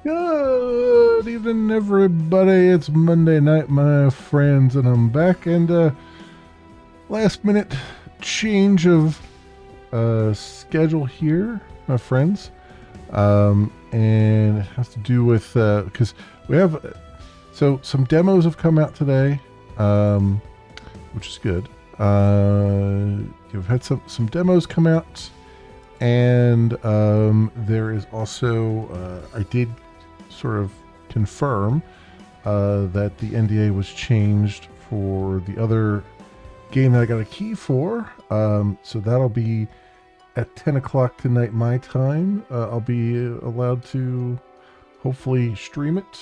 Good evening, everybody. It's Monday night, my friends, and I'm back. And last minute change of schedule here, my friends. And it has to do with because we have some demos have come out today, which is good. You've had some demos come out, and there is also I did sort of confirm that the NDA was changed for the other game that I got a key for. So that'll be at 10 o'clock tonight my time. I'll be allowed to hopefully stream it.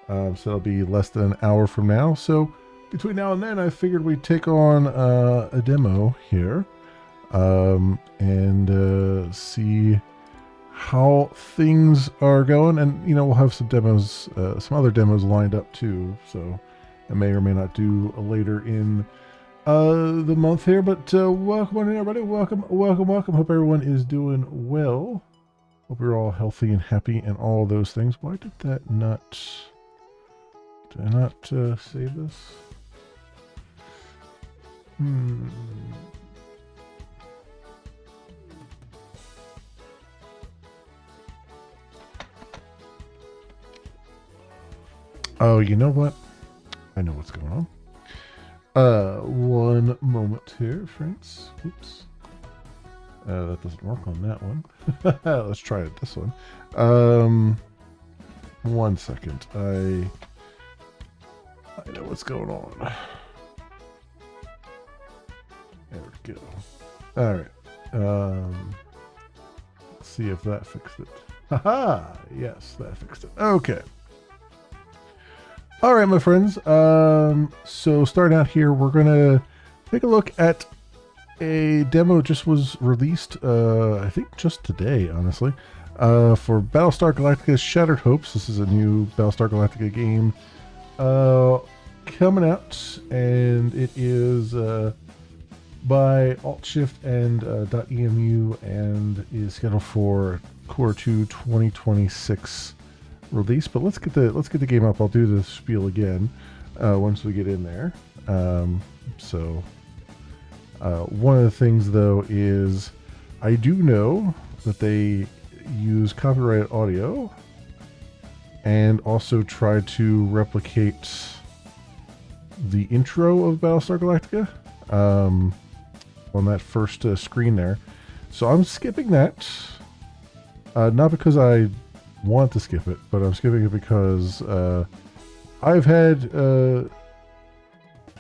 So that'll be less than an hour from now. So between now and then, I figured we'd take on a demo here and see how things are going. And, you know, we'll have some demos, some other demos lined up too. So I may or may not do later in the month here. But welcome on in, everybody. Welcome. Hope everyone is doing well. Hope you're all healthy and happy and all those things. Why did that not... Did I not save this? Oh, you know what? I know what's going on. One moment here, friends. Oops. That doesn't work on that one. Let's try it this one. 1 second. I know what's going on. There we go. All right. Let's see if that fixed it. Haha! Yes, that fixed it. Okay. All right, my friends. So starting out here, we're gonna take a look at a demo that just was released. I think just today, honestly, for Battlestar Galactica: Shattered Hopes. This is a new Battlestar Galactica game coming out, and it is by Alt-Shift and .emu, and is scheduled for Q2 2026 release. But let's get the game up. I'll do the spiel again once we get in there. One of the things though is I do know that they use copyrighted audio and also try to replicate the intro of Battlestar Galactica on that first screen there. So I'm skipping that, not because I want to skip it, but I'm skipping it because I've had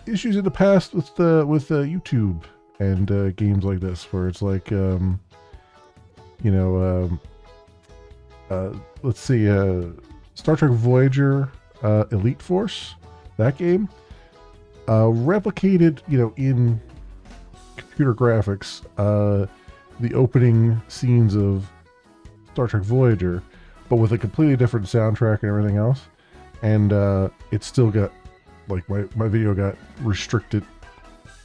issues in the past with YouTube and games like this, where it's like let's see, Star Trek Voyager Elite Force, that game replicated, in computer graphics, the opening scenes of Star Trek Voyager, but with a completely different soundtrack and everything else. And it still got, like, my video got restricted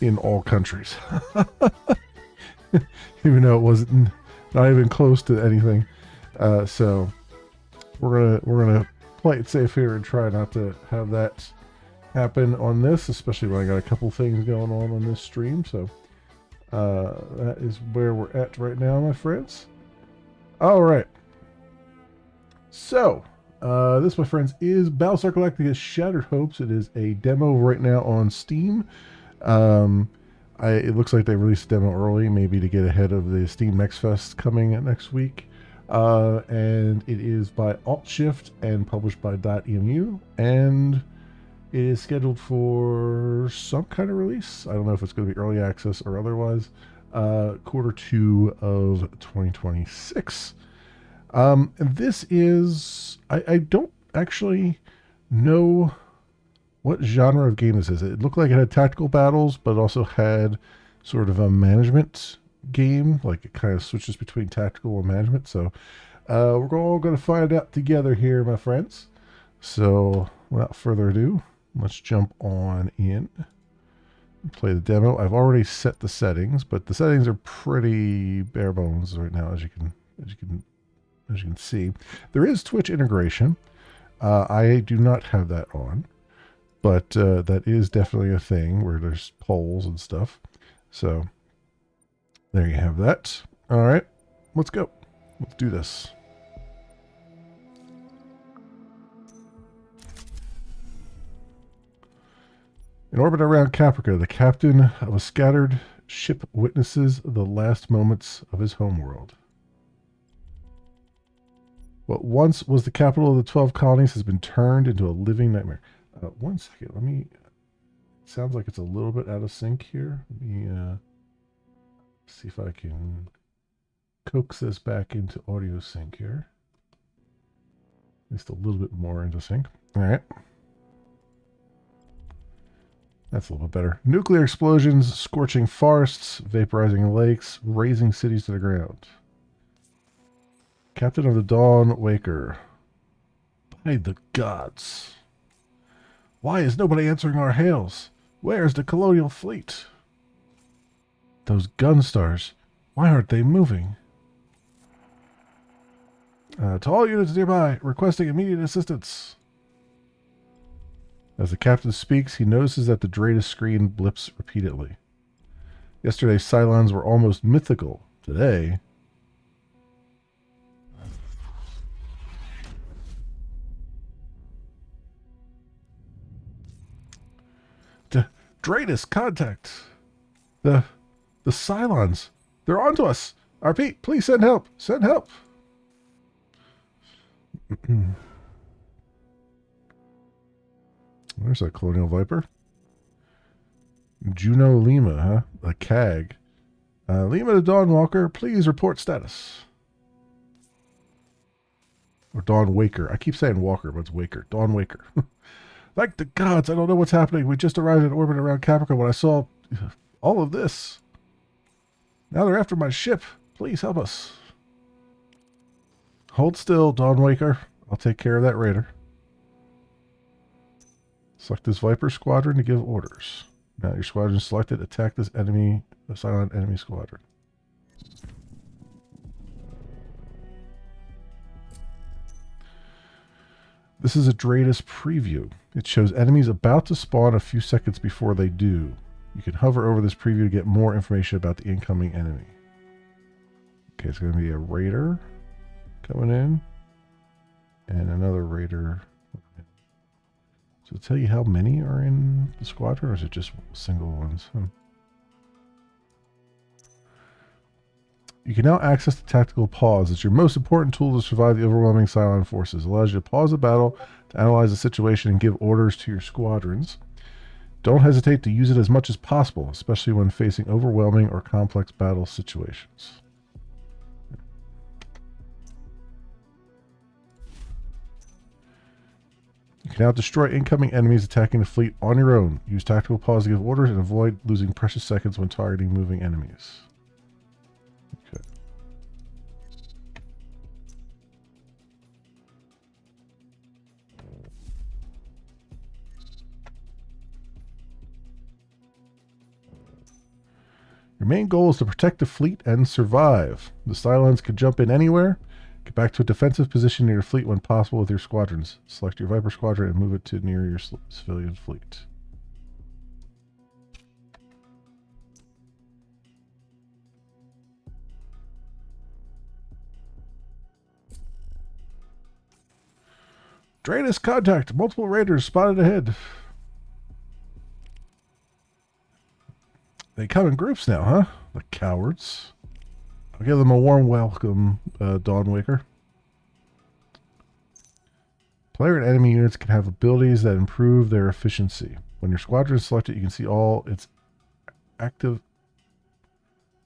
in all countries. Even though it wasn't not even close to anything. So we're gonna play it safe here and try not to have that happen on this, especially when I got a couple things going on this stream. So that is where we're at right now, my friends. All right. So this, my friends, is Battlestar Galactica: Shattered Hopes. It is a demo right now on Steam. It looks like they released a demo early, maybe to get ahead of the Steam Next Fest coming next week. And it is by Alt-Shift and published by .emu, and it is scheduled for some kind of release. I don't know if it's going to be early access or otherwise. Q2 of 2026. And this is... I don't actually know what genre of game this is. It looked like it had tactical battles, but also had sort of a management game. Like, it kind of switches between tactical and management. So we're all going to find out together here, my friends. So without further ado, let's jump on in and play the demo. I've already set the settings, but the settings are pretty bare bones right now, as you can as you can see. There is Twitch integration. I do not have that on, but that is definitely a thing where there's polls and stuff. So there you have that. All right, let's go. Let's do this. In orbit around Caprica, the captain of a scattered ship witnesses the last moments of his homeworld. What once was the capital of the 12 colonies has been turned into a living nightmare. One second, let me... It sounds like it's a little bit out of sync here. Let me see if I can coax this back into audio sync here. At least a little bit more into sync. All right. That's a little bit better. Nuclear explosions, scorching forests, vaporizing lakes, razing cities to the ground. Captain of the Dawn Waker. By the gods. Why is nobody answering our hails? Where's the colonial fleet? Those gun stars. Why aren't they moving? To all units nearby, requesting immediate assistance. As the captain speaks, he notices that the Dratus screen blips repeatedly. Yesterday's Cylons were almost mythical. Today... Dratus, contact! The Cylons. They're onto us! RP, please send help! Send help! There's a Colonial Viper. Juno Lima, huh? A CAG. Lima to Dawnwalker, please report status. Or Dawn Waker. I keep saying Walker, but it's Waker. Dawn Waker. Thank the gods, I don't know what's happening. We just arrived in orbit around Caprica when I saw all of this. Now they're after my ship. Please help us. Hold still, Dawn Waker. I'll take care of that raider. Select this Viper squadron to give orders. Now your squadron selected. Attack this enemy, the silent enemy squadron. This is a Dratus preview. It shows enemies about to spawn a few seconds before they do. You can hover over this preview to get more information about the incoming enemy. Okay, it's going to be a raider coming in. And another raider. So it'll tell you how many are in the squadron, or is it just single ones? You can now access the tactical pause. It's your most important tool to survive the overwhelming Cylon forces. It allows you to pause the battle, to analyze the situation, and give orders to your squadrons. Don't hesitate to use it as much as possible, especially when facing overwhelming or complex battle situations. You can now destroy incoming enemies attacking the fleet on your own. Use tactical pause to give orders and avoid losing precious seconds when targeting moving enemies. Okay. Your main goal is to protect the fleet and survive. The Cylons can jump in anywhere. Get back to a defensive position near your fleet when possible with your squadrons. Select your Viper squadron and move it to near your civilian fleet. Dratus contact! Multiple raiders spotted ahead. They come in groups now, huh? The cowards. I'll give them a warm welcome, Dawnwaker. Player and enemy units can have abilities that improve their efficiency. When your squadron is selected, you can see all its activable?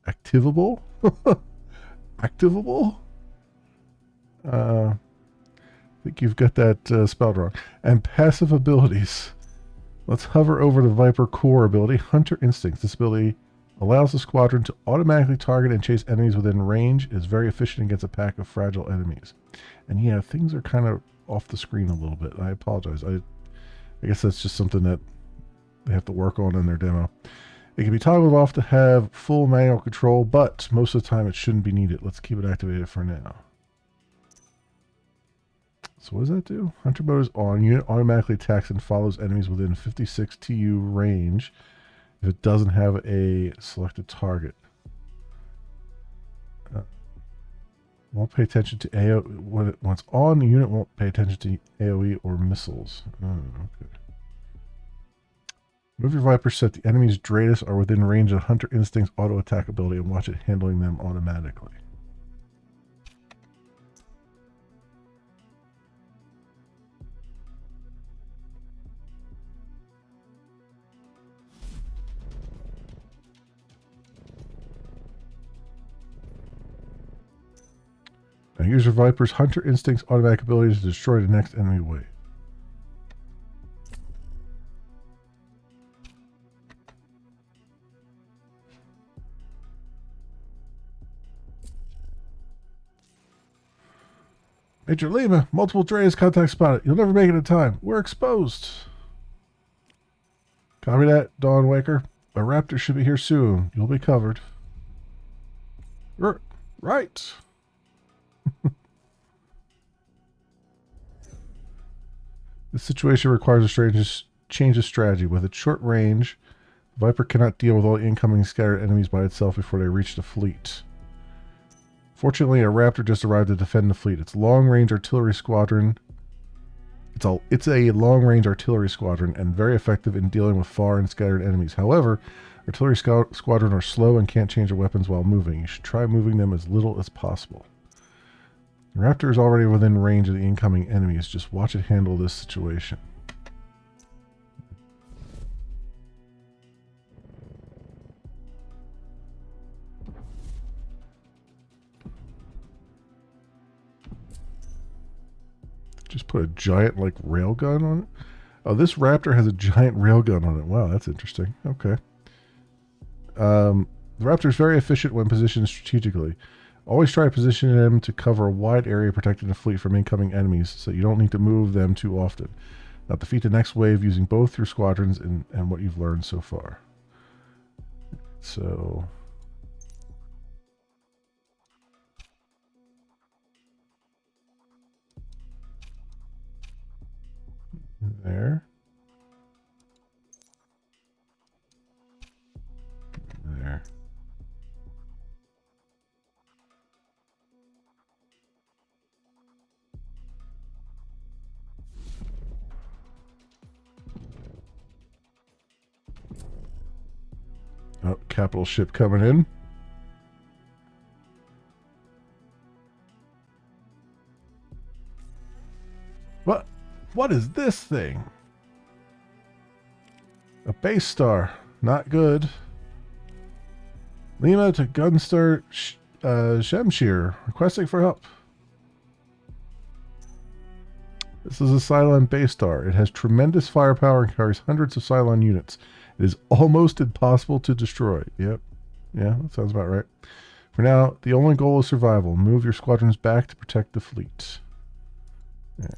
Activable? I think you've got that spelled wrong. And passive abilities. Let's hover over the Viper core ability, Hunter Instincts. This ability allows the squadron to automatically target and chase enemies within range. It is very efficient against a pack of fragile enemies. And yeah, things are kind of off the screen a little bit. I apologize. I guess that's just something that they have to work on in their demo. It can be toggled off to have full manual control, but most of the time it shouldn't be needed. Let's keep it activated for now. So what does that do? Hunter mode is on. Unit automatically attacks and follows enemies within 56 TU range if it doesn't have a selected target. Won't pay attention to AoE. When it's on, the unit won't pay attention to AoE or missiles. Oh, okay. Move your Viper so that the enemy's Dratus are within range of Hunter Instinct's auto attack ability and watch it handling them automatically. Now use your Viper's Hunter Instinct's automatic ability to destroy the next enemy wave. Major Lima, multiple Dratus contact spotted. You'll never make it in time. We're exposed. Copy that, Dawn Waker. A raptor should be here soon. You'll be covered. Right. This situation requires a change of strategy. With its short range, the Viper cannot deal with all incoming scattered enemies by itself before they reach the fleet. Fortunately, a Raptor just arrived to defend the fleet. It's long-range artillery squadron. It's a long-range artillery squadron and very effective in dealing with far and scattered enemies. However, artillery squadron are slow and can't change their weapons while moving. You should try moving them as little as possible. The Raptor is already within range of the incoming enemies. Just watch it handle this situation. Just put a giant, like, railgun on it. Oh, this Raptor has a giant railgun on it. Wow, that's interesting. Okay. The Raptor is very efficient when positioned strategically. Always try to position them to cover a wide area protecting the fleet from incoming enemies so you don't need to move them too often. Now defeat the next wave using both your squadrons and what you've learned so far. So... there. There. Oh, capital ship coming in. What? What is this thing? A base star. Not good. Lima to Gunstar Shemshir. Requesting for help. This is a Cylon base star. It has tremendous firepower and carries hundreds of Cylon units. It is almost impossible to destroy. Yep. Yeah, that sounds about right. For now, the only goal is survival. Move your squadrons back to protect the fleet. Yeah.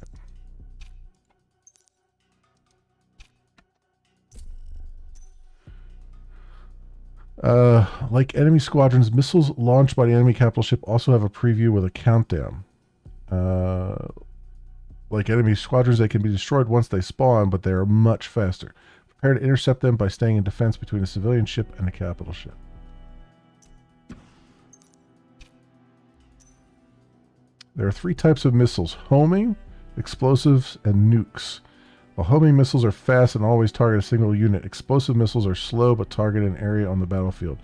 Like enemy squadrons, missiles launched by the enemy capital ship also have a preview with a countdown. Like enemy squadrons, they can be destroyed once they spawn, but they are much faster. Prepare to intercept them by staying in defense between a civilian ship and a capital ship. There are 3 types of missiles: homing, explosives, and nukes. While homing missiles are fast and always target a single unit, explosive missiles are slow but target an area on the battlefield.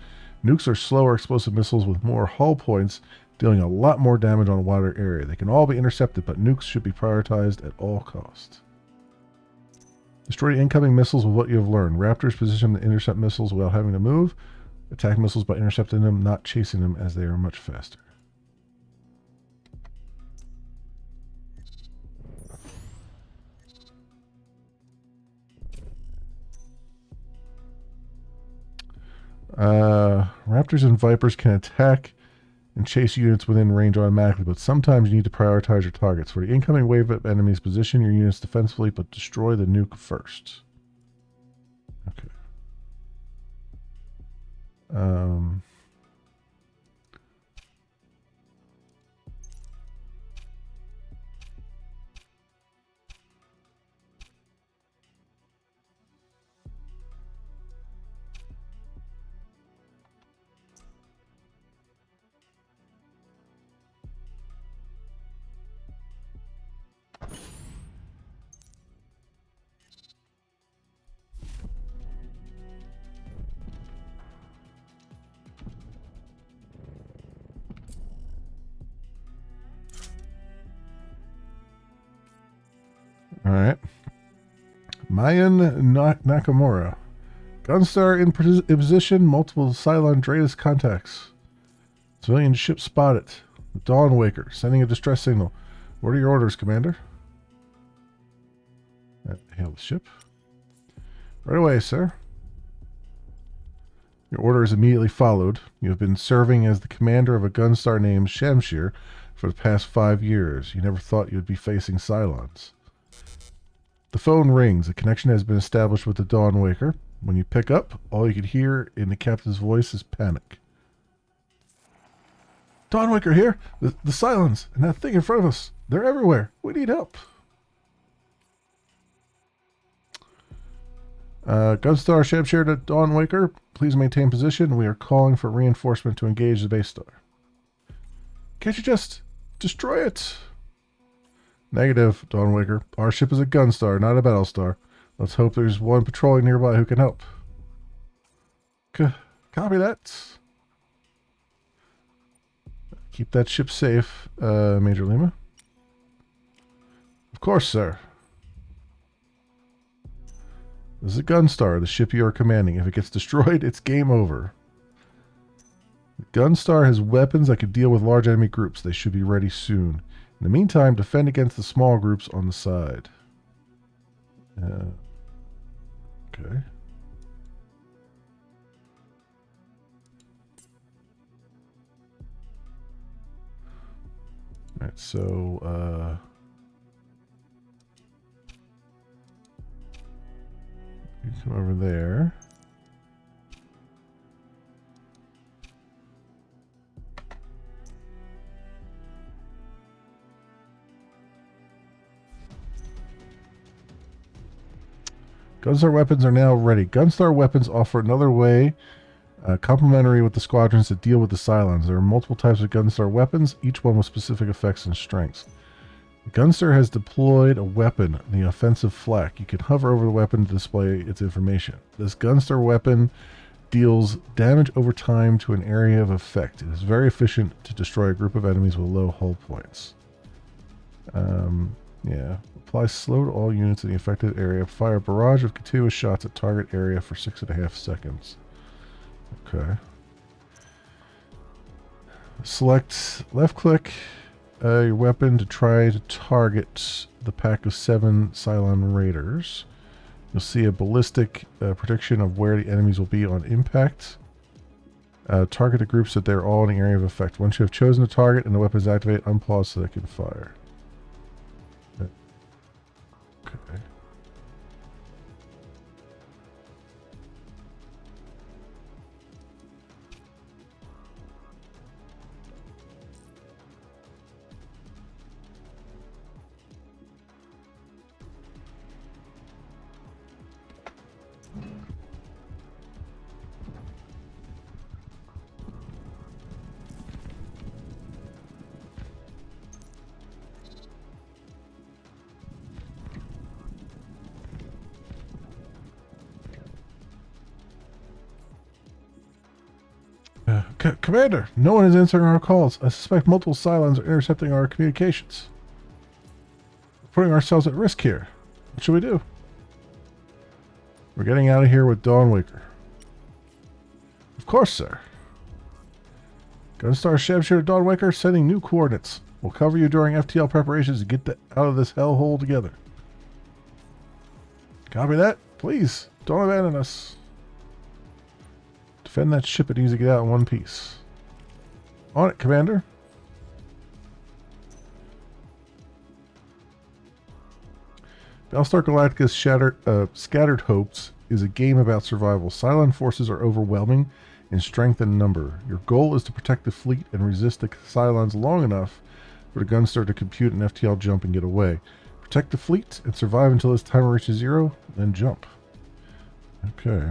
Nukes are slower explosive missiles with more hull points, dealing a lot more damage on a wider area. They can all be intercepted, but nukes should be prioritized at all costs. Destroy incoming missiles with what you have learned. Raptors position to intercept missiles without having to move. Attack missiles by intercepting them, not chasing them, as they are much faster. Raptors and Vipers can attack and chase units within range automatically, but sometimes you need to prioritize your targets. For the incoming wave of enemies, position your units defensively, but destroy the nuke first. Okay. Alright. Mayan Nakamura. Gunstar in position. Multiple Cylon Dratus contacts. Civilian ship spotted. The Dawn Waker. Sending a distress signal. What are your orders, Commander? Hail the ship. Right away, sir. Your order is immediately followed. You have been serving as the commander of a Gunstar named Shamshir for the past 5 years. You never thought you would be facing Cylons. The phone rings. A connection has been established with the Dawn Waker. When you pick up, all you can hear in the captain's voice is panic. Dawn Waker here! The Cylons! And that thing in front of us! They're everywhere! We need help! Gunstar Shamshir to Dawn Waker. Please maintain position. We are calling for reinforcement to engage the base star. Can't you just destroy it? Negative, Dawn Waker. Our ship is a Gunstar, not a Battlestar. Let's hope there's one patrolling nearby who can help. Copy that. Keep that ship safe, Major Lima. Of course, sir. This is a Gunstar, the ship you are commanding. If it gets destroyed, it's game over. The Gunstar has weapons that can deal with large enemy groups. They should be ready soon. In the meantime, defend against the small groups on the side. Okay. Alright, so, you come over there. Gunstar weapons are now ready. Gunstar weapons offer another way, complementary with the squadrons to deal with the Cylons. There are multiple types of Gunstar weapons, each one with specific effects and strengths. The Gunstar has deployed a weapon, the offensive flak. You can hover over the weapon to display its information. This Gunstar weapon deals damage over time to an area of effect. It is very efficient to destroy a group of enemies with low hull points. Yeah. Apply slow to all units in the affected area. Fire a barrage of continuous shots at target area for 6.5 seconds. Okay. Select left click your weapon to try to target the pack of 7 Cylon Raiders. You'll see a ballistic prediction of where the enemies will be on impact. Target the groups that they're all in the area of effect. Once you have chosen a target and the weapon is activated, unpause so they can fire. Okay. Commander, no one is answering our calls. I suspect multiple Cylons are intercepting our communications. We're putting ourselves at risk here. What should we do? We're getting out of here with Dawnwaker. Of course, sir. Gunstar Shamshir to Dawnwaker, sending new coordinates. We'll cover you during FTL preparations to get out of this hellhole together. Copy that. Please, don't abandon us. Defend that ship. It needs to get out in one piece. On it, Commander. Battlestar Galactica's Scattered Hopes is a game about survival. Cylon forces are overwhelming in strength and number. Your goal is to protect the fleet and resist the Cylons long enough for the Gunstar to compute an FTL jump and get away. Protect the fleet and survive until its timer reaches 0, then jump. Okay.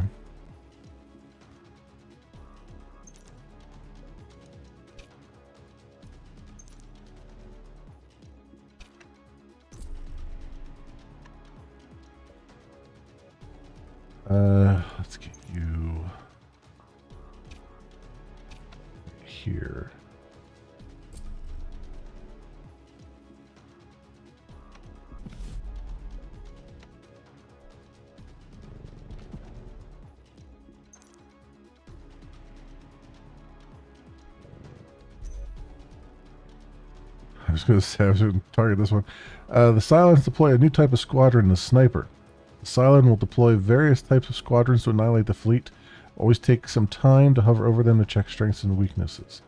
Let's get you here. I was going to say, I was going to target this one. The Cylons deploy a new type of squadron, the Sniper. The Cylon will deploy various types of squadrons to annihilate the fleet. Always take some time to hover over them to check strengths and weaknesses.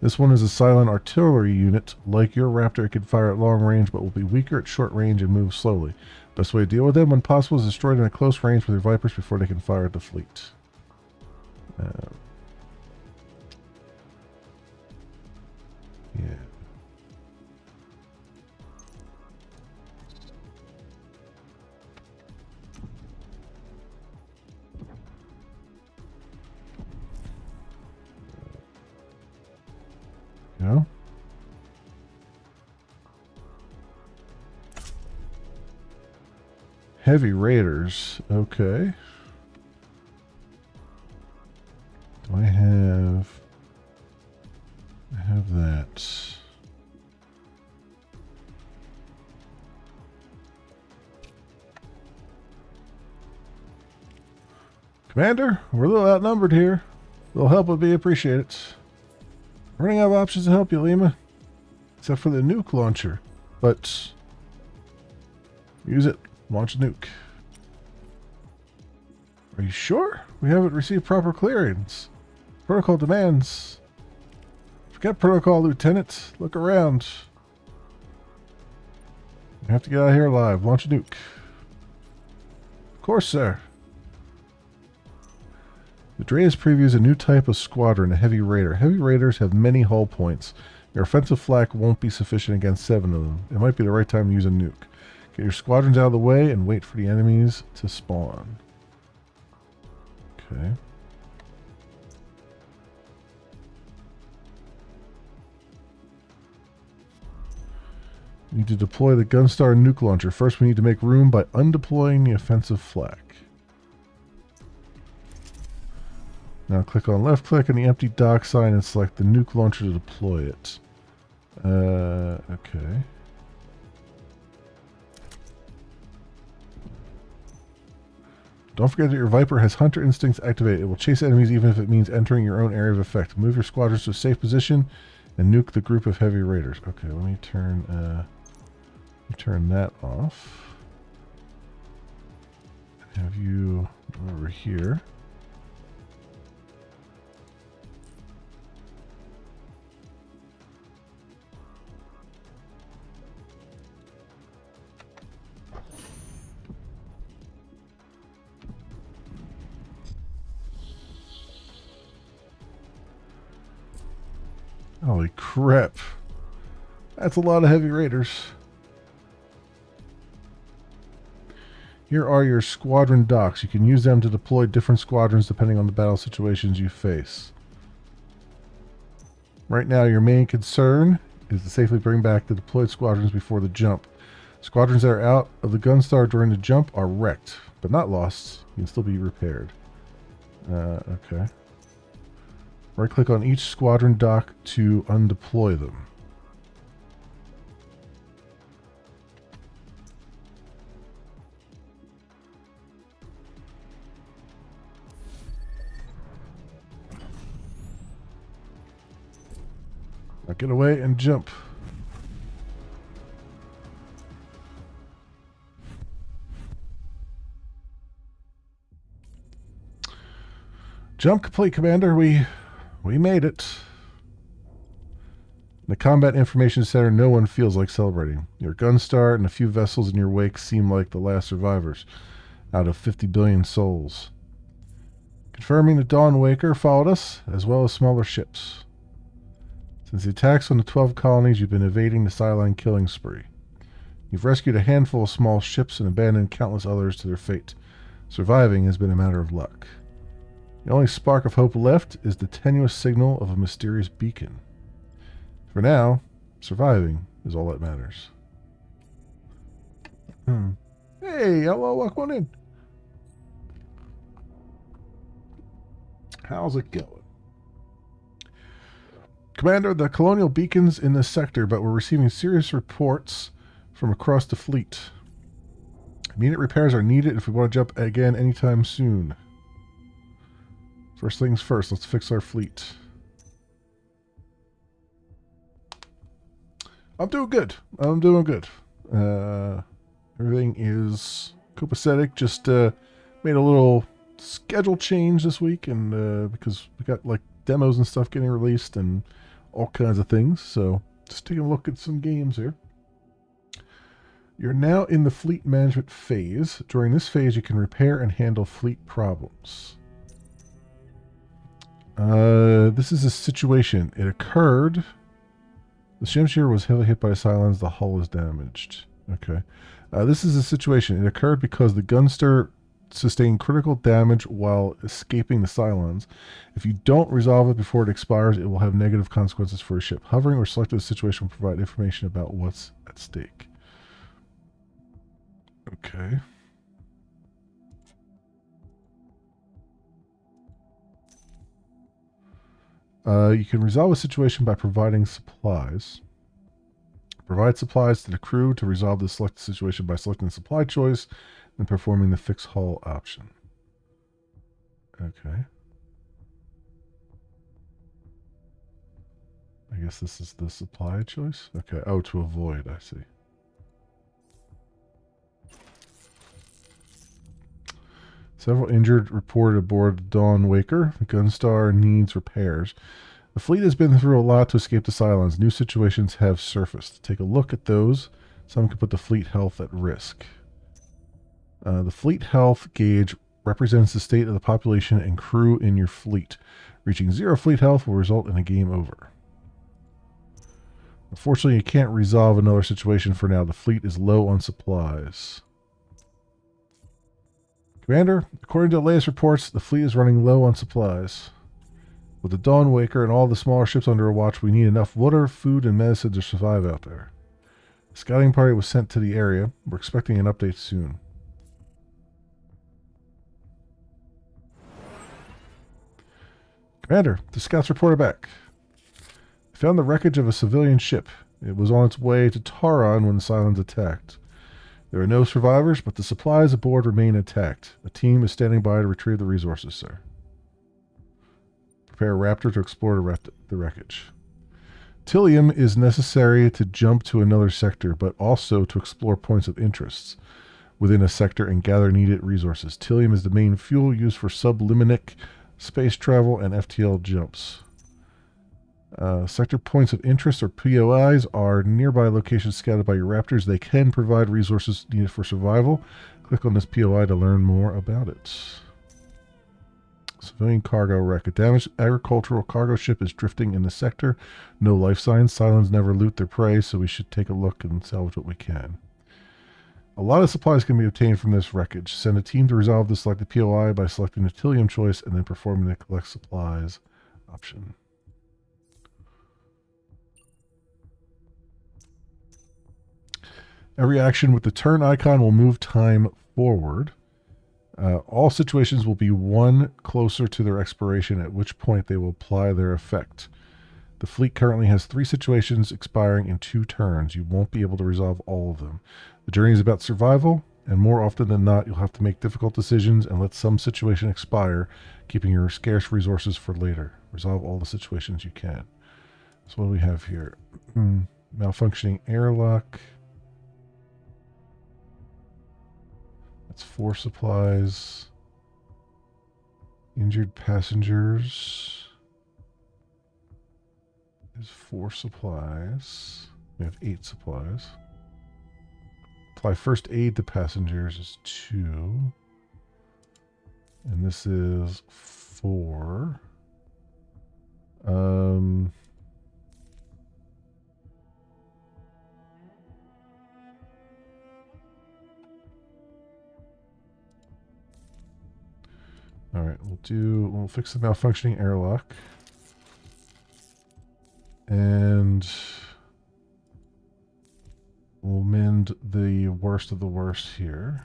This one is a Cylon artillery unit. Like your Raptor, it can fire at long range, but will be weaker at short range and move slowly. Best way to deal with them, when possible, is destroy them at close range with your Vipers before they can fire at the fleet. Yeah. No? Heavy Raiders. Okay. Do I have that? Commander, we're a little outnumbered here. A little help would be appreciated. Running out of options to help you, Lima. Except for the nuke launcher. But use it. Launch a nuke. Are you sure? We haven't received proper clearance. Protocol demands. Forget protocol, Lieutenant. Look around. You have to get out of here alive. Launch a nuke. Of course, sir. The Dreas previews a new type of squadron, a Heavy Raider. Heavy Raiders have many hull points. Your offensive flak won't be sufficient against 7 of them. It might be the right time to use a nuke. Get your squadrons out of the way and wait for the enemies to spawn. Okay. You need to deploy the Gunstar nuke launcher. First, we need to make room by undeploying the offensive flak. Now click on left click on the empty dock sign and select the nuke launcher to deploy it. Okay. Don't forget that your Viper has Hunter Instincts activated. It will chase enemies even if it means entering your own area of effect. Move your squadrons to a safe position and nuke the group of heavy raiders. Okay, let me turn that off. Have you over here. Holy crap. That's a lot of heavy raiders. Here are your squadron docks. You can use them to deploy different squadrons depending on the battle situations you face. Right now, your main concern is to safely bring back the deployed squadrons before the jump. Squadrons that are out of the Gunstar during the jump are wrecked, but not lost. You can still be repaired. Okay. Right-click on each squadron dock to undeploy them. Now get away and jump. Jump complete, Commander. We made it. In the Combat Information Center, no one feels like celebrating. Your Gunstar and a few vessels in your wake seem like the last survivors, out of 50 billion souls. Confirming the Dawnwaker followed us, as well as smaller ships. Since the attacks on the 12 colonies, you've been evading the Cylon killing spree. You've rescued a handful of small ships and abandoned countless others to their fate. Surviving has been a matter of luck. The only spark of hope left is the tenuous signal of a mysterious beacon. For now, surviving is all that matters. Hey, hello, welcome on in. How's it going? Commander, the colonial beacon's in this sector, but we're receiving serious reports from across the fleet. Immediate repairs are needed if we want to jump again anytime soon. First things first, let's fix our fleet. I'm doing good. I'm doing good. Everything is copacetic. Just made a little schedule change this week, and because we got like demos and stuff getting released and all kinds of things. So just taking a look at some games here. You're now in the fleet management phase. During this phase, you can repair and handle fleet problems. This is a situation. It occurred. The Shamshir was heavily hit by Cylons. The hull is damaged. Okay. This is a situation. It occurred because the gunster sustained critical damage while escaping the Cylons. If you don't resolve it before it expires, it will have negative consequences for your ship. Hovering or selecting the situation will provide information about what's at stake. Okay. You can resolve a situation by providing supplies. Provide supplies to the crew to resolve the selected situation by selecting the supply choice and performing the fix hull option. Okay. I guess this is the supply choice? Okay. Oh, to avoid, I see. Several injured reported aboard the Dawn Waker. The Gunstar needs repairs. The fleet has been through a lot to escape the Cylons. New situations have surfaced. Take a look at those. Some could put the fleet health at risk. The fleet health gauge represents the state of the population and crew in your fleet. Reaching 0 fleet health will result in a game over. Unfortunately, you can't resolve another situation for now. The fleet is low on supplies. Commander, according to the latest reports, the fleet is running low on supplies. With the Dawn Waker and all the smaller ships under our watch, we need enough water, food, and medicine to survive out there. A scouting party was sent to the area. We're expecting an update soon. Commander, the scouts reported back. They found the wreckage of a civilian ship. It was on its way to Taron when the Cylons attacked. There are no survivors, but the supplies aboard remain intact. A team is standing by to retrieve the resources, sir. Prepare a Raptor to explore the wreckage. Tilium is necessary to jump to another sector, but also to explore points of interest within a sector and gather needed resources. Tilium is the main fuel used for sublimitic space travel and FTL jumps. Sector points of interest, or POIs, are nearby locations scouted by your Raptors. They can provide resources needed for survival. Click on this POI to learn more about it. Civilian cargo wreck. A damaged agricultural cargo ship is drifting in the sector. No life signs. Cylons never loot their prey, so we should take a look and salvage what we can. A lot of supplies can be obtained from this wreckage. Send a team to resolve the selected POI by selecting the Tilium choice and then performing the collect supplies option. Every action with the turn icon will move time forward. All situations will be one closer to their expiration, at which point they will apply their effect. The fleet currently has 3 situations expiring in 2 turns. You won't be able to resolve all of them. The journey is about survival, and more often than not, you'll have to make difficult decisions and let some situation expire, keeping your scarce resources for later. Resolve all the situations you can. So what do we have here? Malfunctioning airlock. That's 4 supplies. Injured passengers is 4 supplies. We have 8 supplies. Apply first aid to passengers is 2. And this is 4. All right, we'll fix the malfunctioning airlock. And we'll mend the worst of the worst here.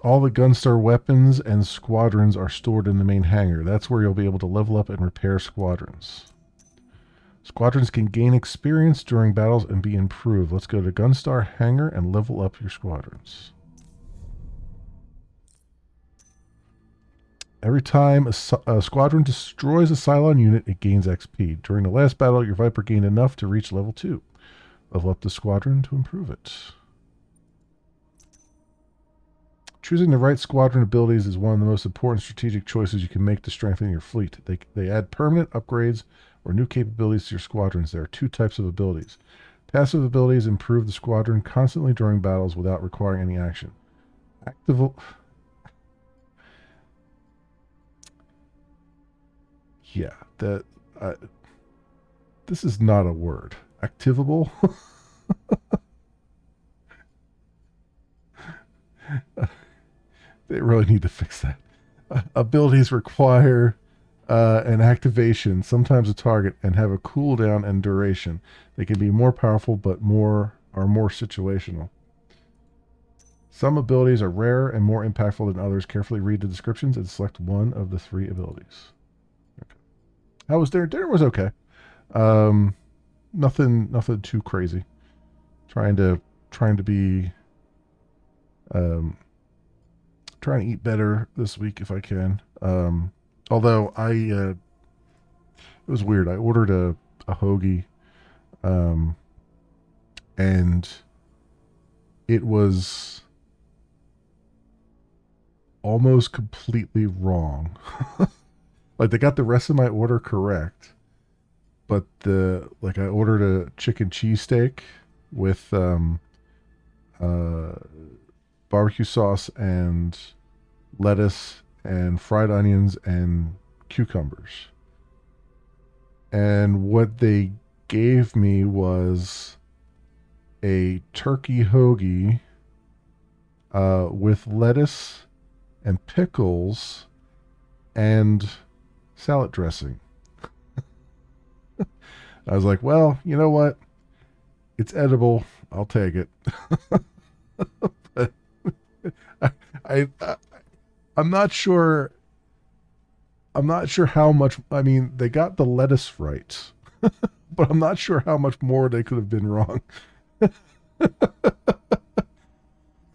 All the Gunstar weapons and squadrons are stored in the main hangar. That's where you'll be able to level up and repair squadrons. Squadrons can gain experience during battles and be improved. Let's go to Gunstar Hangar and level up your squadrons. Every time a squadron destroys a Cylon unit, it gains XP. During the last battle, your Viper gained enough to reach level 2. Level up the squadron to improve it. Choosing the right squadron abilities is one of the most important strategic choices you can make to strengthen your fleet. They add permanent upgrades or new capabilities to your squadrons. There are 2 types of abilities. Passive abilities improve the squadron constantly during battles without requiring any action. Active... Yeah, this is not a word. Activable? They really need to fix that. Abilities require an activation, sometimes a target, and have a cooldown and duration. They can be more powerful, but more situational. Some abilities are rare and more impactful than others. Carefully read the descriptions and select one of the 3 abilities. Okay. How was dinner? Dinner was okay. Nothing too crazy. Trying to be trying to eat better this week if I can. Although it was weird. I ordered a hoagie, and it was almost completely wrong. Like, they got the rest of my order correct, but I ordered a chicken cheesesteak with barbecue sauce and lettuce and fried onions and cucumbers. And what they gave me was a turkey hoagie with lettuce and pickles and salad dressing. I was like, well, you know what? It's edible. I'll take it. But I'm not sure. I'm not sure how much. I mean, they got the lettuce right, but I'm not sure how much more they could have been wrong. I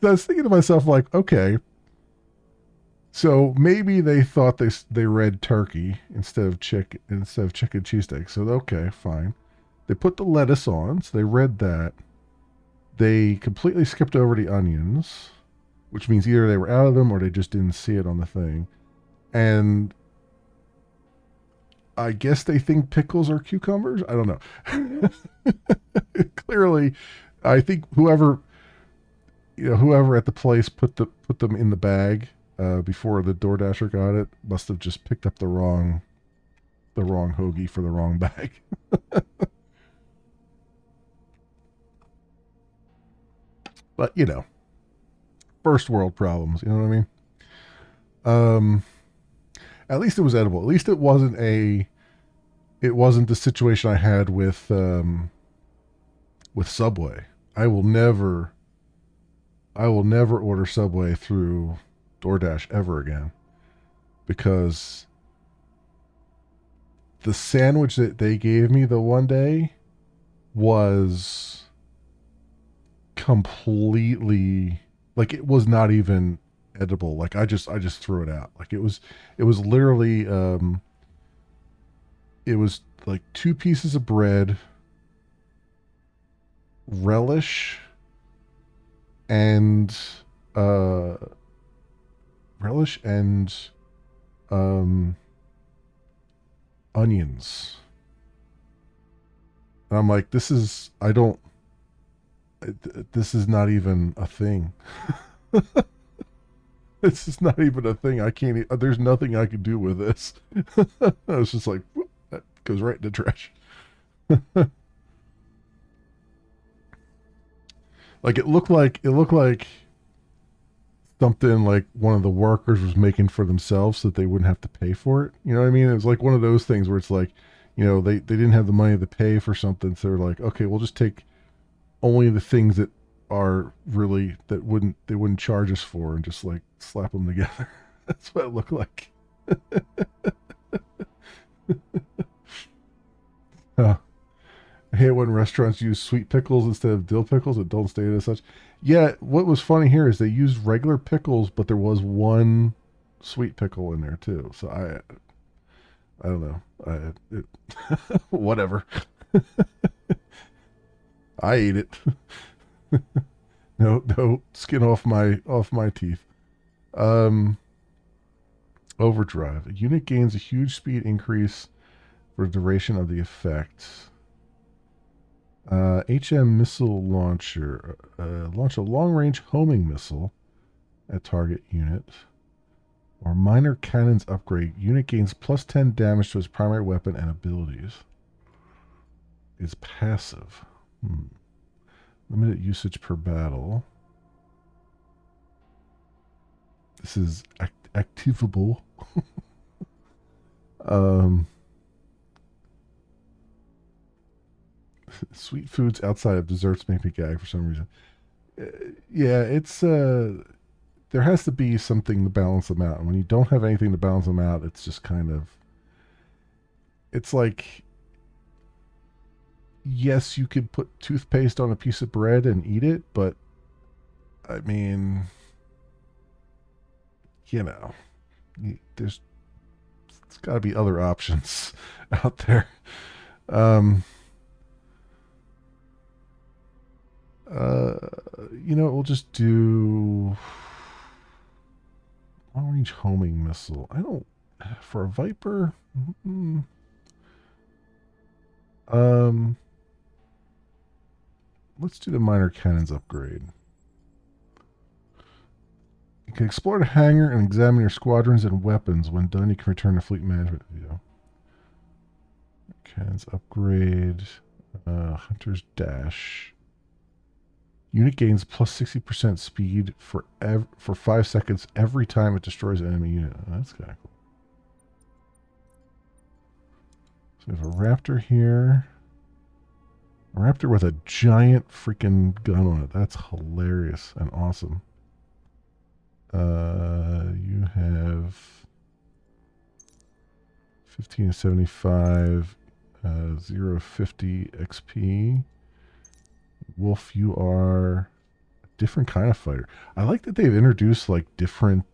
was thinking to myself, like, okay, so maybe they thought they read turkey instead of chicken cheesesteak. So okay, fine. They put the lettuce on, so they read that. They completely skipped over the onions, which means either they were out of them or they just didn't see it on the thing. And I guess they think pickles are cucumbers. I don't know. Clearly, I think whoever at the place put them in the bag before the DoorDasher got it must have just picked up the wrong hoagie for the wrong bag. But, first world problems, you know what I mean? At least it was edible. At least it wasn't the situation I had with Subway. I will never order Subway through DoorDash ever again, because the sandwich that they gave me the one day was completely, like, it was not even edible. Like, I just threw it out. Like, it was literally it was like 2 pieces of bread, relish and onions. And I'm like, this is not even a thing. This is not even a thing. I can't, there's nothing I can do with this. I was just like, whoop, that goes right in the trash. Like, it looked like something like one of the workers was making for themselves so that they wouldn't have to pay for it. You know what I mean? It was like one of those things where it's like, they didn't have the money to pay for something, so they're like, okay, we'll just take only the things that are really, they wouldn't charge us for, and just like slap them together. That's what it looked like. I hate when restaurants use sweet pickles instead of dill pickles that don't state as such. Yeah, what was funny here is they used regular pickles, but there was one sweet pickle in there too. So I don't know. Whatever. I ate it. No skin off my teeth. Um, Overdrive. A unit gains a huge speed increase for the duration of the effect. HM missile launcher. Launch a long-range homing missile at target unit. Or minor cannons upgrade. Unit gains plus 10 damage to its primary weapon and abilities. Is passive. Limited usage per battle. This is activable. Sweet foods outside of desserts make me gag for some reason. Yeah, it's there has to be something to balance them out. And when you don't have anything to balance them out, it's just kind of, it's like, yes, you could put toothpaste on a piece of bread and eat it, but I mean, there's got to be other options out there. We'll just do long-range homing missile. I don't, for a Viper. Let's do the minor cannons upgrade. You can explore the hangar and examine your squadrons and weapons. When done, you can return to fleet management view. Cannons upgrade. Hunter's dash. Unit gains plus 60% speed for 5 seconds every time it destroys an enemy unit. Oh, that's kind of cool. So we have a Raptor here. A Raptor with a giant freaking gun on it. That's hilarious and awesome. You have 15 to 75, 050 XP. Wolf, you are a different kind of fighter. I like that they've introduced like different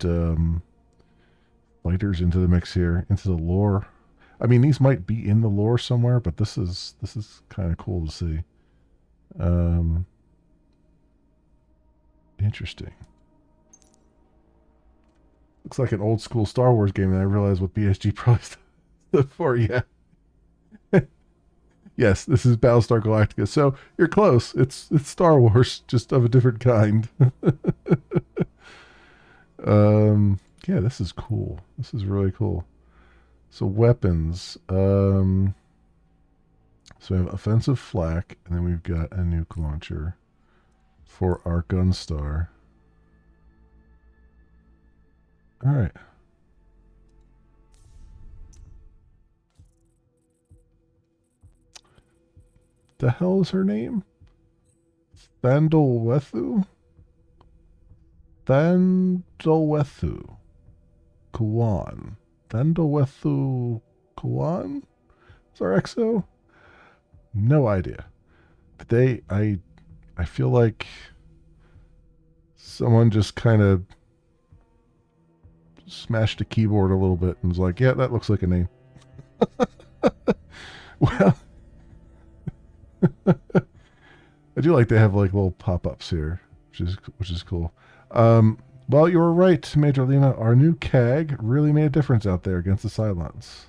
fighters into the mix here, into the lore. I mean, these might be in the lore somewhere, but this is kind of cool to see. Interesting. Looks like an old school Star Wars game, and I realize what BSG probably stood for. Yeah. Yes, this is Battlestar Galactica. So you're close. It's Star Wars, just of a different kind. Yeah, this is cool. This is really cool. So weapons. So we have offensive flak, and then we've got a nuke launcher for our Gunstar. All right. The hell is her name? Thandalwethu? Thandalwethu Kawan. Thandalwethu Kawan? Is our XO? No idea. But I feel like someone just kind of smashed a keyboard a little bit and was like, yeah, that looks like a name. Well, I do like they have like little pop-ups here, which is cool. Well, you were right, Major Lima. Our new CAG really made a difference out there against the Cylons.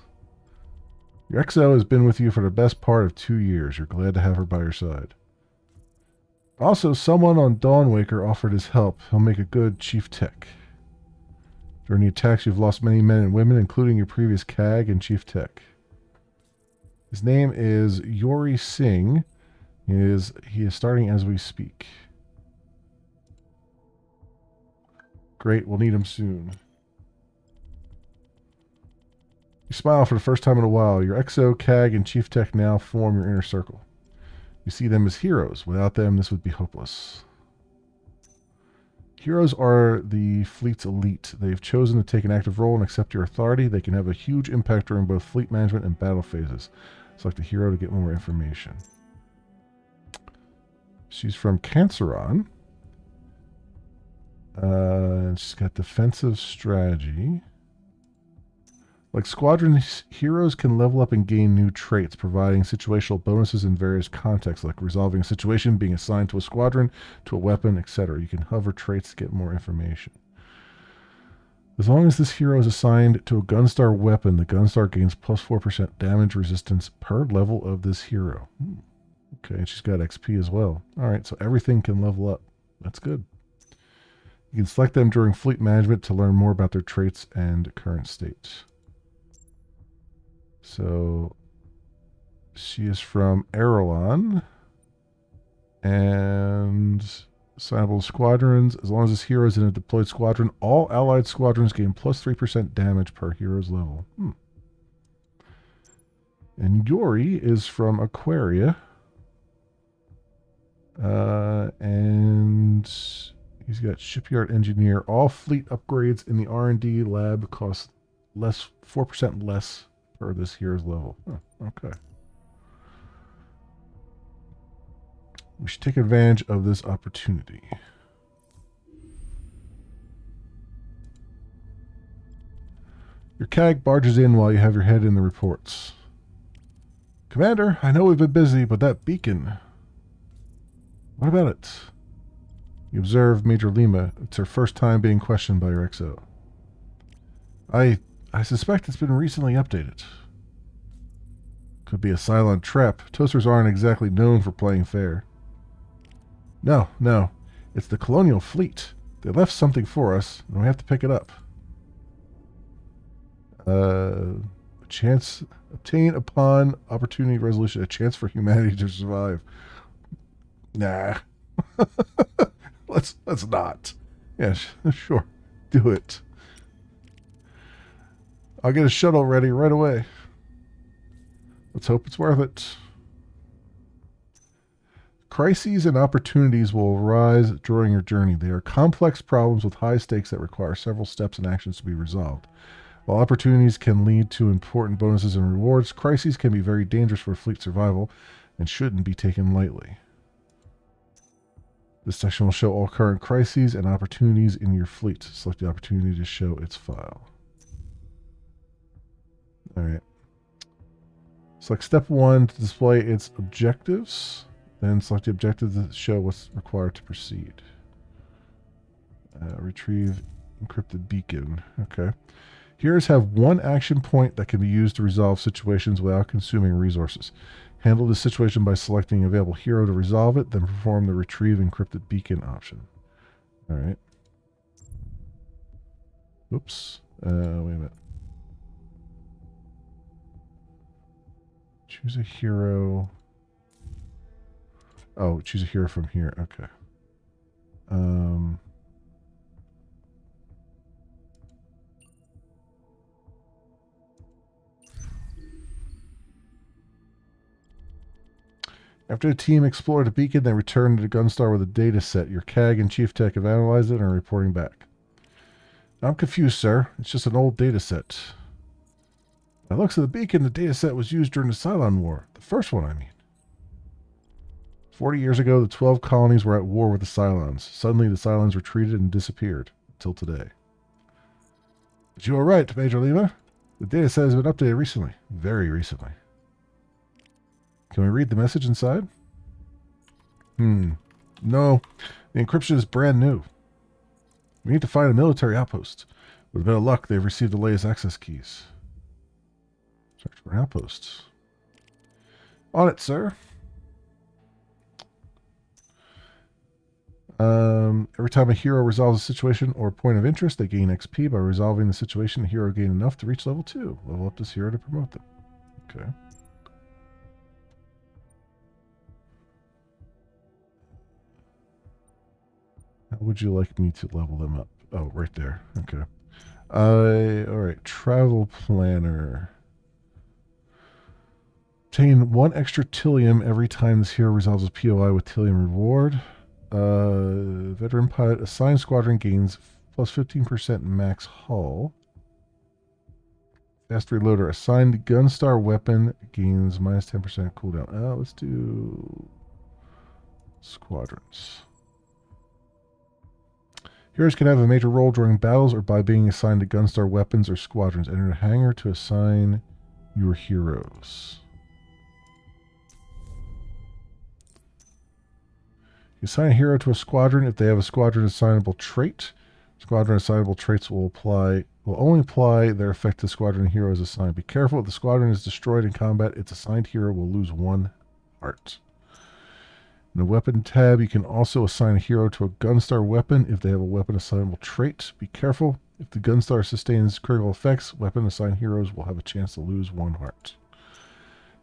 Your XO has been with you for the best part of 2 years. You're glad to have her by your side. Also, someone on Dawnwaker offered his help. He'll make a good chief tech. During the attacks, you've lost many men and women, including your previous CAG and chief tech. His name is Yori Singh. He is starting as we speak. Great, we'll need him soon. You smile for the first time in a while. Your XO, CAG, and chief tech now form your inner circle. You see them as heroes. Without them, this would be hopeless. Heroes are the fleet's elite. They've chosen to take an active role and accept your authority. They can have a huge impact during both fleet management and battle phases. Select a hero to get more information. She's from Canceron. she's got defensive strategy. Like squadron heroes can level up and gain new traits, providing situational bonuses in various contexts, like resolving a situation, being assigned to a squadron, to a weapon, etc. You can hover traits to get more information. As long as this hero is assigned to a Gunstar weapon, the Gunstar gains plus 4% damage resistance per level of this hero. Okay, and she's got XP as well. Alright, so everything can level up. That's good. You can select them during fleet management to learn more about their traits and current state. So, she is from Erelon. And assignable squadrons. As long as this hero is in a deployed squadron, all allied squadrons gain plus 3% damage per hero's level. And Yori is from Aquaria. And he's got shipyard engineer. All fleet upgrades in the R&D lab cost 4% less per this hero's level. Okay. We should take advantage of this opportunity. Your CAG barges in while you have your head in the reports. Commander, I know we've been busy, but that beacon... What about it? You observe Major Lima. It's her first time being questioned by your XO. I suspect it's been recently updated. Could be a Cylon trap. Toasters aren't exactly known for playing fair. No. It's the Colonial Fleet. They left something for us, and we have to pick it up. A chance obtained upon opportunity resolution. A chance for humanity to survive. Nah. Let's not. Yeah, sure. Do it. I'll get a shuttle ready right away. Let's hope it's worth it. Crises and opportunities will arise during your journey. They are complex problems with high stakes that require several steps and actions to be resolved. While opportunities can lead to important bonuses and rewards, crises can be very dangerous for fleet survival and shouldn't be taken lightly. This section will show all current crises and opportunities in your fleet. Select the opportunity to show its file. Alright. Select step 1 to display its objectives. Then select the objective to show what's required to proceed. Retrieve encrypted beacon. Okay. Heroes have one action point that can be used to resolve situations without consuming resources. Handle the situation by selecting an available hero to resolve it, then perform the retrieve encrypted beacon option. Alright. Oops. Wait a minute. Choose a hero. Oh, choose a hero from here. Okay. After the team explored the beacon, they returned to the Gunstar with a data set. Your CAG and Chief Tech have analyzed it and are reporting back. I'm confused, sir. It's just an old data set. By the looks of the beacon, the data set was used during the Cylon War. The first one, I mean. 40 years ago, the 12 colonies were at war with the Cylons. Suddenly, the Cylons retreated and disappeared. Until today. But you are right, Major Lima. The data set has been updated recently. Very recently. Can we read the message inside? No. The encryption is brand new. We need to find a military outpost. With a bit of luck, they've received the latest access keys. Search for an outpost. On it, sir. Every time a hero resolves a situation or point of interest, they gain XP. By resolving the situation, the hero gain enough to reach level 2. Level up this hero to promote them. Okay. How would you like me to level them up? Oh, right there. Okay. Alright. Travel planner. Obtain 1 extra Tillium every time this hero resolves a POI with Tillium reward. Veteran pilot assigned squadron gains plus 15% max hull. Fast reloader assigned Gunstar weapon gains minus 10% cooldown. Let's do squadrons. Heroes can have a major role during battles or by being assigned to Gunstar weapons or squadrons. Enter a hangar to assign your heroes. You assign a hero to a squadron if they have a squadron assignable trait. Squadron assignable traits will only apply their effect to squadron hero is assigned. Be careful if the squadron is destroyed in combat, its assigned hero will lose 1 heart. In the weapon tab, you can also assign a hero to a Gunstar weapon if they have a weapon assignable trait. Be careful. If the Gunstar sustains critical effects, weapon assigned heroes will have a chance to lose 1 heart.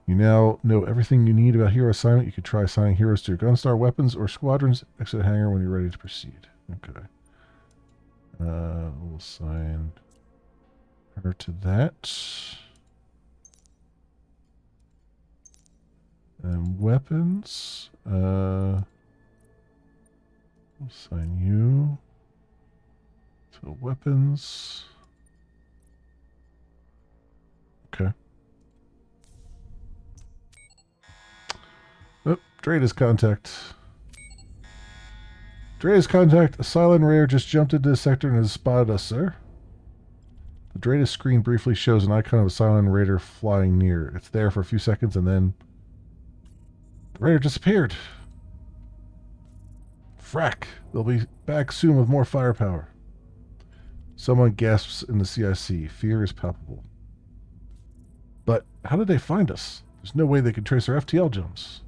You now know everything you need about hero assignment. You can try assigning heroes to your Gunstar weapons or squadrons. Exit the hangar when you're ready to proceed. Okay. We'll assign her to that. And weapons. We'll assign you to weapons. Okay. Oh, Draeda's contact. Draeda's contact. A Cylon raider just jumped into the sector and has spotted us, sir. The Draeda's screen briefly shows an icon of a Cylon raider flying near. It's there for a few seconds and then the raider disappeared. Frack. They'll be back soon with more firepower. Someone gasps in the CIC. Fear is palpable. But how did they find us? There's no way they could trace our FTL jumps.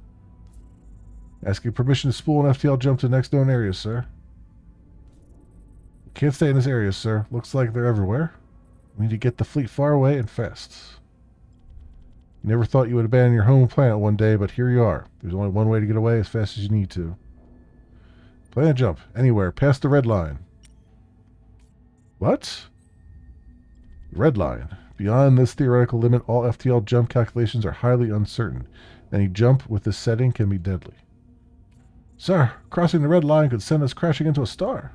Asking permission to spool an FTL jump to the next known areas, sir. Can't stay in this area, sir. Looks like they're everywhere. We need to get the fleet far away and fast. You never thought you would abandon your home planet one day, but here you are. There's only one way to get away as fast as you need to. Plan a jump. Anywhere. Past the red line. What? Red line. Beyond this theoretical limit, all FTL jump calculations are highly uncertain. Any jump with this setting can be deadly. Sir, crossing the red line could send us crashing into a star.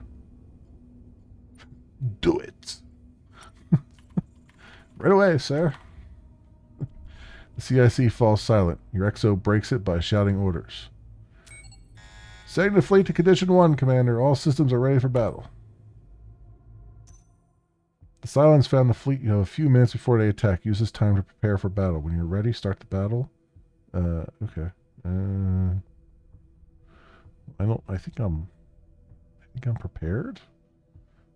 Do it. Right away, sir. The CIC falls silent. Your XO breaks it by shouting orders. Setting the fleet to condition 1, Commander. All systems are ready for battle. The Cylons found the fleet. You have a few minutes before they attack. Use this time to prepare for battle. When you're ready, start the battle. Okay. I think I'm prepared?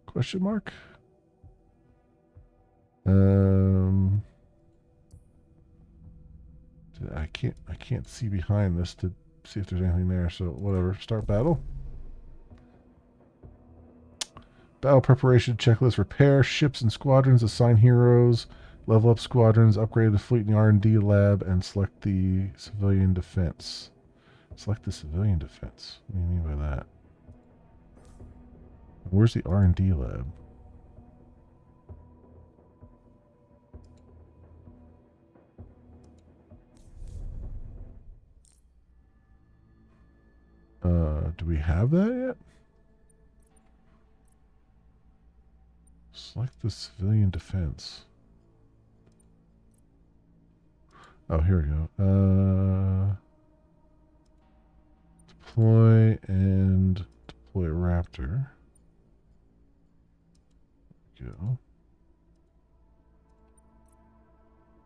Question mark? I can't see behind this to see if there's anything there, so whatever. Start battle. Battle preparation checklist. Repair ships and squadrons, assign heroes, level up squadrons, upgrade the fleet in the R&D lab, and select the civilian defense. Select the civilian defense. What do you mean by that? Where's the R&D lab? Do we have that yet? Select the civilian defense. Oh, here we go. Deploy and deploy Raptor. There we go.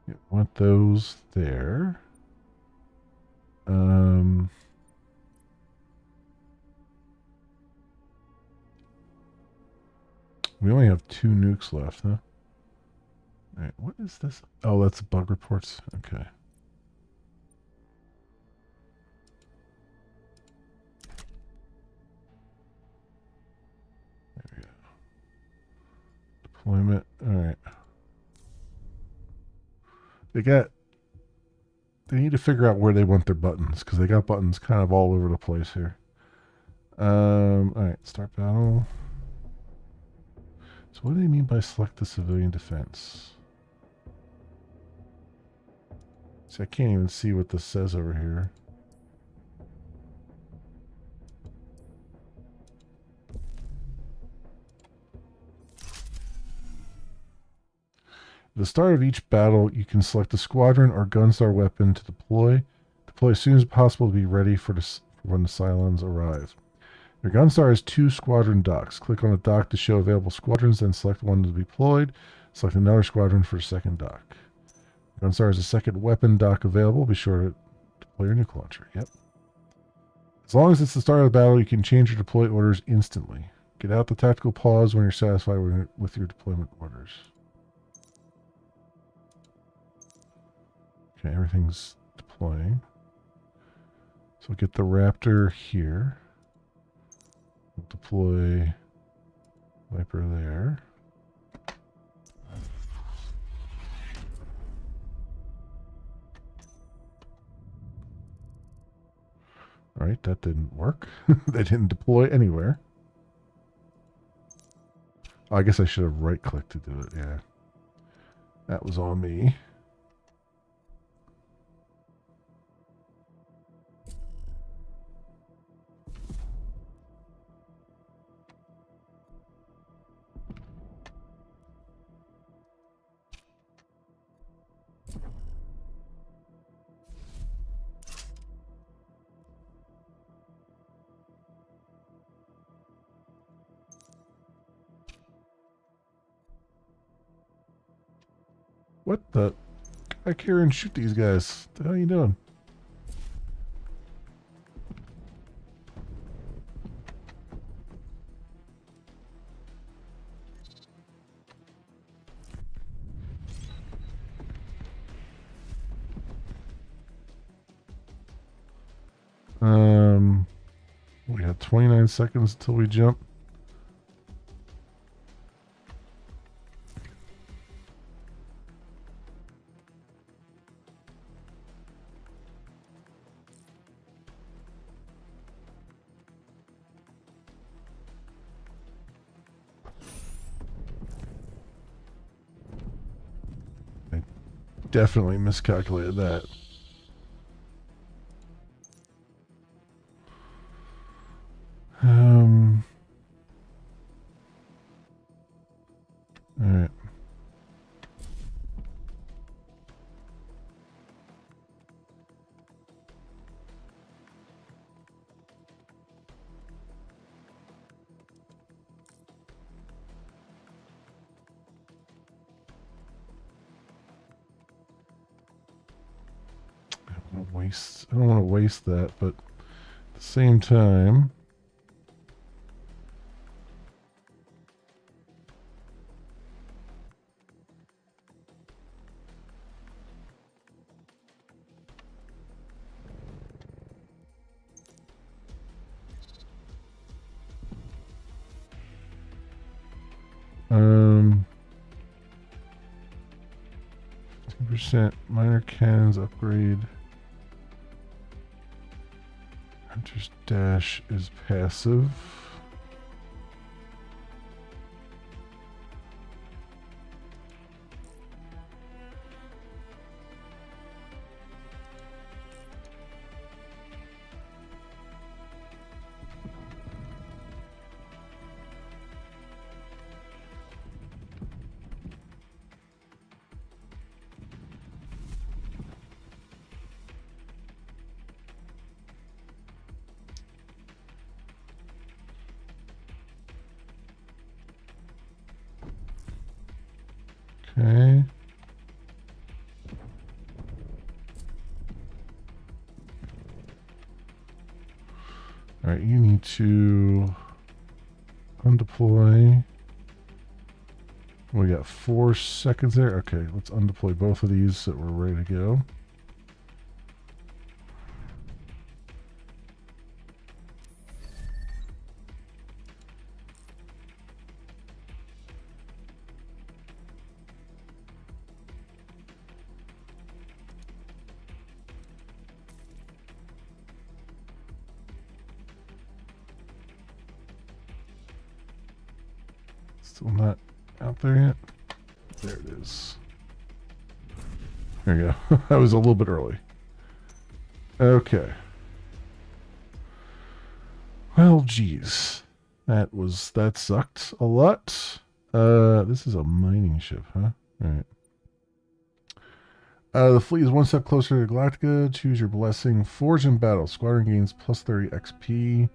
Yeah, want those there. We only have 2 nukes left, huh? Alright, what is this? Oh, that's bug reports. Okay. There we go. Deployment. Alright. They need to figure out where they want their buttons, because they got buttons kind of all over the place here. Alright, start battle. So what do they mean by select the civilian defense? See, I can't even see what this says over here. At the start of each battle, you can select a squadron or Gunstar weapon to deploy. Deploy as soon as possible to be ready for when the Cylons arrive. Your Gunstar has 2 squadron docks. Click on a dock to show available squadrons, then select one to be deployed. Select another squadron for a second dock. Gunstar has a second weapon dock available. Be sure to deploy your nuke launcher. Yep. As long as it's the start of the battle, you can change your deploy orders instantly. Get out the tactical pause when you're satisfied with your deployment orders. Okay, everything's deploying. So get the Raptor here. We'll deploy Viper there. Alright, that didn't work. They didn't deploy anywhere. Oh, I guess I should have right-clicked to do it, yeah. That was on me. What the? Get back here and shoot these guys. What the hell are you doing? We got 29 seconds until we jump. I definitely miscalculated that. All right. I don't want to waste that, but at the same time, um, 2% minor cannons upgrade. Hunter's Dash is passive. Okay. All right, you need to undeploy. We got 4 seconds there. Okay, let's undeploy both of these so that we're ready to go. Still not out there yet. There it is. There you go. I was a little bit early. Okay. Well, geez. That sucked a lot. This is a mining ship, huh? Alright. The fleet is one step closer to Galactica. Choose your blessing. Forge in battle. Squadron gains plus 30 XP.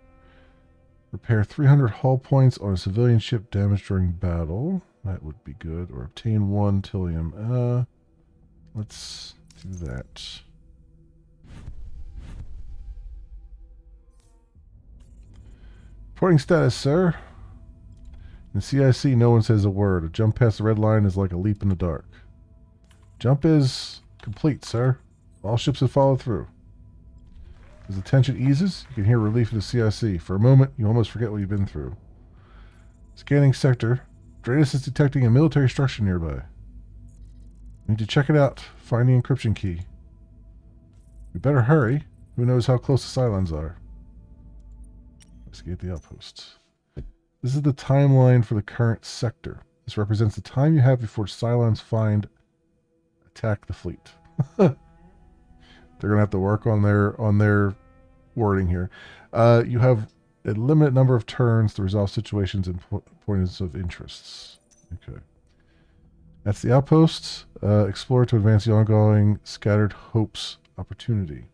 Repair 300 hull points on a civilian ship damaged during battle. That would be good. Or obtain 1 Tillium. Let's do that. Reporting status, sir. In CIC, no one says a word. A jump past the red line is like a leap in the dark. Jump is complete, sir. All ships have followed through. As the tension eases, you can hear relief in the CIC. For a moment, you almost forget what you've been through. Scanning sector. Dratus is detecting a military structure nearby. You need to check it out. Find the encryption key. We better hurry. Who knows how close the Cylons are? Investigate the outposts. This is the timeline for the current sector. This represents the time you have before Cylons attack the fleet. They're gonna have to work on their wording here. You have a limited number of turns to resolve situations and points of interests. Okay. That's the outposts. Explore to advance the ongoing Scattered Hopes opportunity.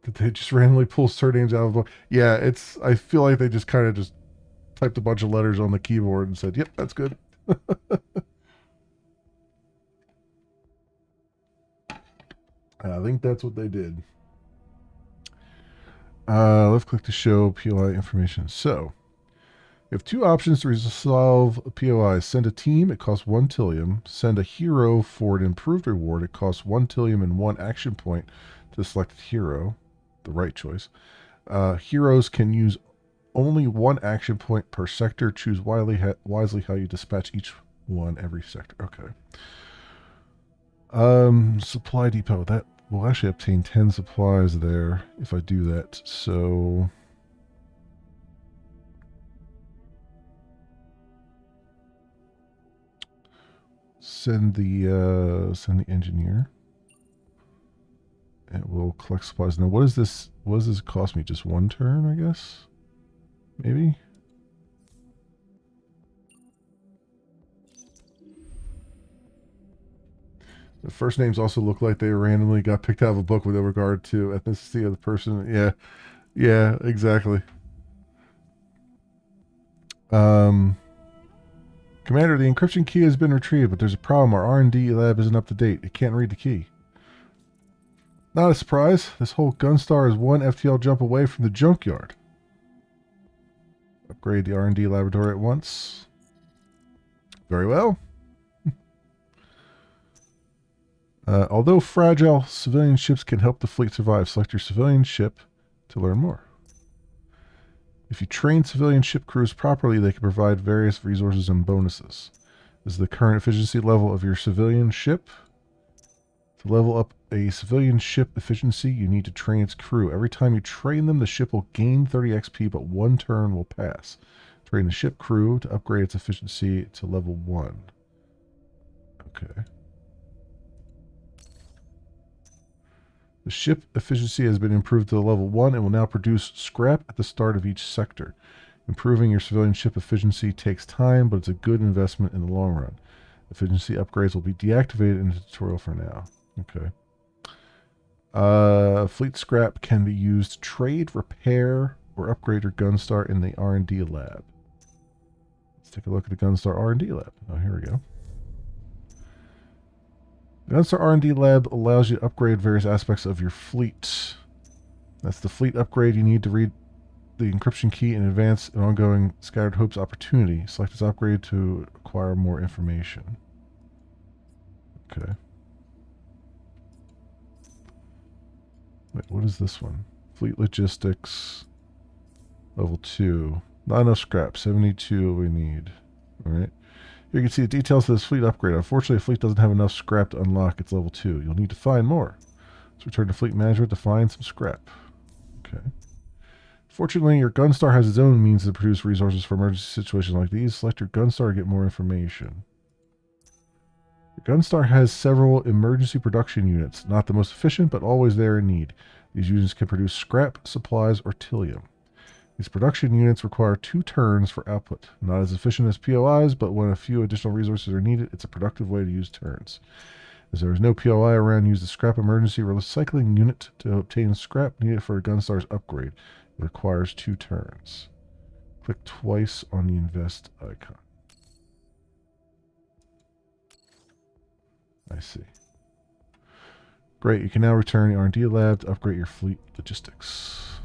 Did they just randomly pull surnames out of the book? Yeah, I feel like they just kind of just typed a bunch of letters on the keyboard and said, yep, that's good. I think that's what they did. Left click to show POI information. So, you have 2 options to resolve a POI. Send a team, it costs 1 Tillium. Send a hero for an improved reward, it costs 1 Tillium and 1 action point to the selected hero. The right choice. Heroes can use only 1 action point per sector. Choose wisely how you dispatch each one every sector. Okay. Supply depot. That will actually obtain 10 supplies there if I do that. So send the engineer. It will collect supplies. Now, what is this? What does this cost me? Just 1 turn, I guess? Maybe? The first names also look like they randomly got picked out of a book with regard to ethnicity of the person. Yeah. Yeah, exactly. Commander, the encryption key has been retrieved, but there's a problem. Our R&D lab isn't up to date. It can't read the key. Not a surprise. This whole Gunstar is 1 FTL jump away from the junkyard. Upgrade the R&D laboratory at once. Very well. Although fragile, civilian ships can help the fleet survive. Select your civilian ship to learn more. If you train civilian ship crews properly, they can provide various resources and bonuses. This is the current efficiency level of your civilian ship. To level up a civilian ship efficiency, you need to train its crew. Every time you train them, the ship will gain 30 XP, but 1 turn will pass. Train the ship crew to upgrade its efficiency to level 1. Okay. The ship efficiency has been improved to level 1 and will now produce scrap at the start of each sector. Improving your civilian ship efficiency takes time, but it's a good investment in the long run. Efficiency upgrades will be deactivated in the tutorial for now. Okay. Fleet scrap can be used to trade, repair, or upgrade your Gunstar in the R&D lab. Let's take a look at the Gunstar R&D lab. Oh, here we go. The Gunstar R&D lab allows you to upgrade various aspects of your fleet. That's the fleet upgrade you need to read the encryption key and advance an ongoing Scattered Hopes opportunity. Select this upgrade to acquire more information. Okay. Wait, what is this one? Fleet Logistics, level 2. Not enough scrap, 72 we need. Alright. Here you can see the details of this fleet upgrade. Unfortunately, the fleet doesn't have enough scrap to unlock its level 2. You'll need to find more. Let's return to fleet management to find some scrap. Okay. Fortunately, your Gunstar has its own means to produce resources for emergency situations like these. Select your Gunstar to get more information. Your Gunstar has several emergency production units, not the most efficient, but always there in need. These units can produce scrap, supplies, or Tillium. These production units require 2 turns for output. Not as efficient as POIs, but when a few additional resources are needed, it's a productive way to use turns. As there is no POI around, use the scrap emergency recycling unit to obtain scrap needed for a Gunstar's upgrade. Requires 2 turns. Click twice on the invest icon. I see. Great, you can now return the R&D lab to upgrade your fleet logistics.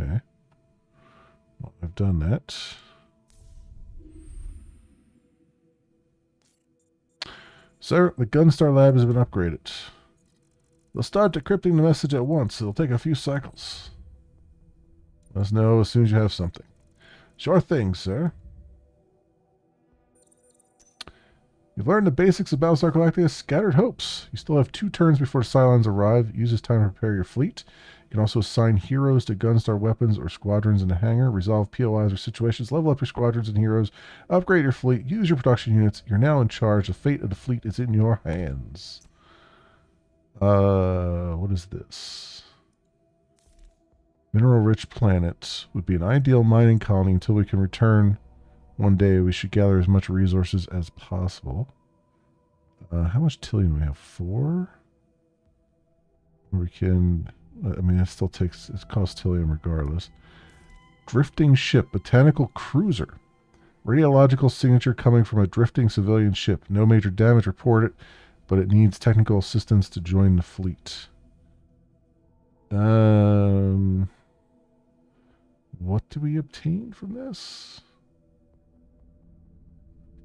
Okay. Well, I've done that. Sir, the Gunstar lab has been upgraded. They'll start decrypting the message at once. It'll take a few cycles. Let us know as soon as you have something. Sure thing, sir. You've learned the basics of Battlestar Galactica's Scattered Hopes. You still have 2 turns before the Cylons arrive. Use this time to prepare your fleet. You can also assign heroes to Gunstar weapons or squadrons in the hangar. Resolve POIs or situations. Level up your squadrons and heroes. Upgrade your fleet. Use your production units. You're now in charge. The fate of the fleet is in your hands. What is this? Mineral-rich planet would be an ideal mining colony until we can return. One day we should gather as much resources as possible. How much tillium do we have? 4? We can... I mean, it still takes... It costs tillium regardless. Drifting ship. Botanical cruiser. Radiological signature coming from a drifting civilian ship. No major damage reported, but it needs technical assistance to join the fleet. What do we obtain from this?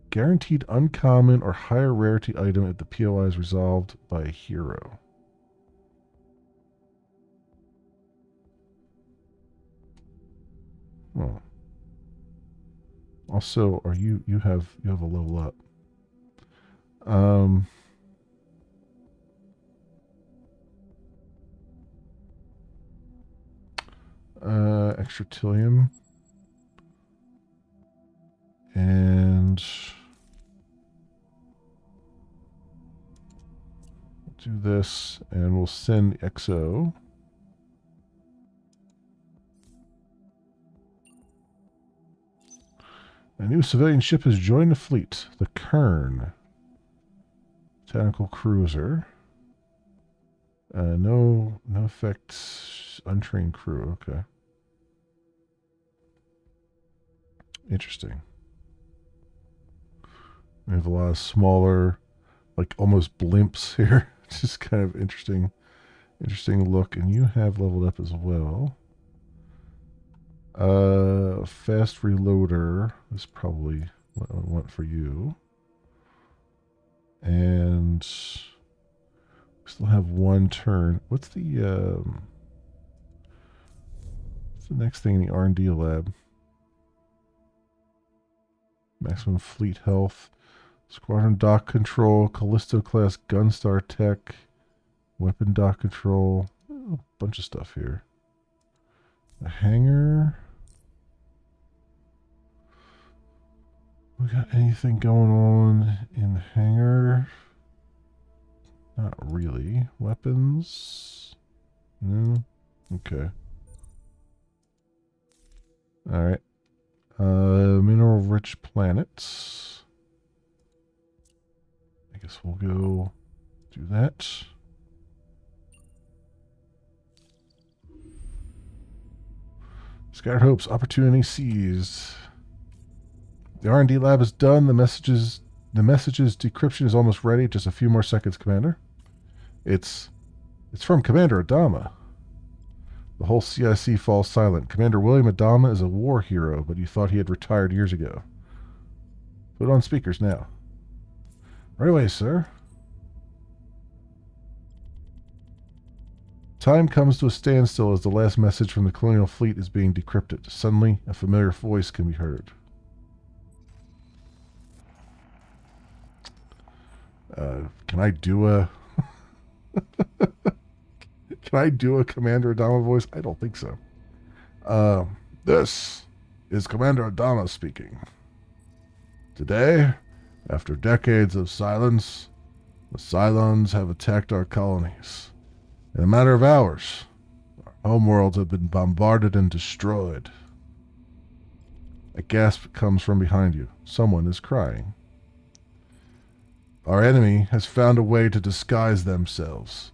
Guaranteed uncommon or higher rarity item if the POI is resolved by a hero. Oh. Also, are you have a level up? Extra tillium. And do this, and we'll send XO. A new civilian ship has joined the fleet, the Kern. Botanical cruiser. No effects, untrained crew, okay. Interesting. We have a lot of smaller, like almost blimps here. It's just kind of interesting look. And you have leveled up as well. Fast reloader is probably what I want for you. And we still have 1 turn. What's the next thing in the R&D lab? Maximum fleet health. Squadron dock control. Callisto class Gunstar tech. Weapon dock control. A bunch of stuff here. A hangar. We got anything going on in the hangar? Not really. Weapons? No? Okay. Alright. Mineral-rich planets. I guess we'll go do that. Scattered Hopes. Opportunity seized. The R&D lab is done. The message's decryption is almost ready. Just a few more seconds, Commander. It's from Commander Adama. The whole CIC falls silent. Commander William Adama is a war hero, but you thought he had retired years ago. Put on speakers now. Right away, sir. Time comes to a standstill as the last message from the colonial fleet is being decrypted. Suddenly, a familiar voice can be heard. Can I do a... Can I do a Commander Adama voice? I don't think so. This is Commander Adama speaking. Today, after decades of silence, the Cylons have attacked our colonies. In a matter of hours, our homeworlds have been bombarded and destroyed. A gasp comes from behind you. Someone is crying. Our enemy has found a way to disguise themselves.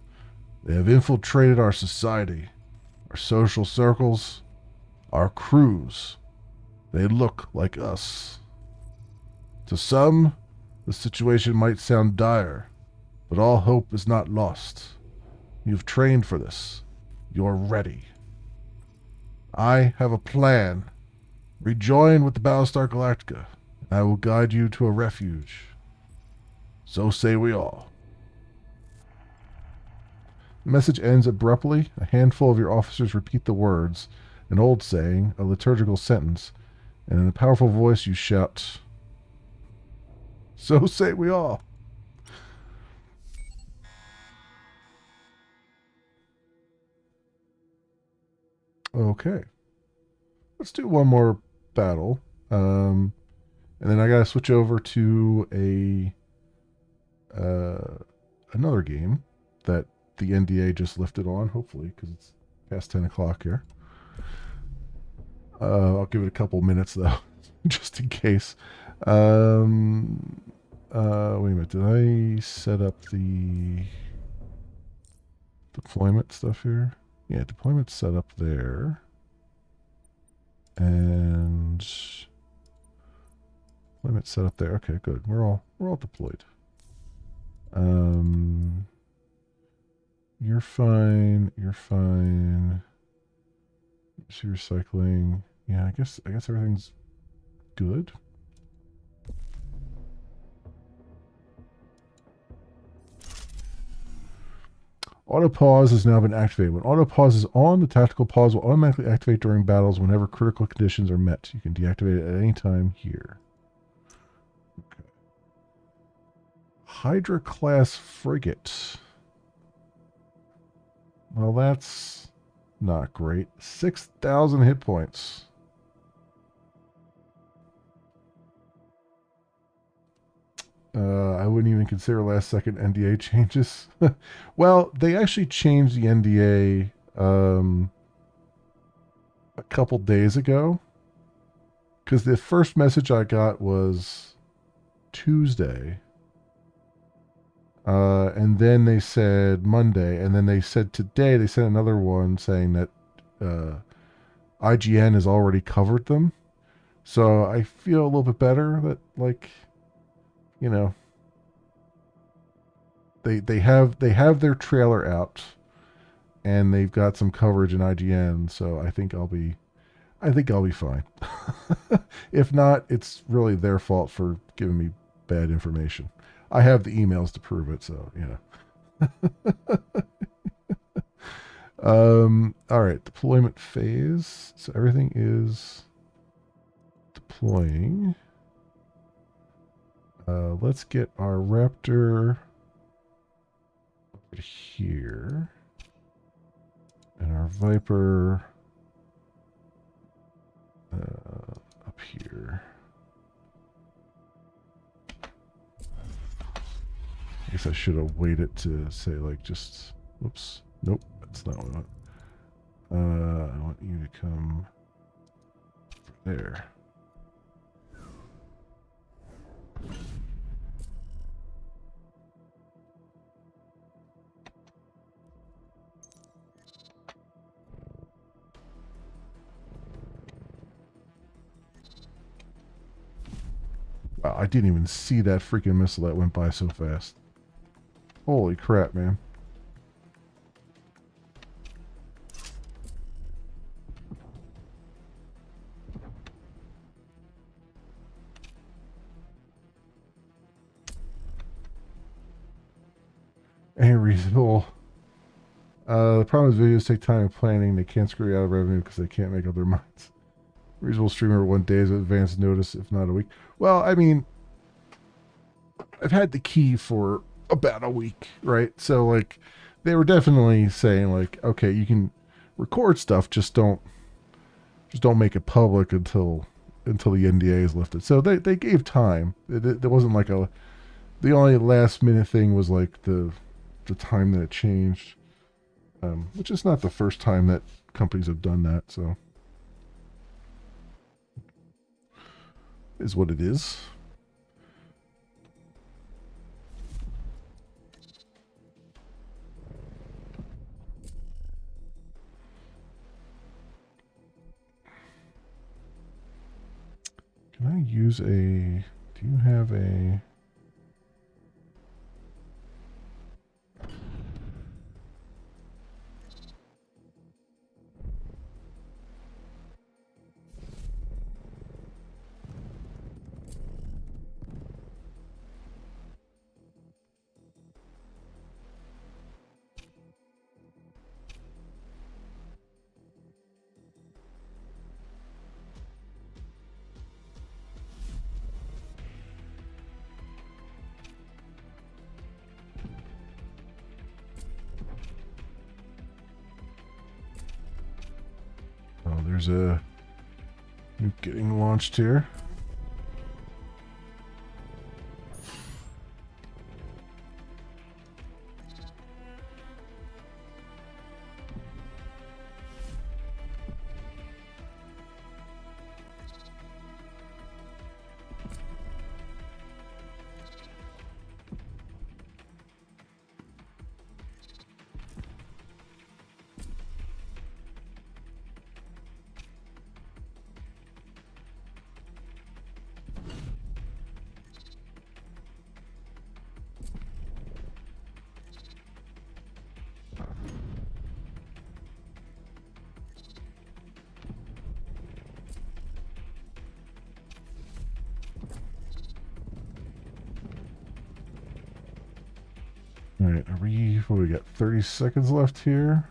They have infiltrated our society, our social circles, our crews. They look like us. To some, the situation might sound dire, but all hope is not lost. You've trained for this. You're ready. I have a plan. Rejoin with the Battlestar Galactica, and I will guide you to a refuge. So say we all. The message ends abruptly. A handful of your officers repeat the words, an old saying, a liturgical sentence, and in a powerful voice you shout, "So say we all." Okay. Let's do one more battle. And then I gotta switch over to another game that the NDA just lifted on, hopefully, because it's past 10 o'clock here. I'll give it a couple minutes, though, just in case. Wait a minute. Did I set up the deployment stuff here? Yeah, deployment set up there. And deployment set up there. Okay, good. We're all deployed. You're fine. You're fine. So recycling. Yeah, I guess everything's good. Auto pause has now been activated. When auto pause is on, the tactical pause will automatically activate during battles whenever critical conditions are met. You can deactivate it at any time here. Okay. Hydra class frigate. Well, that's not great. 6,000 hit points. I wouldn't even consider last second NDA changes. Well, they actually changed the NDA a couple days ago. Because the first message I got was Tuesday. And then they said Monday. And then they said today, they sent another one saying that IGN has already covered them. So I feel a little bit better that, like, you know, they have their trailer out, and they've got some coverage in IGN. So I think I'll be fine. If not, it's really their fault for giving me bad information. I have the emails to prove it, so you know. All right, deployment phase. So everything is deploying. Let's get our Raptor over here. And our Viper up here. I guess I should have waited to say, like, just... Whoops. Nope, that's not what I want. I want you to come there. Wow, I didn't even see that freaking missile that went by so fast. Holy crap, man. Ain't reasonable. The problem is videos take time in planning. They can't screw you out of revenue because they can't make up their minds. Reasonable streamer 1 day advance notice, if not a week. Well, I mean, I've had the key for about a week, right? So, like, they were definitely saying, like, okay, you can record stuff, just don't make it public until the NDA is lifted. So they gave time. There wasn't like the only last minute thing was like the time that it changed, which is not the first time that companies have done that. So is what it is. use a... Do you have a... Oh, there's a nuke getting launched here. Alright, what we got? 30 seconds left here.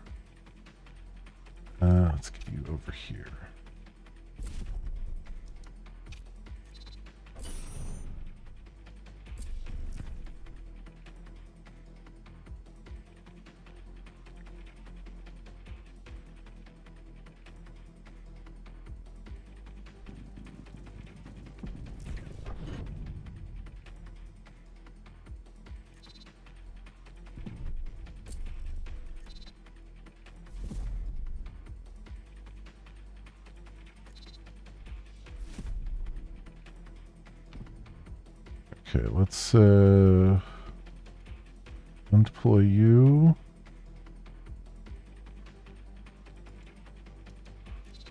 Let's get you over here. Okay, let's undeploy you.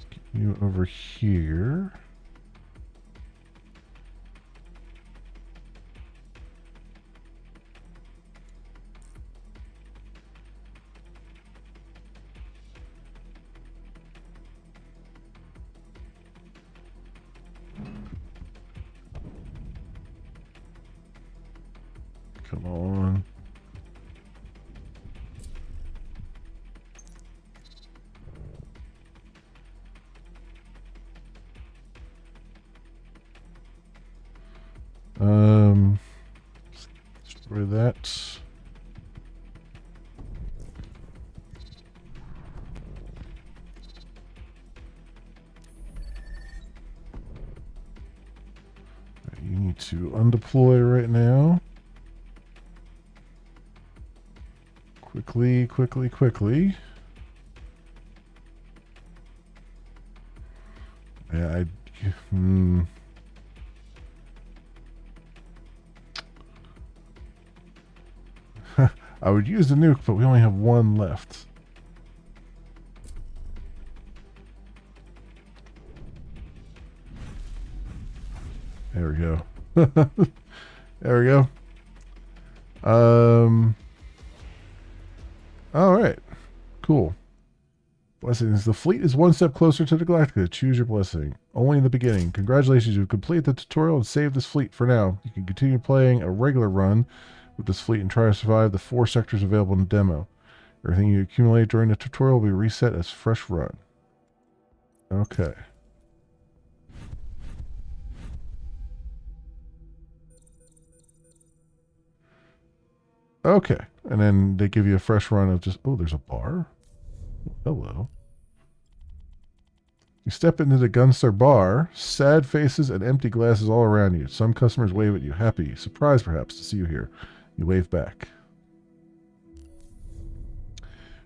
Get you over here. Come on. Destroy that. You need to undeploy right now. Quickly, quickly, quickly. Yeah, I would use the nuke, but we only have one left. There we go. There we go. All right. Cool. Blessings. The fleet is one step closer to the Galactica. Choose your blessing. Only in the beginning. Congratulations, you've completed the tutorial and saved this fleet for now. You can continue playing a regular run with this fleet and try to survive the 4 sectors available in the demo. Everything you accumulate during the tutorial will be reset as fresh run. Okay. Okay. And then they give you a fresh run of just, oh, there's a bar? Hello. You step into the Gunstar bar, sad faces and empty glasses all around you. Some customers wave at you, happy, surprised perhaps to see you here. You wave back.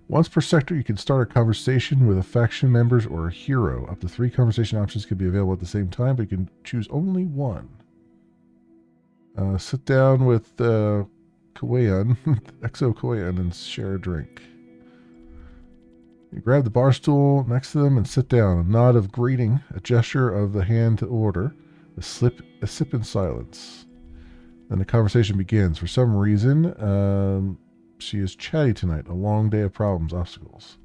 Once per sector, you can start a conversation with a faction members or a hero. Up to 3 conversation options can be available at the same time, but you can choose only one. Sit down with Kawayan, Exo Kawayan, and share a drink. You grab the bar stool next to them and sit down. A nod of greeting, a gesture of the hand to order. A sip in silence. Then the conversation begins. For some reason, she is chatty tonight. A long day of problems, obstacles.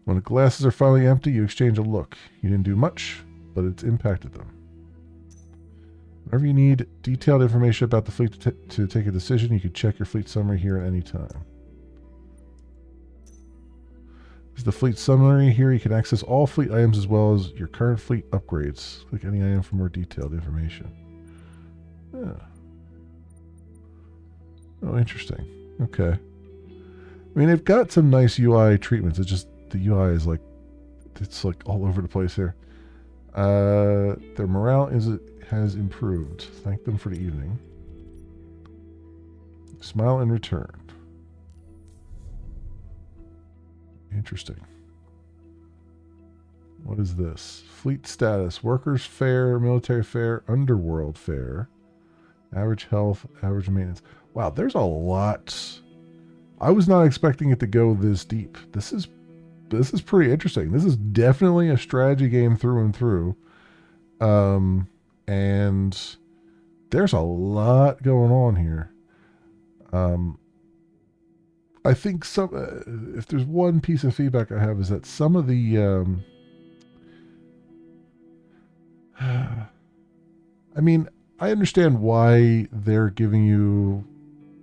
When the glasses are finally empty, you exchange a look. You didn't do much, but it's impacted them. Whenever you need detailed information about the fleet to take a decision, you can check your fleet summary here at any time. This is the fleet summary. Here you can access all fleet items as well as your current fleet upgrades. Click any item for more detailed information. Yeah. Oh, interesting. Okay. I mean, they've got some nice UI treatments. It's just the UI is like, it's like all over the place here. Their morale has improved. Thank them for the evening. Smile in return. Interesting. What is this? Fleet status. Workers fare, military fare, underworld fare. Average health, average maintenance. Wow, there's a lot. I was not expecting it to go this deep. This is pretty interesting. This is definitely a strategy game through and through. And there's a lot going on here. I think if there's one piece of feedback I have is that some of the, I mean, I understand why they're giving you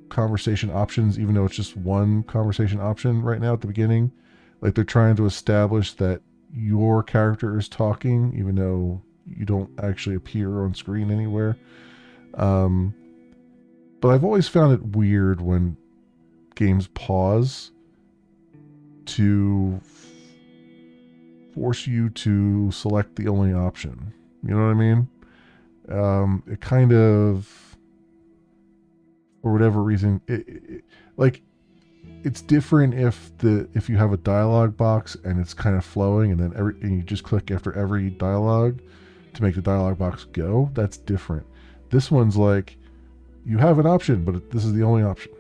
conversation options, even though it's just one conversation option right now at the beginning. Like they're trying to establish that your character is talking, even though you don't actually appear on screen anywhere. But I've always found it weird when games pause to force you to select the only option. You know what I mean? It kind of, for whatever reason, it's different if you have a dialogue box and it's kind of flowing, and then and you just click after every dialogue to make the dialogue box go. That's different. This one's like, you have an option, but this is the only option.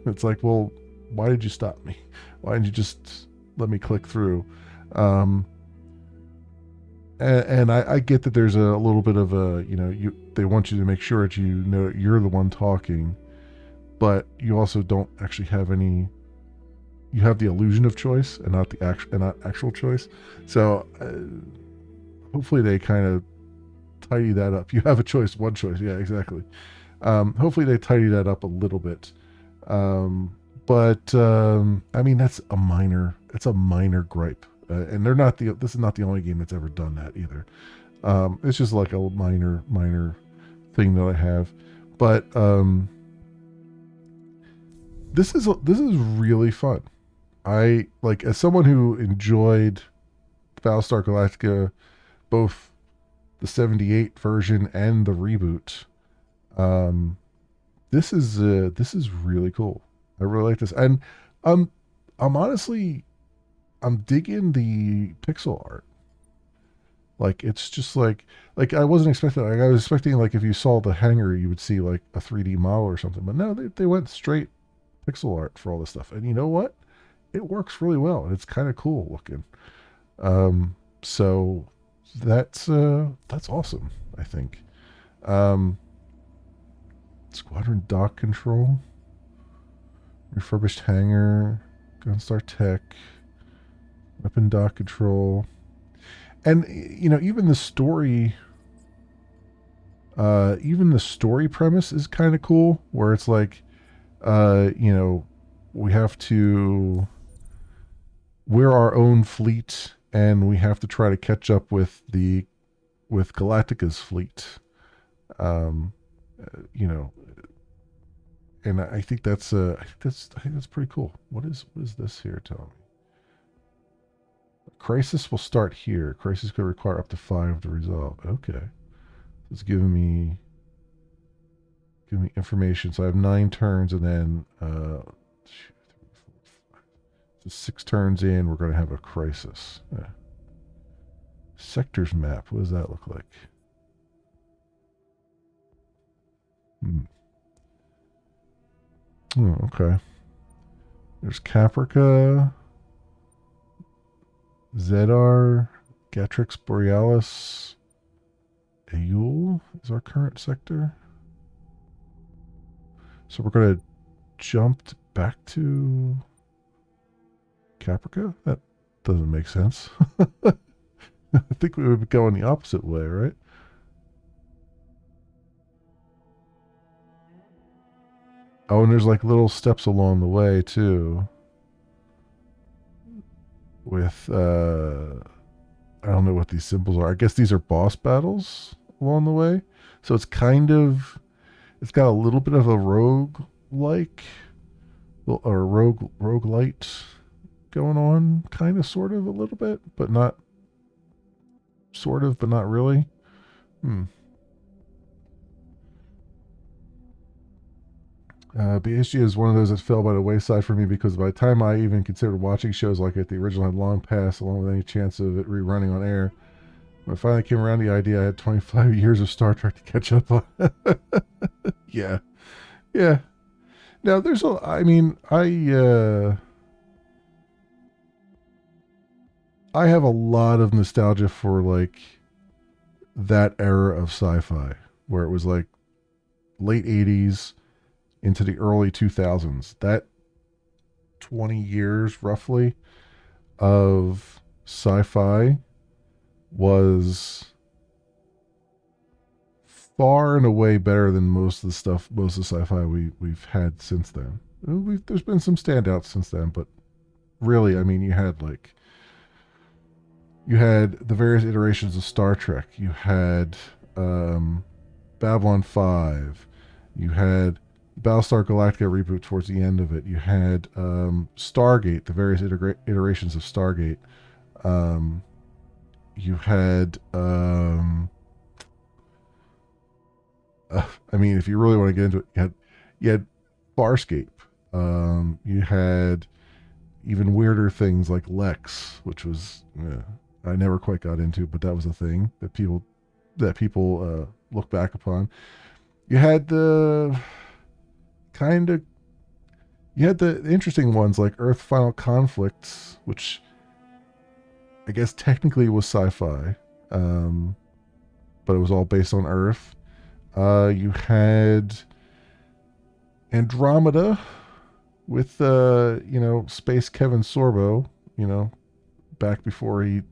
It's like, well, why did you stop me? Why didn't you just let me click through? And I get that there's a little bit of a, they want you to make sure that you know you're the one talking, but you also don't actually have any. You have the illusion of choice and not actual choice. So hopefully they kind of tidy that up. You have a choice, one choice. Yeah, exactly. Hopefully they tidy that up a little bit. But I mean, it's a minor gripe. And this is not the only game that's ever done that either. It's just like a minor thing that I have. But this is really fun. I like, as someone who enjoyed Battlestar Galactica, both the 78 version and the reboot. This is really cool. I really like this, and I'm honestly, I'm digging the pixel art. Like, it's just like I wasn't expecting. Like, I was expecting, like, if you saw the hangar, you would see like a 3D model or something. But no, they went straight pixel art for all this stuff. And you know what? It works really well, and it's kind of cool looking. So that's awesome, I think. Squadron dock control, refurbished hangar, Gunstar Tech, weapon dock control, and even the story premise is kind of cool, where it's like, we're our own fleet, and we have to try to catch up with Galactica's fleet. And I think that's pretty cool. What is this here telling me? Crisis will start here. Crisis could require up to 5 to resolve. Okay, it's giving me information. So I have 9 turns, and then 6 turns in, we're going to have a crisis. Yeah. Sectors map. What does that look like? Oh, okay. There's Caprica, Zedar, Gatrix Borealis, Ayul is our current sector. So we're going to jump back to Caprica? That doesn't make sense. I think we would be going the opposite way, right? Oh, and there's like little steps along the way too. With I don't know what these symbols are. I guess these are boss battles along the way. So it's kind of, it's got a little bit of a rogue like or roguelite going on, kind of, sort of, a little bit, but not sort of, but not really. BSG is one of those that fell by the wayside for me because by the time I even considered watching shows like it, the original had long passed, along with any chance of it rerunning on air. When I finally came around to the idea, I had 25 years of Star Trek to catch up on. Yeah. Yeah. Now, there's a, I mean, I have a lot of nostalgia for, like, that era of sci-fi, where it was, like, late 80s into the early 2000s. That 20 years, roughly, of sci-fi was far and away better than most of the sci-fi we've had since then. There's been some standouts since then, but really, I mean, you had the various iterations of Star Trek. You had Babylon 5. You had Battlestar Galactica reboot towards the end of it. You had Stargate, the various iterations of Stargate. You had I mean, if you really want to get into it, you had Farscape. You had even weirder things like Lex, which was I never quite got into, but that was a thing that people look back upon. You had the interesting ones like Earth Final Conflicts, which I guess technically was sci-fi, but it was all based on Earth. You had Andromeda with Space Kevin Sorbo, back before he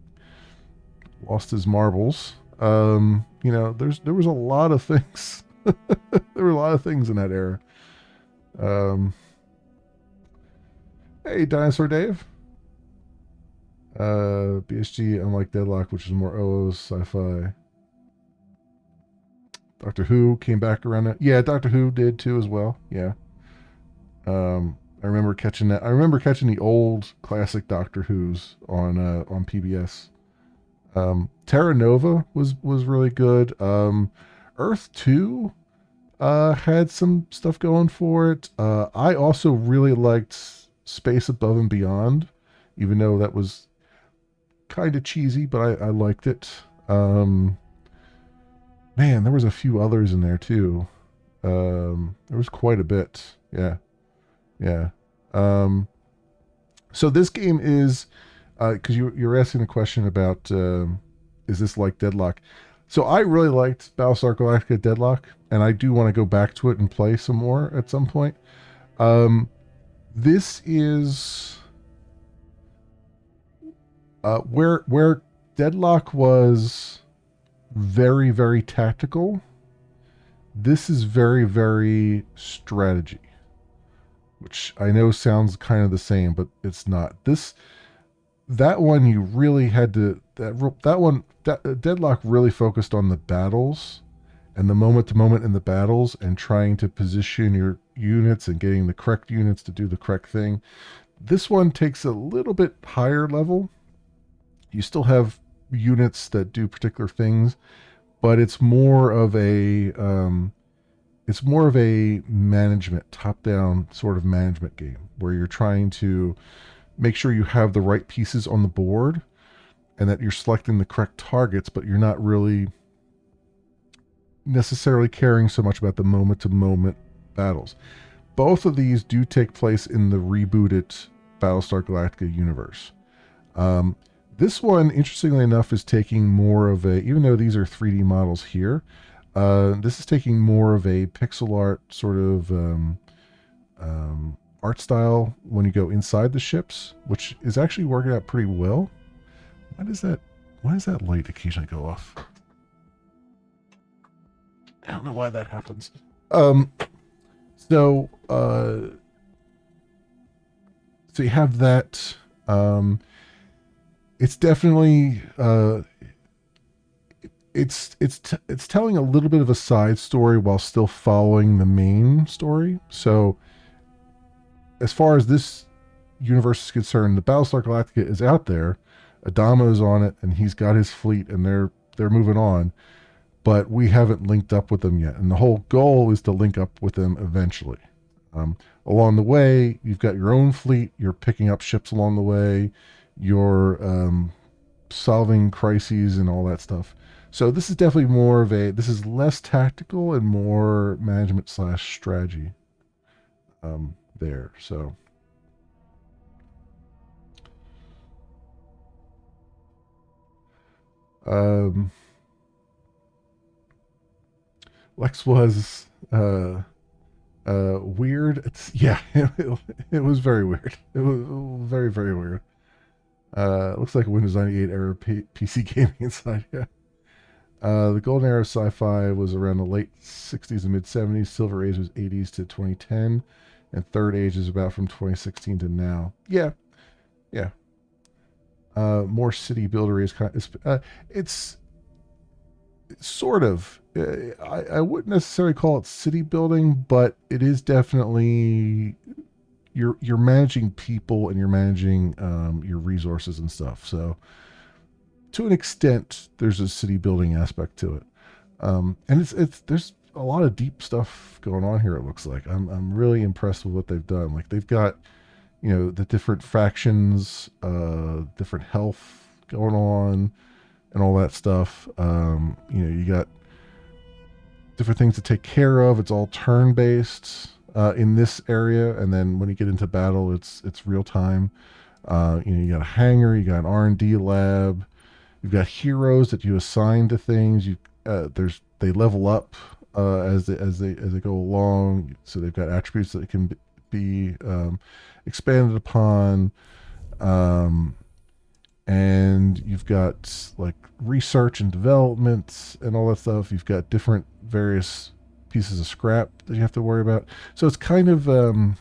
lost his marbles. There was a lot of things. There were a lot of things in that era. Hey, Dinosaur Dave. BSG, unlike Deadlock, which is more OO's sci-fi. Doctor Who came back around. Yeah, Doctor Who did too as well. Yeah. I remember catching that. I remember catching the old classic Doctor Who's on PBS. Terra Nova was really good. Earth 2 had some stuff going for it. I also really liked Space Above and Beyond, even though that was kind of cheesy, but I liked it. Man, there was a few others in there too. There was quite a bit. Yeah. Yeah. So this game is, because you're asking a question about, is this like Deadlock? So I really liked Battlestar Galactica Deadlock, and I do want to go back to it and play some more at some point. This is where Deadlock was very, very tactical. This is very, very strategy, which I know sounds kind of the same, but it's not. That one you really had to, Deadlock really focused on the battles and the moment to moment in the battles and trying to position your units and getting the correct units to do the correct thing. This one takes a little bit higher level. You still have units that do particular things, but it's more of a management, top-down sort of management game where you're trying to make sure you have the right pieces on the board and that you're selecting the correct targets, but you're not really necessarily caring so much about the moment-to-moment battles. Both of these do take place in the rebooted Battlestar Galactica universe. This one, interestingly enough, is taking more of a, even though these are 3D models here, this is taking more of a pixel art sort of art style when you go inside the ships, which is actually working out pretty well. Why does that light occasionally go off? I don't know why that happens. So you have that. It's definitely it's telling a little bit of a side story while still following the main story. So as far as this universe is concerned, the Battlestar Galactica is out there. Adama is on it, and he's got his fleet, and they're moving on. But we haven't linked up with them yet, and the whole goal is to link up with them eventually. Along the way, you've got your own fleet. You're picking up ships along the way. You're solving crises and all that stuff. So this is definitely more of a. This is less tactical and more management / strategy. There. So. Lex was weird. Yeah, it was very weird. It was very, very weird. Looks like a Windows 98 era PC gaming inside. Yeah. The golden era of sci-fi was around the late 60s and mid 70s. Silver Age was 80s to 2010, and Third Age is about from 2016 to now. Yeah, yeah. More city builder is kind of, it's sort of. I wouldn't necessarily call it city building, but it is definitely you're managing people and you're managing your resources and stuff. So to an extent, there's a city building aspect to it, and it's there's a lot of deep stuff going on here. It looks like I'm really impressed with what they've done. Like they've got the different factions, different health going on, and all that stuff. You got different things to take care of. It's all turn-based in this area, and then when you get into battle, it's real time. You got a hangar, you got an R&D lab, you've got heroes that you assign to things. They level up as they go along, so they've got attributes that can be expanded upon. And you've got like research and development and all that stuff. You've got different various pieces of scrap that you have to worry about. So it's kind of, in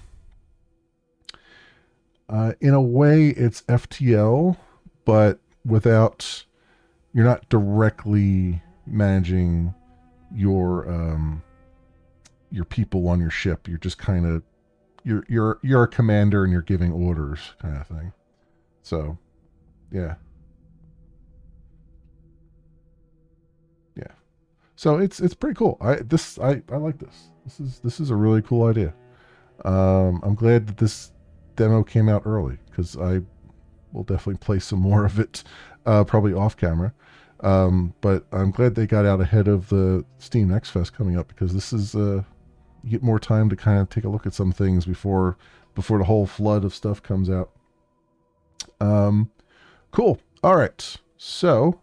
a way, it's FTL, but without, you're not directly managing your people on your ship. You're just kind of, you're a commander and you're giving orders kind of thing. So. Yeah. Yeah. So it's pretty cool. I like this. This is a really cool idea. I'm glad that this demo came out early because I will definitely play some more of it, probably off camera. But I'm glad they got out ahead of the Steam Next Fest coming up because this is you get more time to kind of take a look at some things before the whole flood of stuff comes out. Cool. All right. So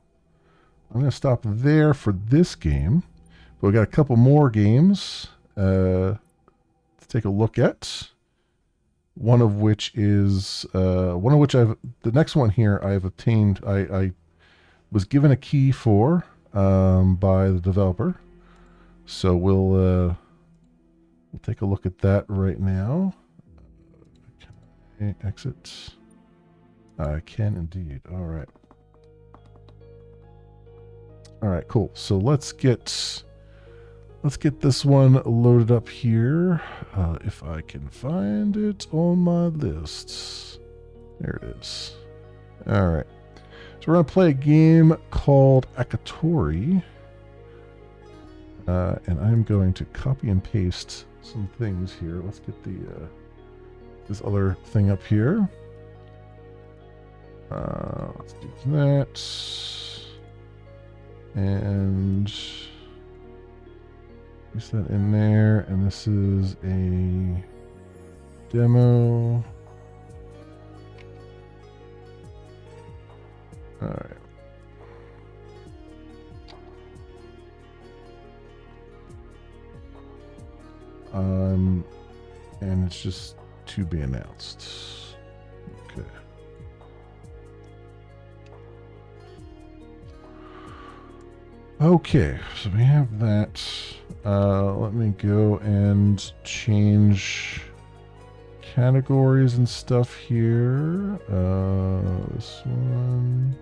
I'm going to stop there for this game. But we got a couple more games to take a look at. One of which the next one here I've obtained. I was given a key for by the developer. So we'll take a look at that right now. Okay, exit. I can indeed. All right. All right, cool. So let's get this one loaded up here. If I can find it on my lists. There it is. All right. So we're going to play a game called Akatori. And I'm going to copy and paste some things here. Let's get this other thing up here. Let's do that. And use that in there. And this is a demo. Alright. And it's just to be announced. Okay. Okay, so we have that. Let me go and change categories and stuff here. This one.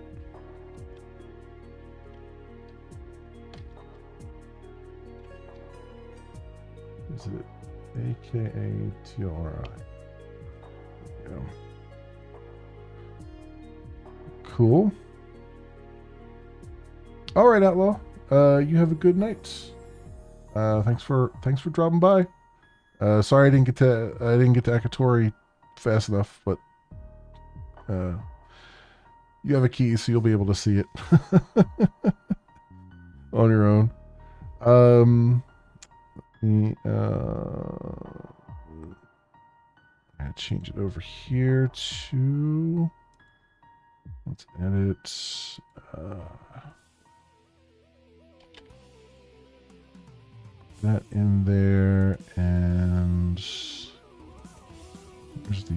Is it AKA-TRI? Yeah. Cool. All right, Outlaw. You have a good night. Thanks for dropping by. Sorry I didn't get to Akatori fast enough, but you have a key, so you'll be able to see it on your own. I change it over here to. Let's edit. That in there, and there's the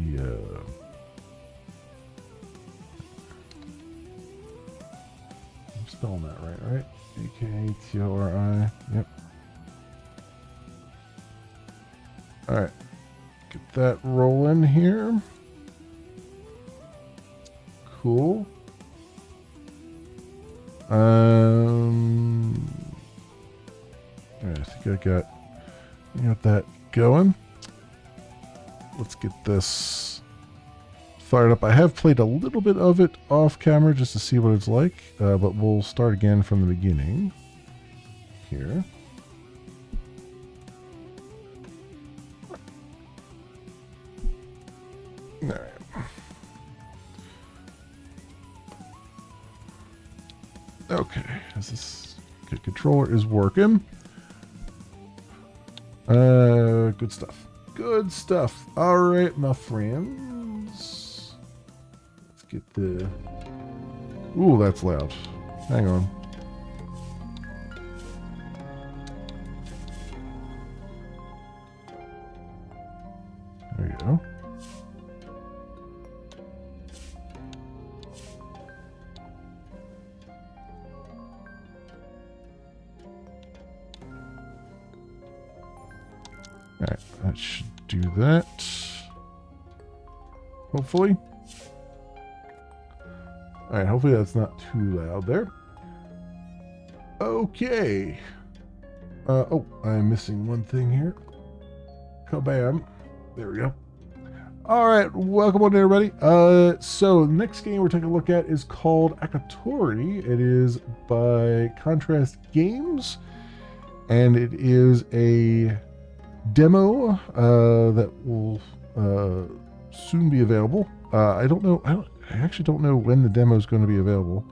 I'm spelling that right? AKTORI. Yep. Alright. Get that rolling here. Cool. I think I got that going. Let's get this fired up. I have played a little bit of it off camera just to see what it's like, but we'll start again from the beginning here. All right. Okay, this controller is working. Good stuff. Good stuff. All right, my friends. Let's get the. Ooh, that's loud. Hang on. There you go. Alright, that should do that. Hopefully. Alright, hopefully that's not too loud there. Okay. Oh, I'm missing one thing here. Kabam. There we go. Alright, welcome on everybody. So the next game we're taking a look at is called Akatori. It is by Contrast Games. And it is a demo that will soon be available. I don't know. I actually don't know when the demo is going to be available.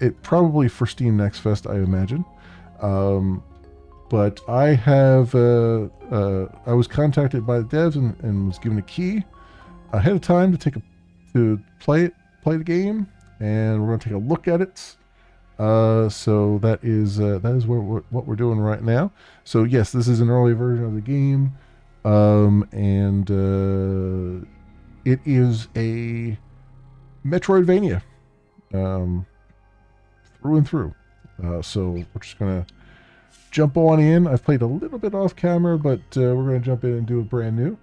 It probably for Steam Next Fest, I imagine. But I have. I was contacted by the devs and was given a key ahead of time to play the game, and we're going to take a look at it. So that is what we're doing right now. So yes, this is an early version of the game, and it is a Metroidvania, through and through. So we're just gonna jump on in. I've played a little bit off camera, but we're gonna jump in and do it brand new,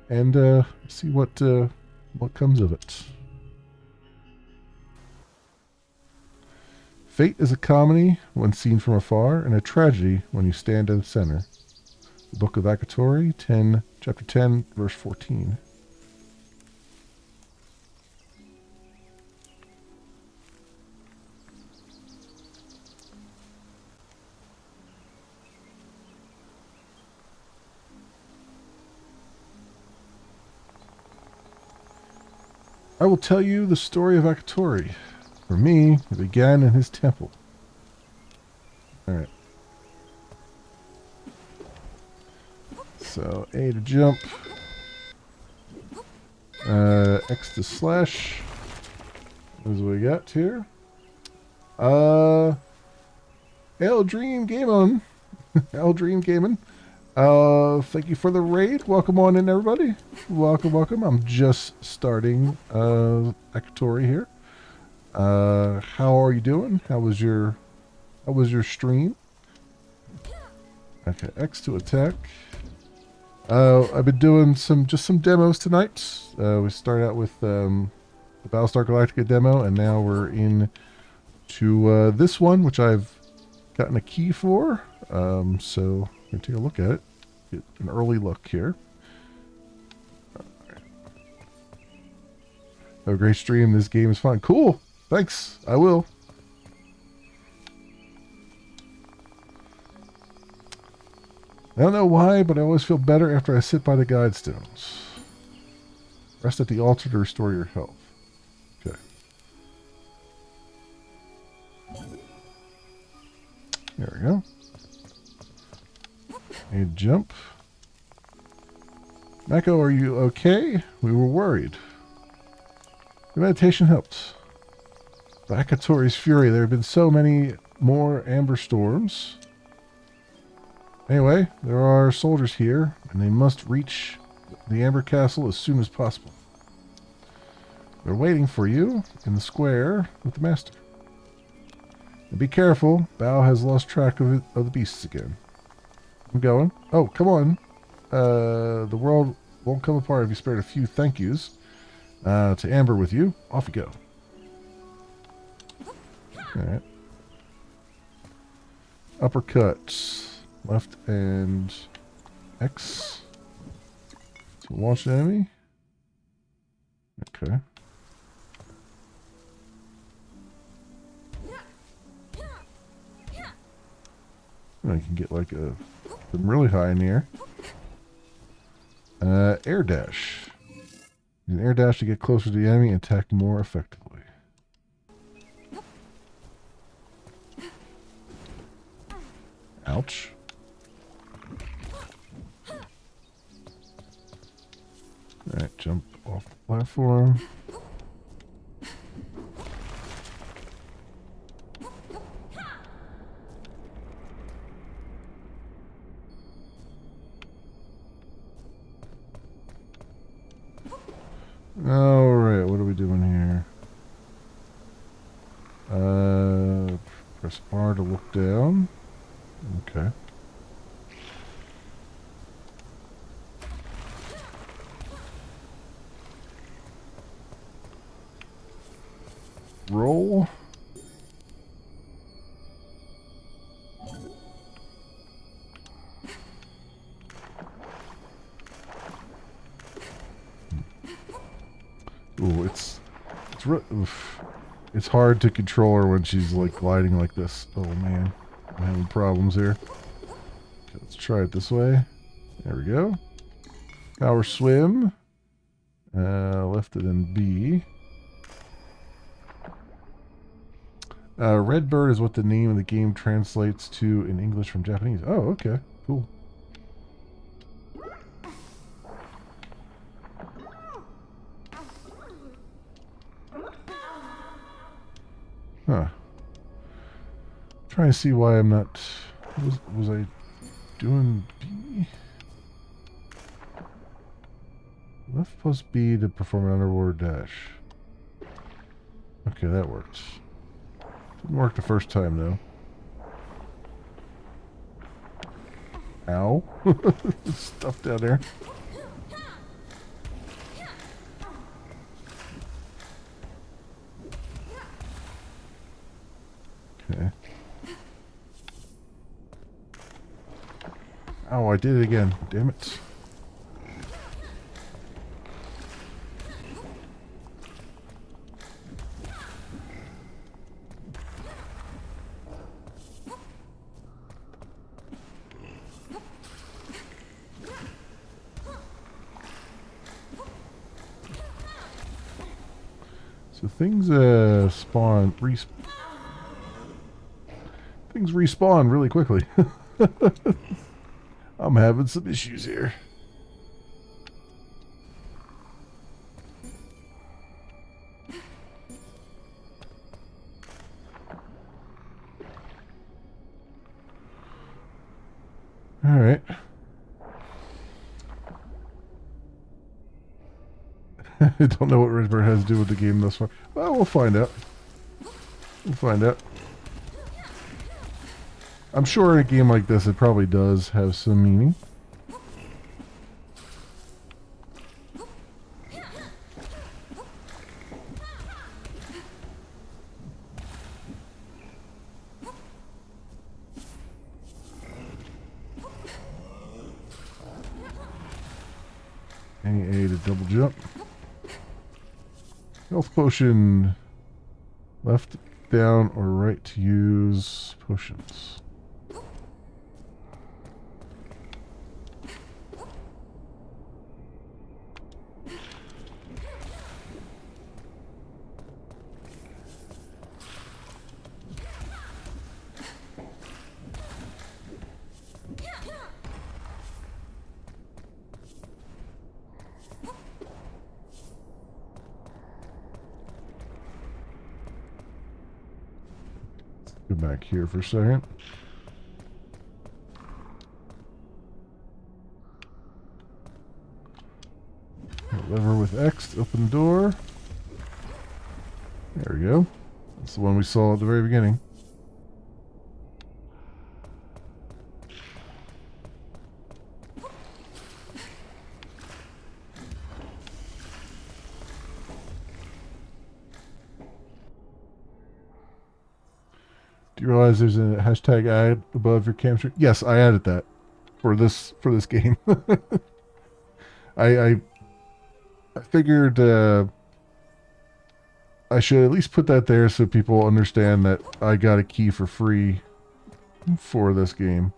and see what comes of it. Fate is a comedy when seen from afar, and a tragedy when you stand in the center. The Book of Akatori, chapter 10, verse 14. I will tell you the story of Akatori. For me, it began in his temple. Alright. So, A to jump. X to slash. What do we got here? El Dream Gaming. El Dream Gaming. Thank you for the raid. Welcome on in, everybody. Welcome, welcome. I'm just starting Akatori here. How are you doing? How was your stream? Okay, X to attack. I've been doing some demos tonight. We started out with the Battlestar Galactica demo, and now we're in to this one, which I've gotten a key for. So I'm gonna take a look at it. Get an early look here. Have a great stream. This game is fun. Cool. Thanks. I will. I don't know why, but I always feel better after I sit by the guide stones. Rest at the altar to restore your health. Okay. There we go. A jump. Mako, are you okay? We were worried. The meditation helped. The Akatori's fury. There have been so many more amber storms. Anyway, there are soldiers here, and they must reach the Amber Castle as soon as possible. They're waiting for you in the square with the master. And be careful, Bao has lost track of the beasts again. I'm going. Oh, come on. The world won't come apart if you spared a few thank yous to Amber with you. Off you go. Alright. Uppercuts. Left and X to launch an enemy. Okay. I can get like some really high in the air. Air dash. Use an air dash to get closer to the enemy and attack more effectively. Ouch. Alright, jump off the platform. Alright, what are we doing here? Press R to look down. Okay. Roll. Ooh, it's hard to control her when she's like gliding like this. Oh man, I'm having problems here. Okay, let's try it this way. There we go. Power swim. Left it in B. Red bird is what the name of the game translates to in English from Japanese. Oh, okay. Cool. Huh. Trying to see why I'm not... Was I doing B? Left plus B to perform an underwater dash. Okay, that worked. Didn't work the first time, though. Ow. Stuff down there. Okay. Oh, I did it again. Damn it. So things things respawn really quickly. I'm having some issues here. Alright. I don't know what Redbird has to do with the game thus far. Well, we'll find out. We'll find out. I'm sure in a game like this it probably does have some meaning. A to double jump. Health potion. Left, down, or right to use potions. Go back here for a second. Lever with X to open the door. There we go. That's the one we saw at the very beginning. Do you realize there's a hashtag ad above your camera? Yes, I added that for this game. I figured I should at least put that there so people understand that I got a key for free for this game.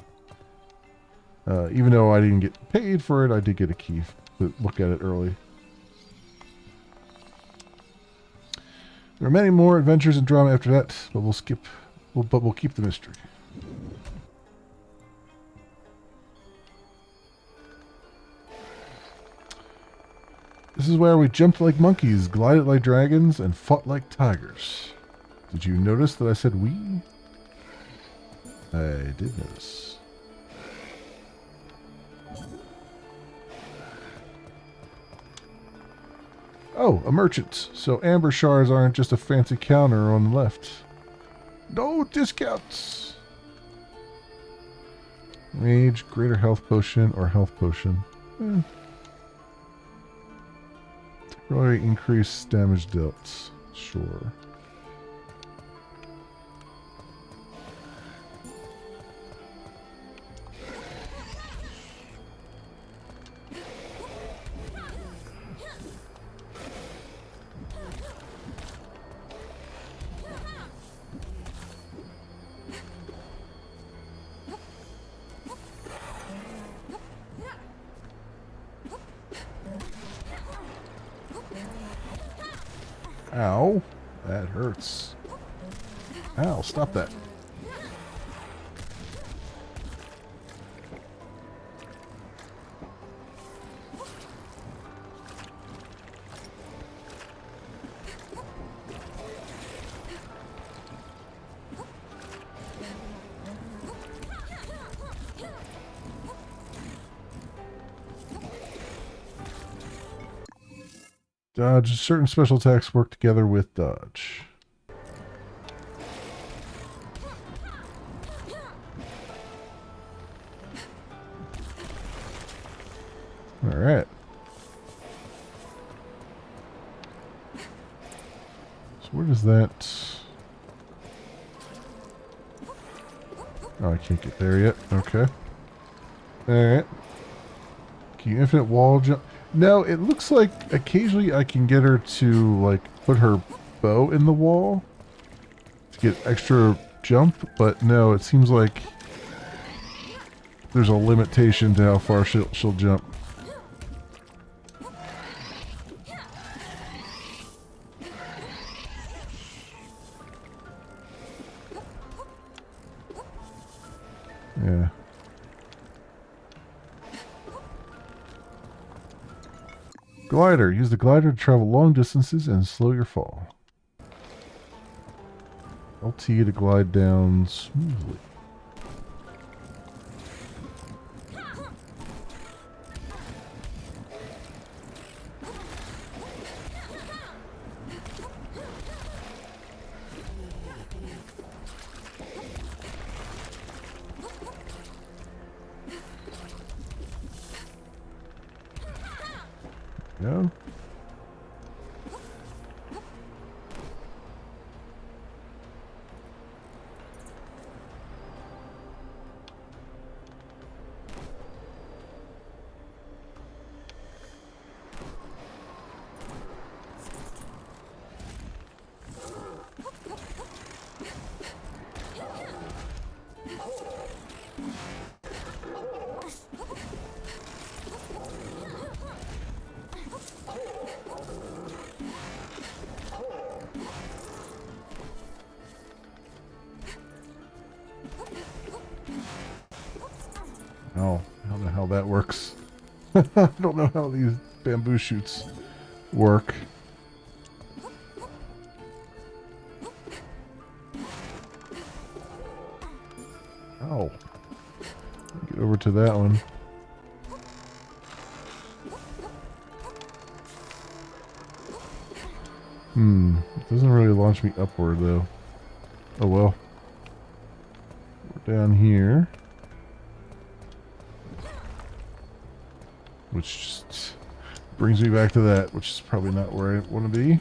Even though I didn't get paid for it, I did get a key to look at it early. There are many more adventures and drama after that, but we'll skip. But we'll keep the mystery. This is where we jumped like monkeys, glided like dragons, and fought like tigers. Did you notice that I said we? I did notice. Oh, a merchant. So amber shards aren't just a fancy counter on the left. No discounts. Mage, greater health potion, or health potion. Temporarily increase damage dealt. Sure. Ow. That hurts. Ow, stop that. Dodge. Certain special attacks work together with dodge. Alright. So where does that... Oh, I can't get there yet. Okay. Alright. Can you infinite wall jump? No, it looks like occasionally I can get her to, like, put her bow in the wall to get extra jump, but no, it seems like there's a limitation to how far she'll jump. Yeah. Glider. Use the glider to travel long distances and slow your fall. LT to glide down smoothly. go. Oh, I don't know how that works. I don't know how these bamboo shoots work. Oh. Get over to that one. It doesn't really launch me upward though. Oh well. We're down here. Which just brings me back to that, which is probably not where I want to be.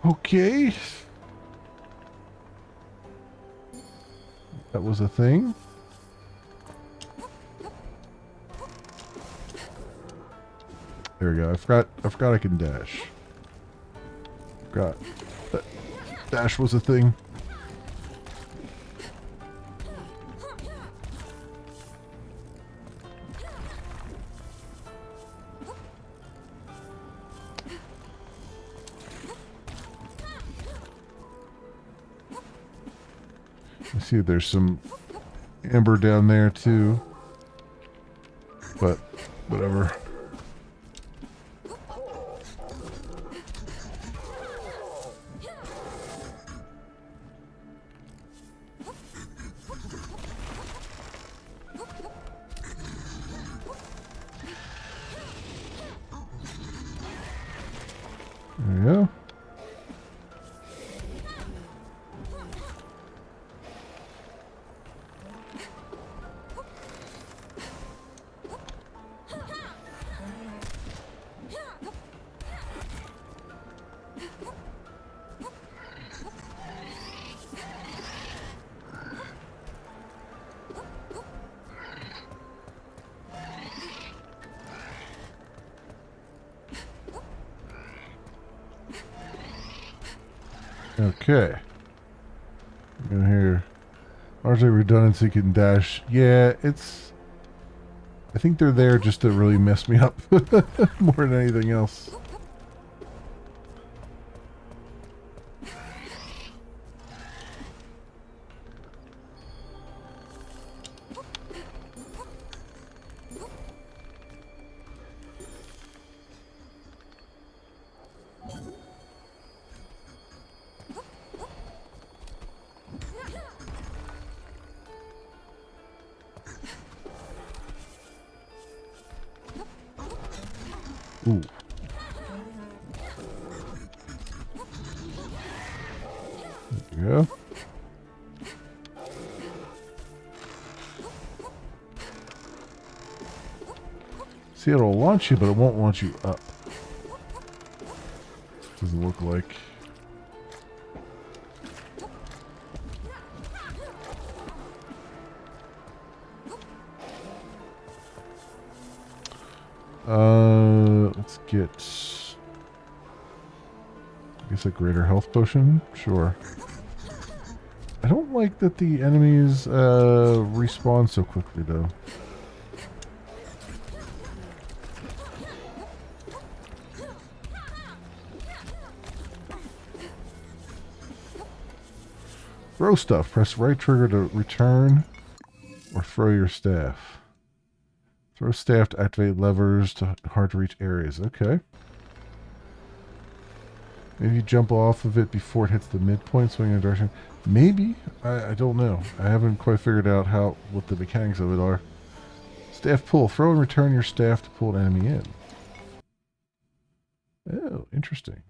Okay. That was a thing. There we go. I forgot I can dash. Forgot that dash was a thing. I see there's some amber down there too. But whatever. There we go. Okay. Go here. RJ redundancy can dash. Yeah, it's... I think they're there just to really mess me up more than anything else. Ooh. There we go. See, it'll launch you, but it won't launch you up. Doesn't look like. Let's get, I guess, a greater health potion. Sure. I don't like that the enemies respawn so quickly, though. Throw stuff. Press right trigger to return, or throw your staff. Throw staff to activate levers to hard to reach areas. Okay. Maybe you jump off of it before it hits the midpoint, swing in a direction. Maybe. I don't know. I haven't quite figured out what the mechanics of it are. Staff pull. Throw and return your staff to pull an enemy in. Oh, interesting.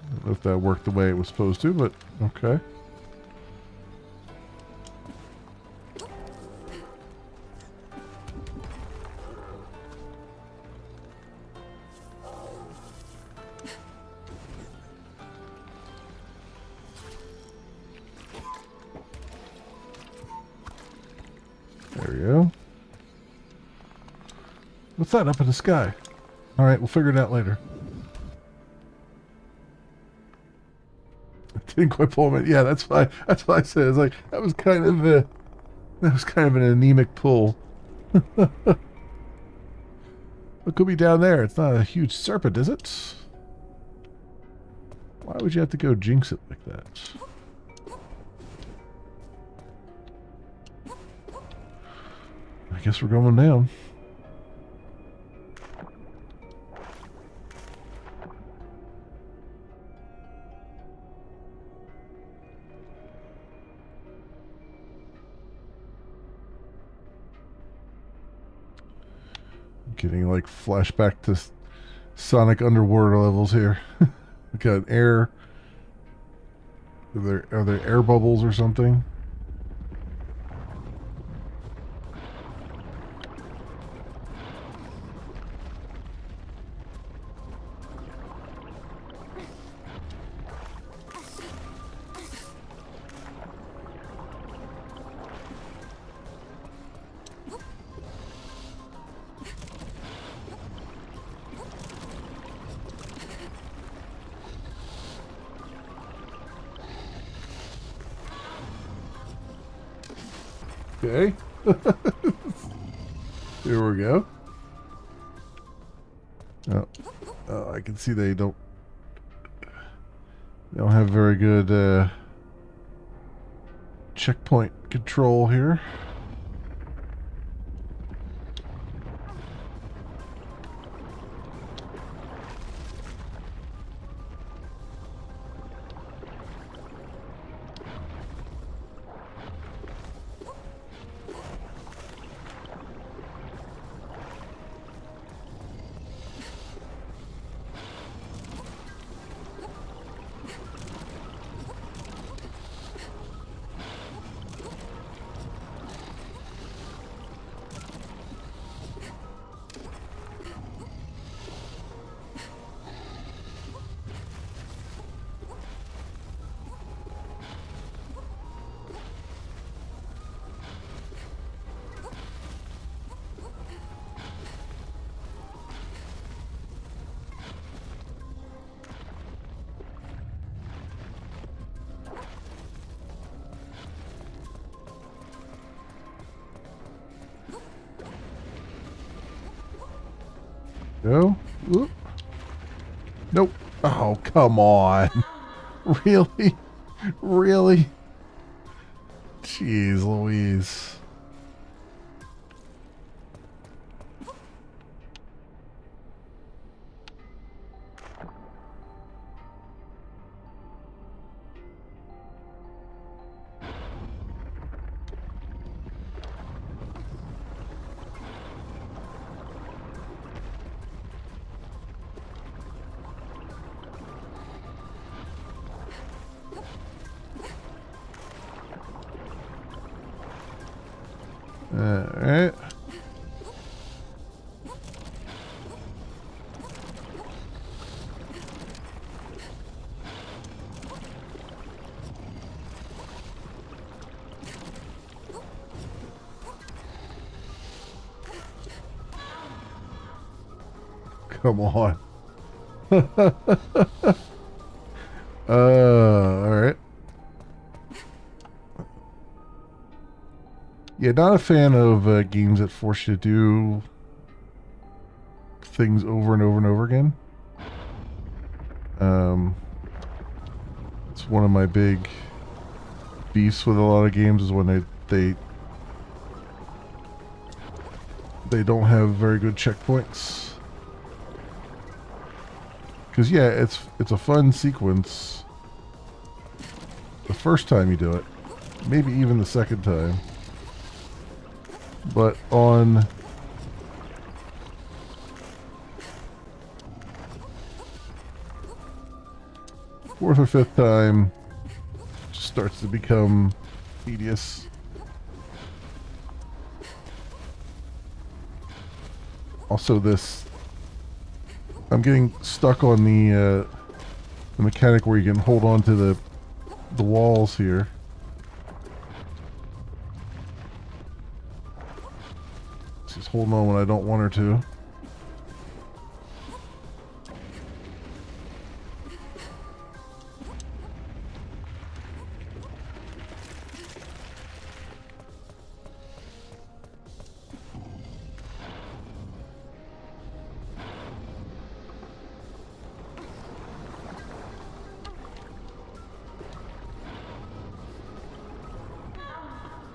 I don't know if that worked the way it was supposed to, but okay. There we go. What's that up in the sky? Alright, we'll figure it out later. Didn't quite pull him in. Yeah, that's why I said it's like that was kind of an anemic pull. It could be down there. It's not a huge serpent, is it? Why would you have to go jinx it like that? I guess we're going down. Getting like flashback to Sonic underwater levels here. We got air. Are there air bubbles or something? Okay. Here we go. Oh, I can see they don't have very good checkpoint control here. Go. Oop. Nope. Oh, come on. Really? Really? Jeez Louise. Alright. Come on. Alright. Yeah, not a fan of games that force you to do things over and over and over again. It's one of my big beefs with a lot of games is when they don't have very good checkpoints. Because yeah, it's a fun sequence the first time you do it, maybe even the second time, but on fourth or fifth time, it just starts to become tedious. Also, I'm getting stuck on the mechanic where you can hold on to the walls here. Just holding on when I don't want her to.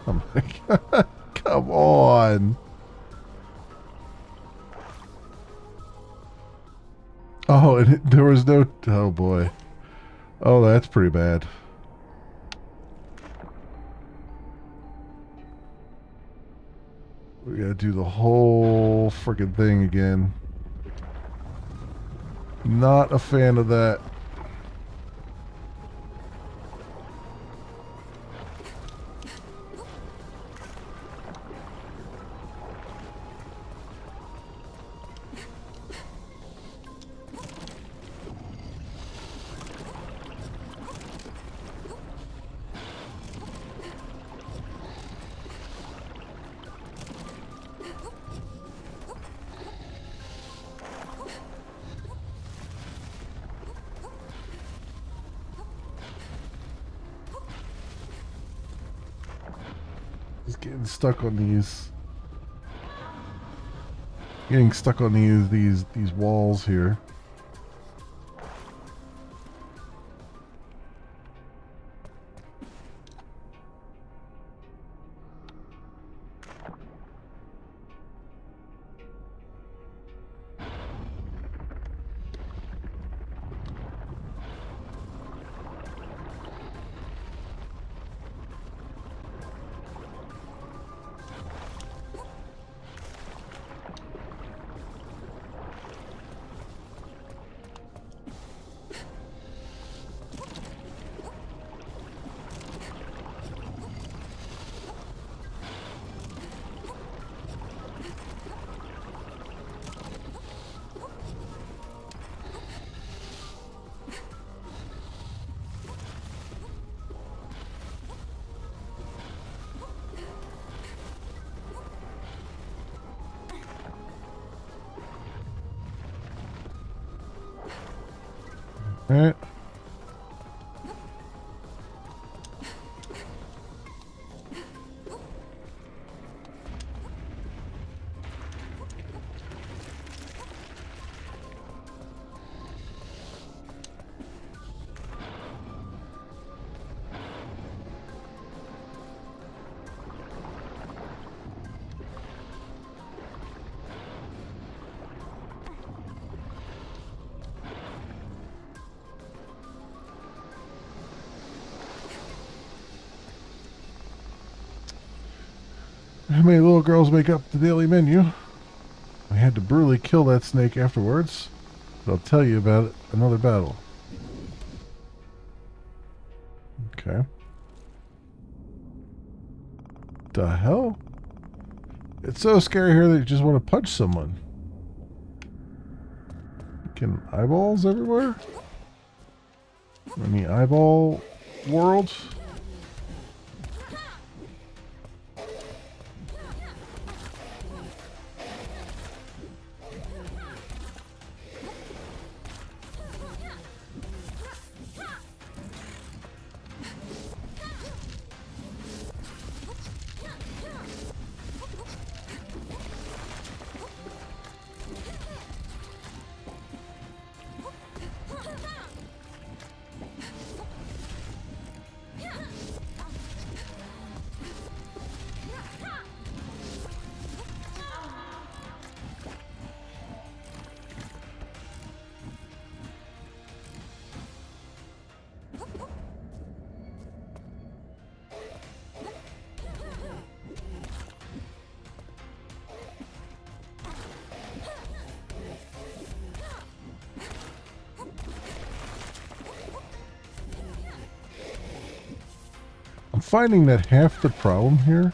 Oh my God. Come on. Oh, and there was no... Oh, boy. Oh, that's pretty bad. We gotta do the whole freaking thing again. Not a fan of that. Just getting stuck on these. Getting stuck on these walls here. Alright. How many little girls make up the daily menu? I had to brutally kill that snake afterwards, but I'll tell you about it another battle. Okay. The hell? It's so scary here that you just want to punch someone. Fucking eyeballs everywhere? In the eyeball world? finding that half the problem here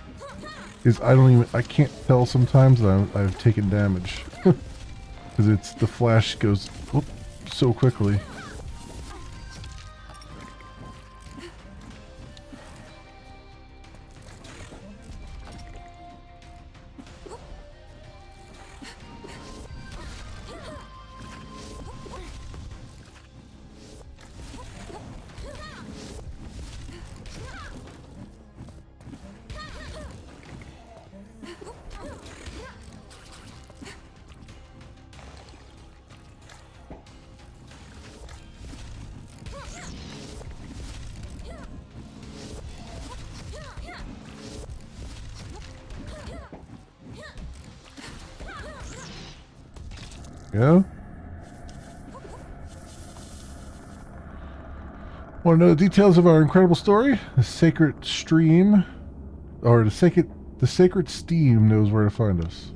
is I can't tell sometimes that I've taken damage. Because the flash goes whoop, so quickly. Yeah. Want to know the details of our incredible story? The sacred stream, or the sacred steam knows where to find us.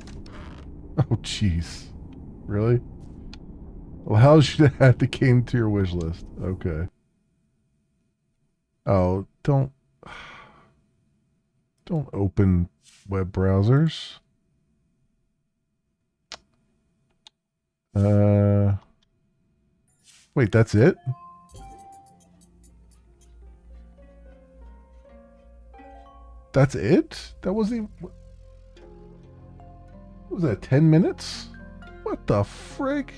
Oh, jeez. Really? Well, how should I add the game to your wish list? Okay. Oh, don't open web browsers. Wait, that's it? That's it? That wasn't even... What was that, 10 minutes? What the frig?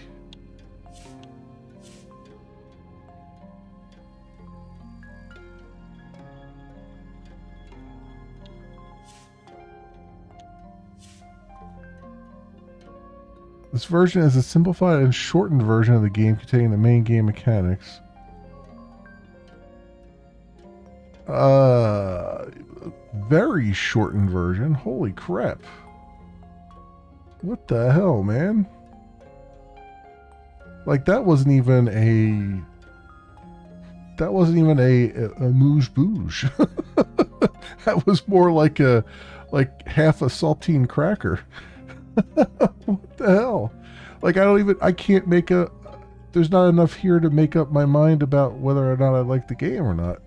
This version is a simplified and shortened version of the game containing the main game mechanics. Very shortened version. Holy crap. What the hell, man? Like, that wasn't even a amuse bouche. That was more like half a saltine cracker. What the hell? Like, I can't make there's not enough here to make up my mind about whether or not I like the game or not.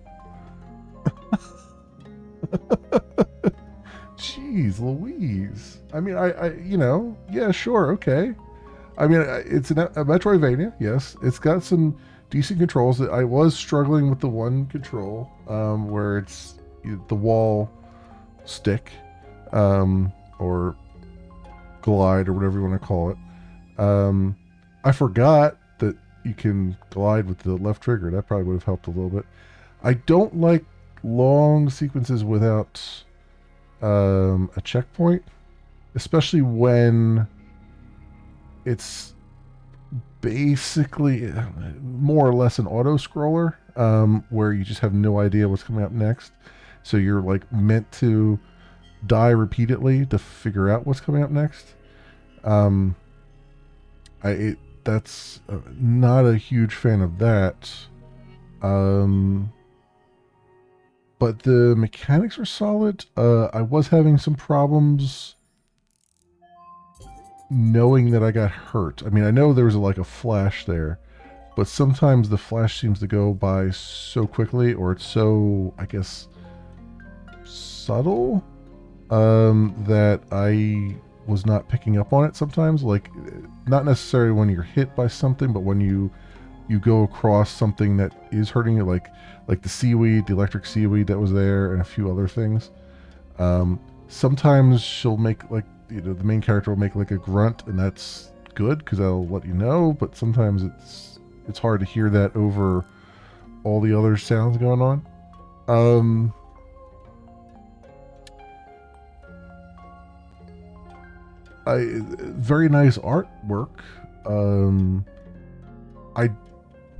Jeez Louise. I mean, yeah, sure, okay. I mean, it's a Metroidvania, yes. It's got some decent controls. I was struggling with the one control, where it's the wall stick, or glide, or whatever you want to call it. I forgot that you can glide with the left trigger. That probably would have helped a little bit. I don't like long sequences without a checkpoint, especially when it's basically more or less an auto scroller, where you just have no idea what's coming up next. So you're like meant to die repeatedly to figure out what's coming up next. That's not a huge fan of that. But the mechanics are solid. I was having some problems knowing that I got hurt. I mean, I know there was like a flash there, but sometimes the flash seems to go by so quickly, or it's so, I guess, subtle, that I was not picking up on it sometimes. Like, not necessarily when you're hit by something, but when you go across something that is hurting you, like the seaweed, the electric seaweed that was there, and a few other things. Sometimes she'll make, like, the main character will make like a grunt, and that's good because that'll let you know. But sometimes it's hard to hear that over all the other sounds going on. Very nice artwork. I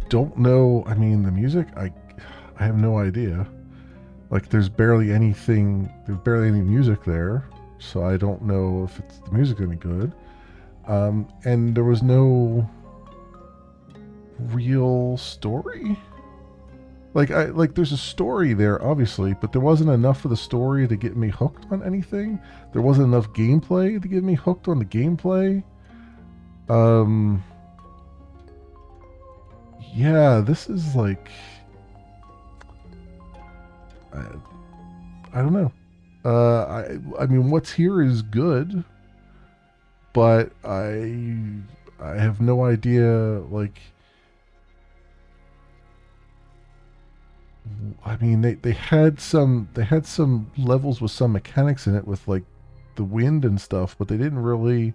don't know. I mean, the music, I have no idea. Like, there's barely any music there, so I don't know if the music's any good. And there was no real story. Like there's a story there, obviously, but there wasn't enough of the story to get me hooked on anything. There wasn't enough gameplay to get me hooked on the gameplay. Yeah, this is like... I don't know. I mean, what's here is good, but I have no idea. Like, I mean, they had some levels with some mechanics in it with like the wind and stuff, but they didn't really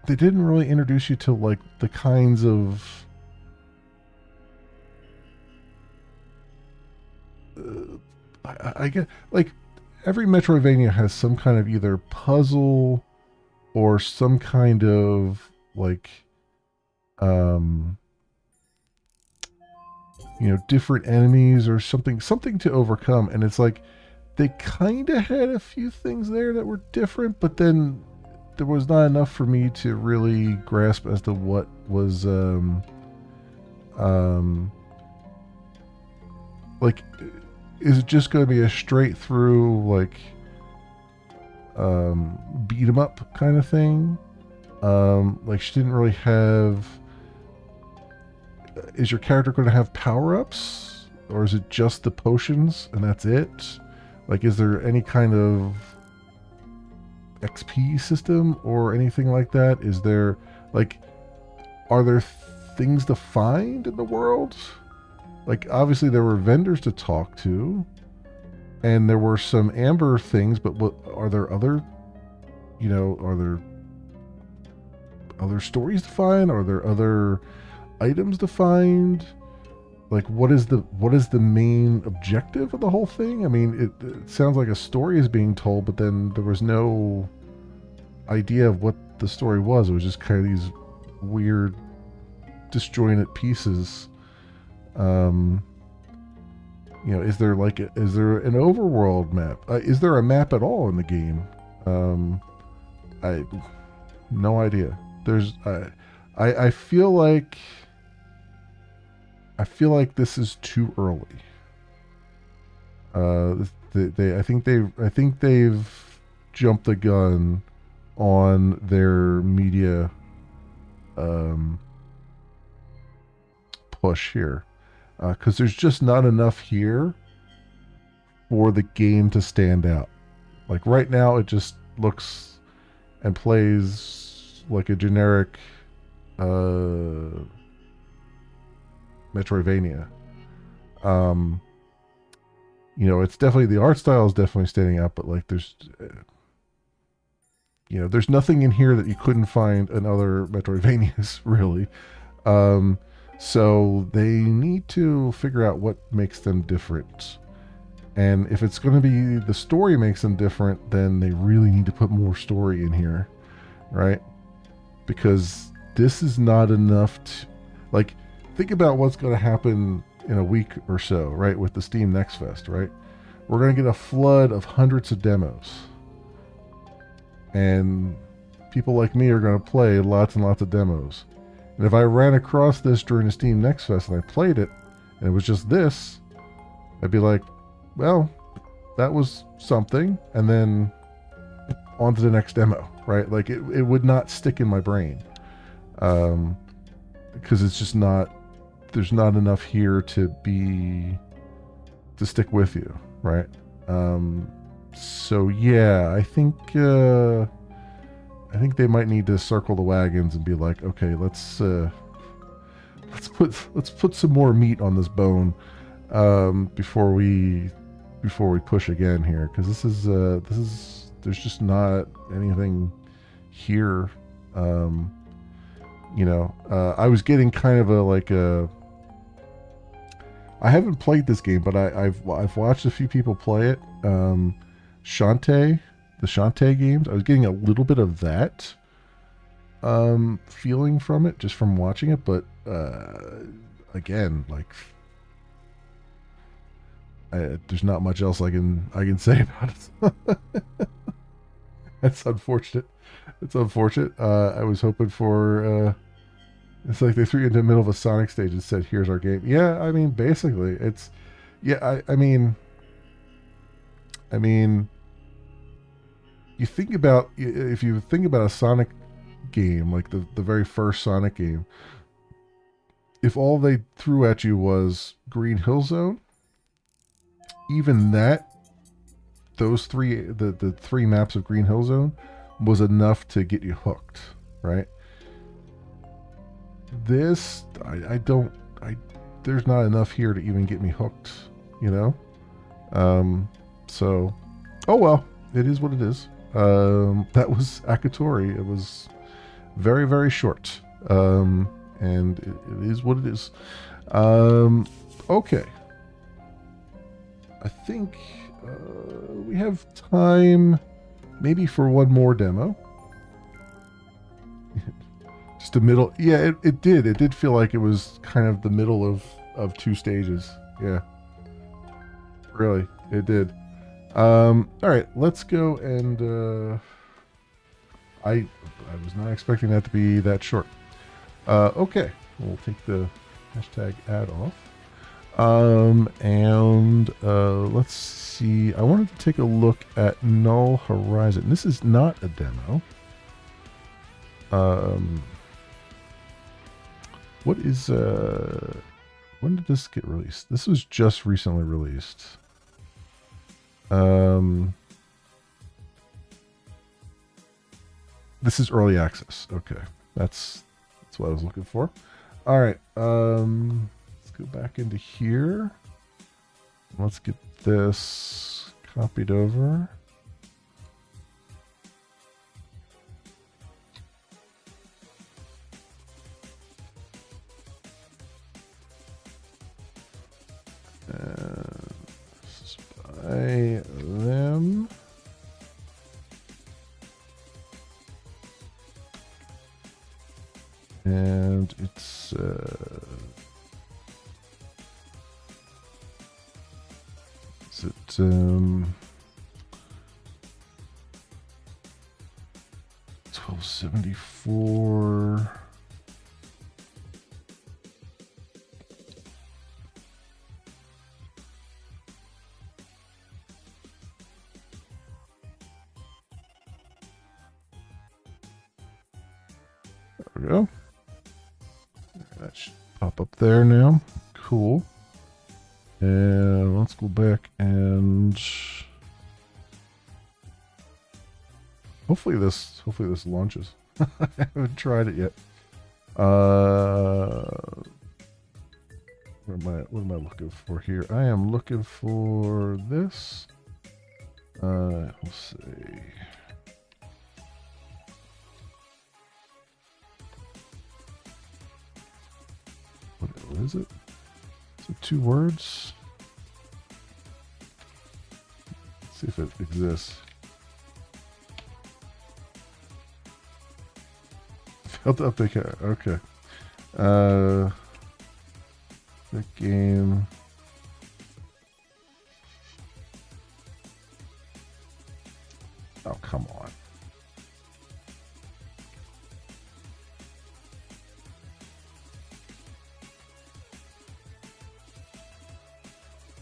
introduce you to like the kinds of I get like every Metroidvania has some kind of either puzzle or some kind of like um different enemies or something to overcome, and it's like they kind of had a few things there that were different, but then there was not enough for me to really grasp as to what was um like is it just going to be a straight through like beat 'em up kind of thing. Like she didn't really have. Is your character going to have power ups, or is it just the potions and that's it? Like, is there any kind of XP system or anything like that? Is there like, are there things to find in the world? Like, obviously there were vendors to talk to, and there were some amber things, but what are there other? Are there other stories to find? Are there other items to find? Like, what is the main objective of the whole thing? I mean, it sounds like a story is being told, but then there was no idea of what the story was. It was just kind of these weird, disjointed pieces. Um, is there an overworld map? Is there a map at all in the game? I no idea. I feel like this is too early. I think they've jumped the gun on their media push here, because there's just not enough here for the game to stand out. Like right now, it just looks and plays like a generic Metroidvania. Um, it's definitely the art style is definitely standing out, but like there's nothing in here that you couldn't find in other Metroidvanias, really. Um, so they need to figure out what makes them different. And if it's going to be the story makes them different, then they really need to put more story in here, right? Because this is not enough to, like, think about what's going to happen in a week or so, right, with the Steam Next Fest, right? We're going to get a flood of hundreds of demos. And people like me are going to play lots and lots of demos. And if I ran across this during the Steam Next Fest and I played it, and it was just this, I'd be like, well, that was something, and then on to the next demo, right? Like, it would not stick in my brain. Because it's just not, there's not enough here to stick with you, right? So yeah, I think they might need to circle the wagons and be like, okay, let's put some more meat on this bone before we push again here, because this is there's just not anything here. I was getting kind of I haven't played this game, but I've watched a few people play it. Shantae, the Shantae games. I was getting a little bit of that feeling from it just from watching it, but again, like, there's not much else I can say about it. That's unfortunate. It's unfortunate. I was hoping for. It's like they threw you into the middle of a Sonic stage and said, "Here's our game." Yeah, I mean, basically, it's. Yeah, I mean, you think about if you think about a Sonic game, like the very first Sonic game. If all they threw at you was Green Hill Zone, even that, those three, the three maps of Green Hill Zone was enough to get you hooked, right? This, I don't, I, there's not enough here to even get me hooked, you know? So, oh well, it is what it is. That was Akatori. It was very, very short. And it is what it is. Okay. I think we have time maybe for one more demo. Just a middle. Yeah, it did. It did feel like it was kind of the middle of two stages. Yeah. Really, it did. All right, let's go and I was not expecting that to be that short. Okay, we'll take the hashtag ad off. And let's see. I wanted to take a look at Null Horizon. This is not a demo. What is when did this get released? This was just recently released. This is early access. Okay, that's what I was looking for. All right, let's go back into here. Let's get this copied over. By them. And it's is it 1274. There we go. That should pop up there now. Cool. And let's go back and hopefully this launches. I haven't tried it yet. What am I looking for here? I am looking for this. We'll see. What is it? Is it 2 words? Let's see if it exists. Failed to update. Okay. The game. Oh, come on.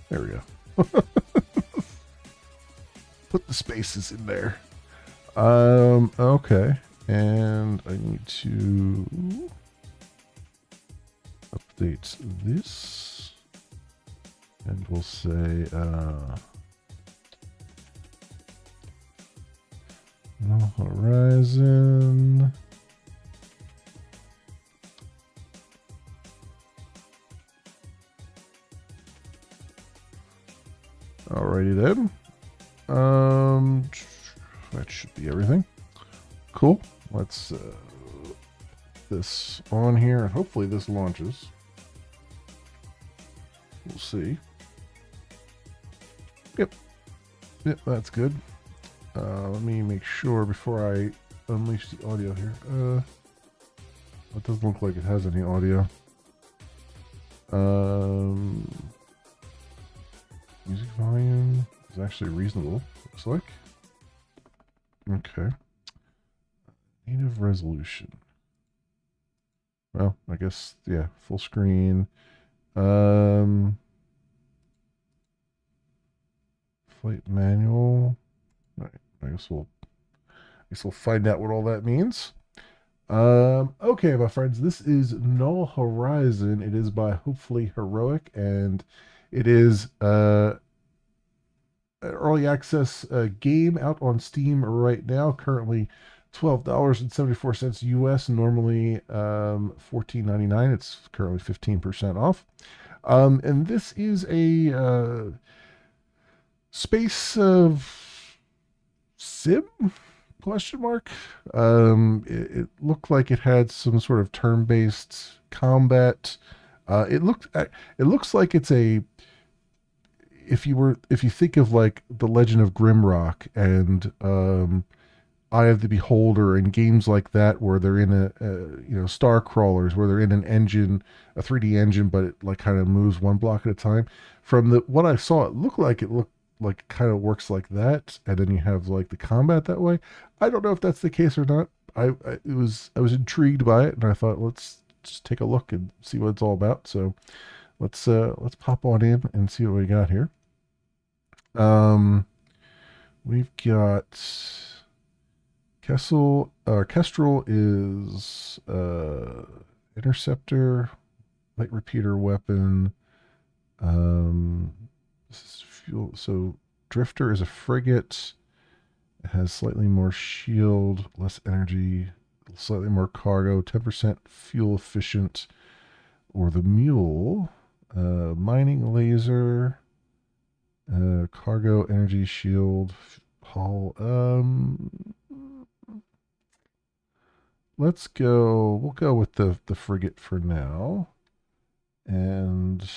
There we go. Put the spaces in there. Okay. And I need to update this. And we'll say, Null Horizon. Alrighty then. That should be everything. Cool. Let's put this on here, and hopefully this launches. We'll see. Yep, that's good. Let me make sure before I unleash the audio here. It doesn't look like it has any audio. Music volume is actually reasonable, looks like. Okay. Native resolution. Well, I guess, yeah, full screen. Flight manual. All right, I guess we'll find out what all that means. Okay, my friends, this is Null Horizon. It is by Hopefully Heroic, and it is early access game out on Steam right now. Currently $12.74 US. Normally $14.99. It's currently 15% off. And this is a space of sim question mark. It looked like it had some sort of turn-based combat. It looks like it's a if you think of like the Legend of Grimrock and Eye of the Beholder and games like that where they're in a Star Crawlers where they're in an engine, a 3D engine, but it like kind of moves one block at a time. From the what I saw, it looked like it kind of works like that, and then you have like the combat that way. I don't know if that's the case or not. I was intrigued by it, and I thought let's just take a look and see what it's all about. So let's pop on in and see what we got here. We've got Kestrel is interceptor, light repeater weapon. This is fuel. So Drifter is a frigate. It has slightly more shield, less energy, slightly more cargo, 10% fuel efficient. Or the Mule, mining laser, cargo energy shield, hull. We'll go with the frigate for now. And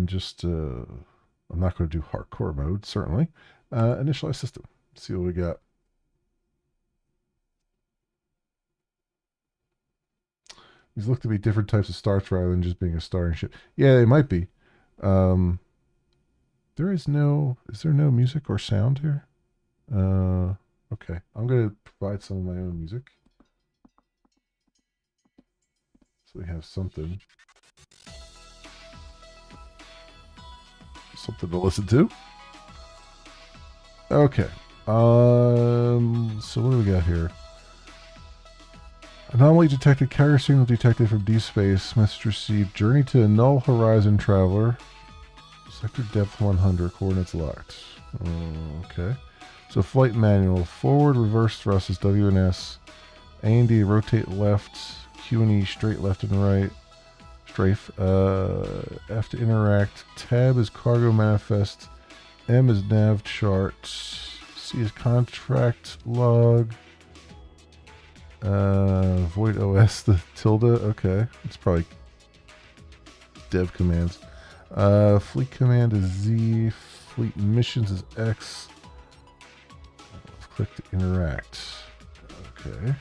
just I'm not going to do hardcore mode, certainly. Initialize system. See what we got. These look to be different types of stars rather than just being a star and ship. Yeah, they might be. Is there no music or sound here? Okay. I'm going to provide some of my own music. So we have something to listen to. Okay. So what do we got here? Anomaly detected. Carrier signal detected from deep space. Message received. Journey to Null Horizon traveler. Sector depth 100. Coordinates locked. Okay. So flight manual. Forward reverse thrust is W and S. A and D rotate left. Q and E straight left and right. Strafe. F to interact. Tab is cargo manifest. M is nav chart. C is contract log. Void OS, the tilde. Okay. It's probably dev commands. Fleet command is Z. Fleet missions is X. Click to interact. Okay.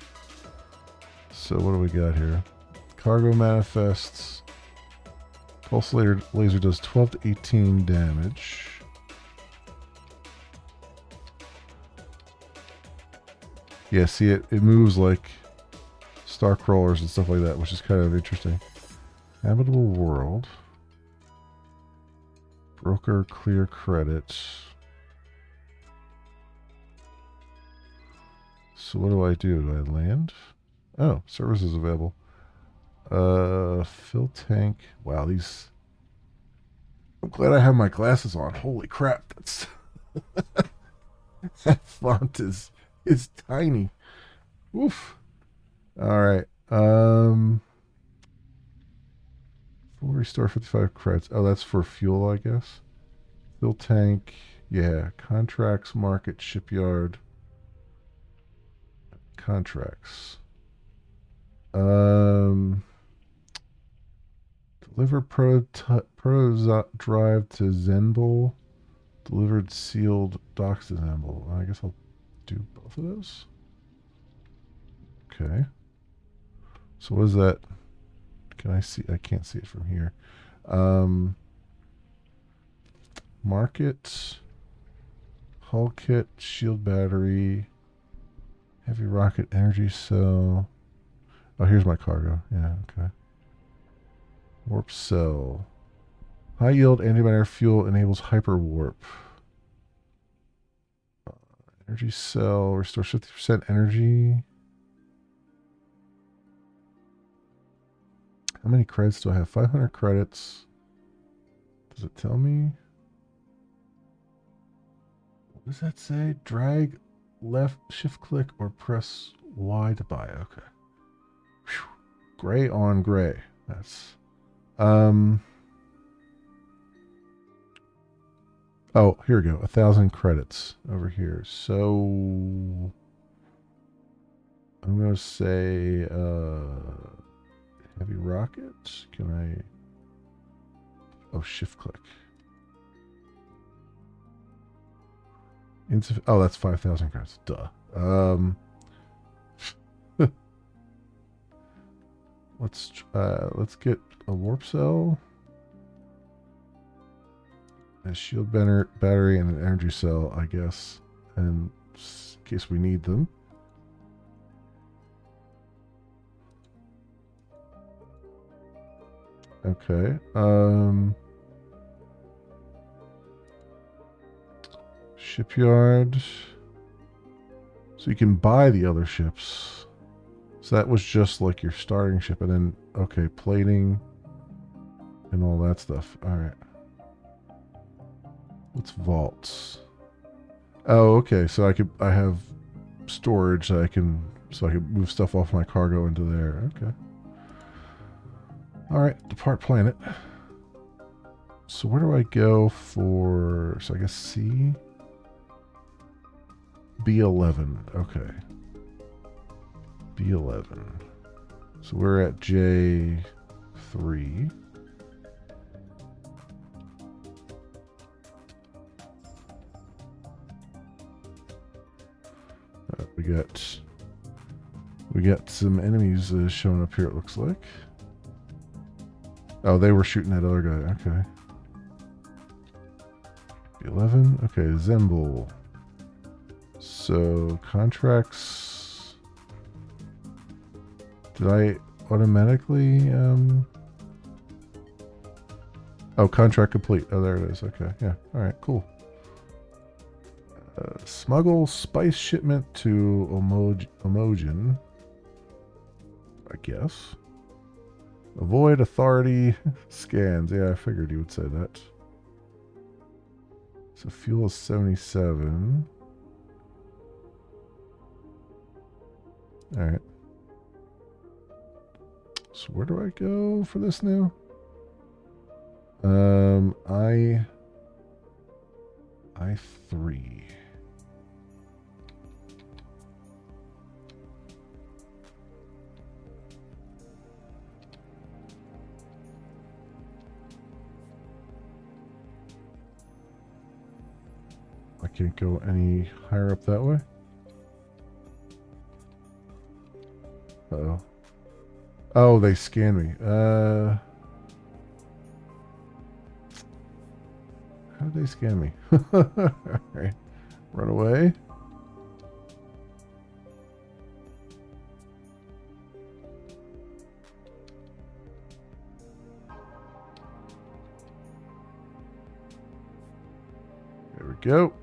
So what do we got here? Cargo manifests. Pulse laser does 12 to 18 damage. Yeah, see it moves like star crawlers and stuff like that, which is kind of interesting. Habitable world. Broker clear credit. So what do I do? Do I land? Oh, services available. Fill tank. Wow, these. I'm glad I have my glasses on. Holy crap, that's that font is tiny. Oof. All right. Full restore 55 credits. Oh, that's for fuel, I guess. Fill tank. Yeah. Contracts, market, shipyard. Contracts. Deliver proto drive to Zenbol. Delivered sealed docks to Zenbol. I guess I'll do both of those. Okay. So what is that? Can I see? I can't see it from here. Market. Hull kit. Shield battery. Heavy rocket energy cell. Oh, here's my cargo. Yeah, okay. Warp cell. High yield antimatter fuel enables hyper warp. Energy cell restores 50% energy. How many credits do I have? 500 credits. Does it tell me? What does that say? Drag left, shift click, or press Y to buy. Okay. Whew. Gray on gray. That's oh, here we go. 1,000 credits over here. So I'm gonna say heavy rockets. Can I? Oh, shift click. Oh, that's 5,000 credits. Duh. Let's get a warp cell, a shield battery, and an energy cell, I guess, and in case we need them. Okay. Shipyard. So you can buy the other ships. So that was just like your starting ship, and then okay, plating and all that stuff. All right. What's vaults? Oh, okay. So I have storage that I can move stuff off my cargo into there. Okay. All right, depart planet. So where do I go for? So I guess C. B11. Okay. B11. So we're at J3. We got some enemies showing up here. It looks like. Oh, they were shooting that other guy. Okay. B11. Okay, Zembel. So contracts. Did I automatically? Oh, contract complete. Oh, there it is. Okay. Yeah. All right. Cool. Smuggle spice shipment to Omogen. I guess. Avoid authority scans. Yeah, I figured you would say that. So fuel is 77. All right. So where do I go for this now? I3. I can't go any higher up that way. Uh-oh. Oh, they scanned me. How did they scan me? Alright. Run away. There we go.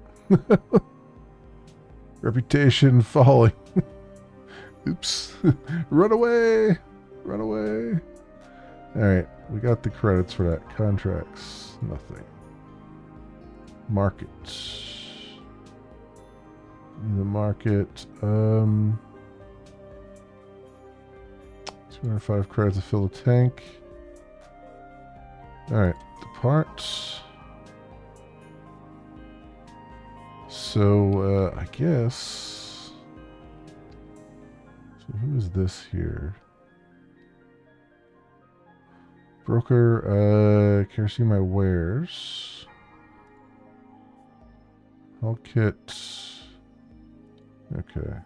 Reputation falling. Oops. Run away. Run away. Alright. We got the credits for that. Contracts. Nothing. Market. The market. 205 credits to fill the tank. Alright. Depart. So, I guess. So, who is this here? Broker, can you see my wares? Hull kit. Okay.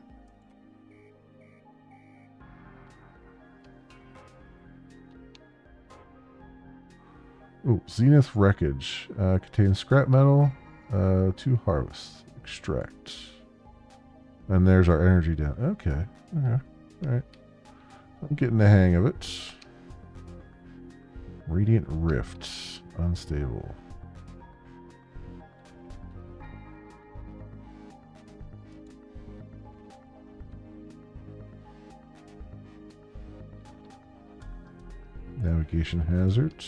Ooh, Zenith Wreckage. Contains scrap metal. 2 harvests. Extract. And there's our energy down. Okay. Okay. Alright. I'm getting the hang of it. Radiant Rift. Unstable. Now navigation hazard.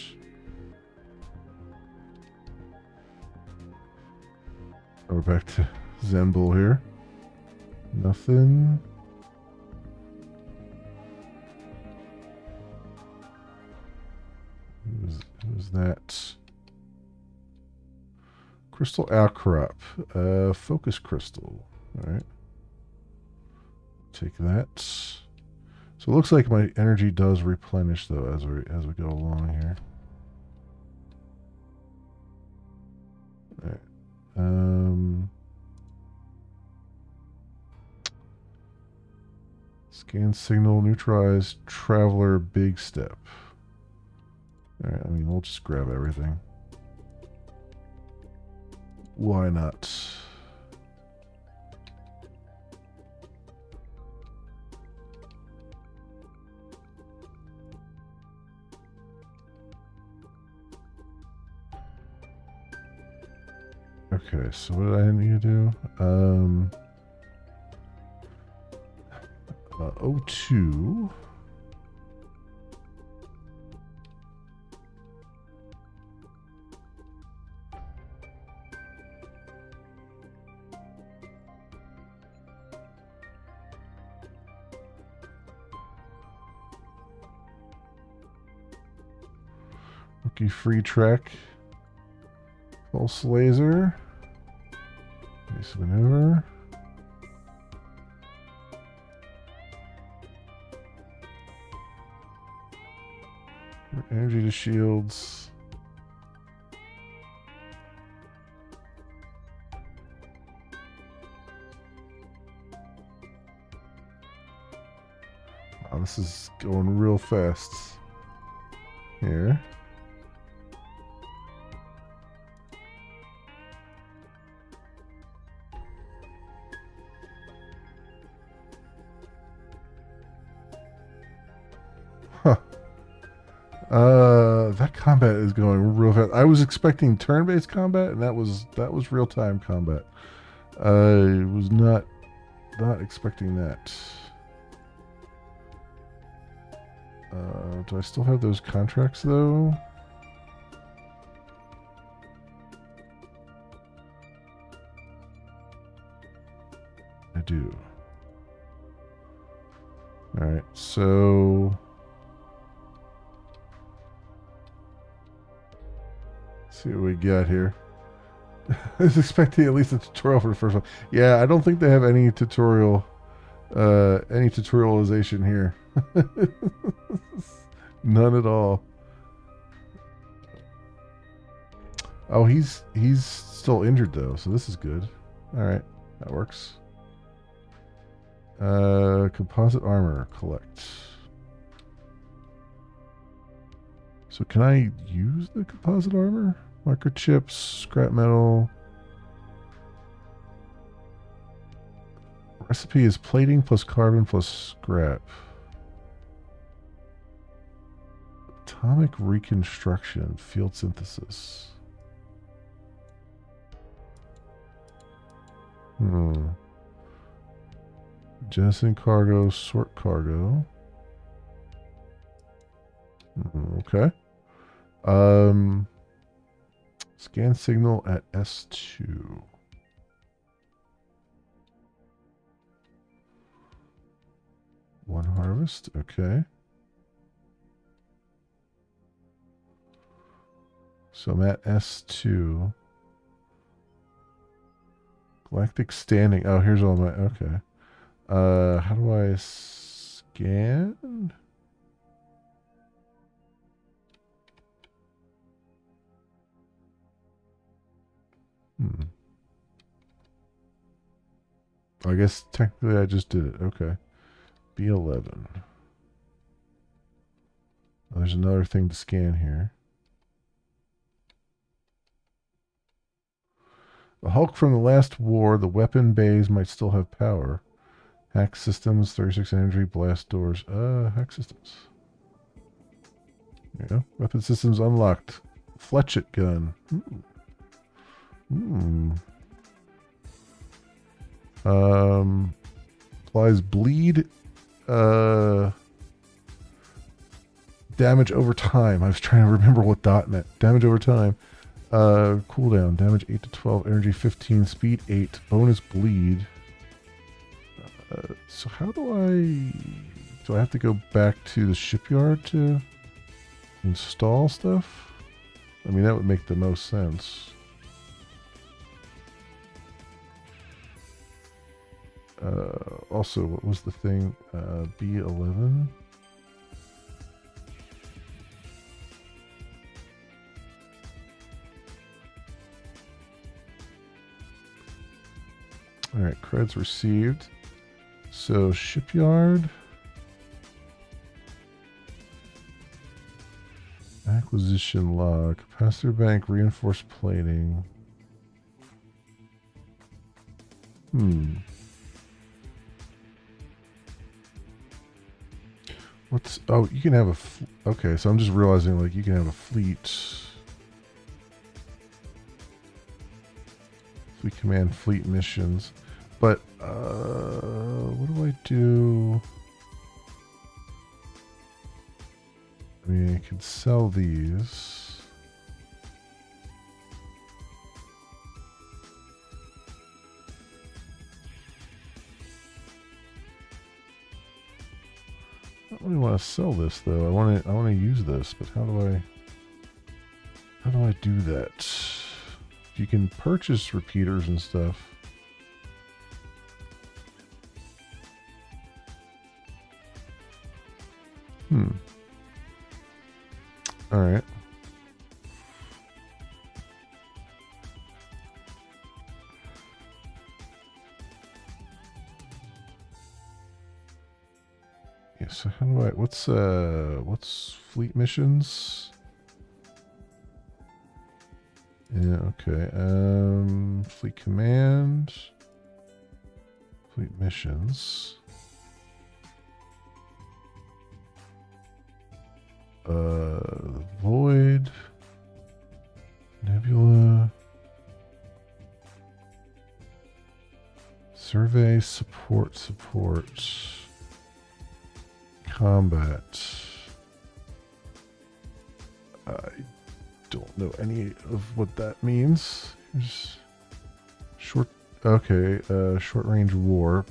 We're back to Zenbull here. Nothing. Who's that? Crystal outcrop. Focus crystal. Alright. Take that. So it looks like my energy does replenish though as we go along here. Alright. Scan signal, neutralize, traveler, big step. Alright, I mean, we'll just grab everything. Why not? Okay, so what did I need to do? O2. Rookie free track. Pulse laser. Base maneuver. Energy to shields. Wow, this is going real fast here. That combat is going real fast. I was expecting turn-based combat, and that was real-time combat. I was not expecting that. Do I still have those contracts though? I do. All right, so. See what we got here. I was expecting at least a tutorial for the first one. Yeah, I don't think they have any tutorial, any tutorialization here. None at all. Oh, he's still injured though, so this is good. All right, that works. Composite armor, collect. So can I use the composite armor? Microchips, scrap metal. Recipe is plating plus carbon plus scrap. Atomic reconstruction, field synthesis. Jettison cargo, sort cargo. Okay. Scan signal at S2. One harvest, okay. So I'm at S2. Galactic standing. Oh, here's all my, okay. How do I scan? I guess technically I just did it. Okay. B11. Oh, there's another thing to scan here. The Hulk from the last war, the weapon bays might still have power. Hack systems, 36 energy, blast doors. Hack systems. Yeah. Weapon systems unlocked. Fletchet gun. Applies bleed damage over time. I was trying to remember what dot meant. Damage over time. Cooldown. Damage 8 to 12. Energy 15. Speed 8. Bonus bleed. So how do I... Do I have to go back to the shipyard to install stuff? I mean, that would make the most sense. Also, what was the thing? B11? Alright, creds received. So, shipyard. Acquisition log. Capacitor bank, reinforced plating. What's... Oh, you can have a... Okay, so I'm just realizing, like, you can have a fleet. Fleet command, fleet missions. But, what do I do? I mean, I could sell these. I don't really want to sell this though. I want to use this, but how do I do that? You can purchase repeaters and stuff. All right. Yeah, so how do I, what's fleet missions? Yeah, okay. Fleet command, fleet missions. Void, Nebula, survey, support, combat. I don't know any of what that means. Just short, okay, short range warp.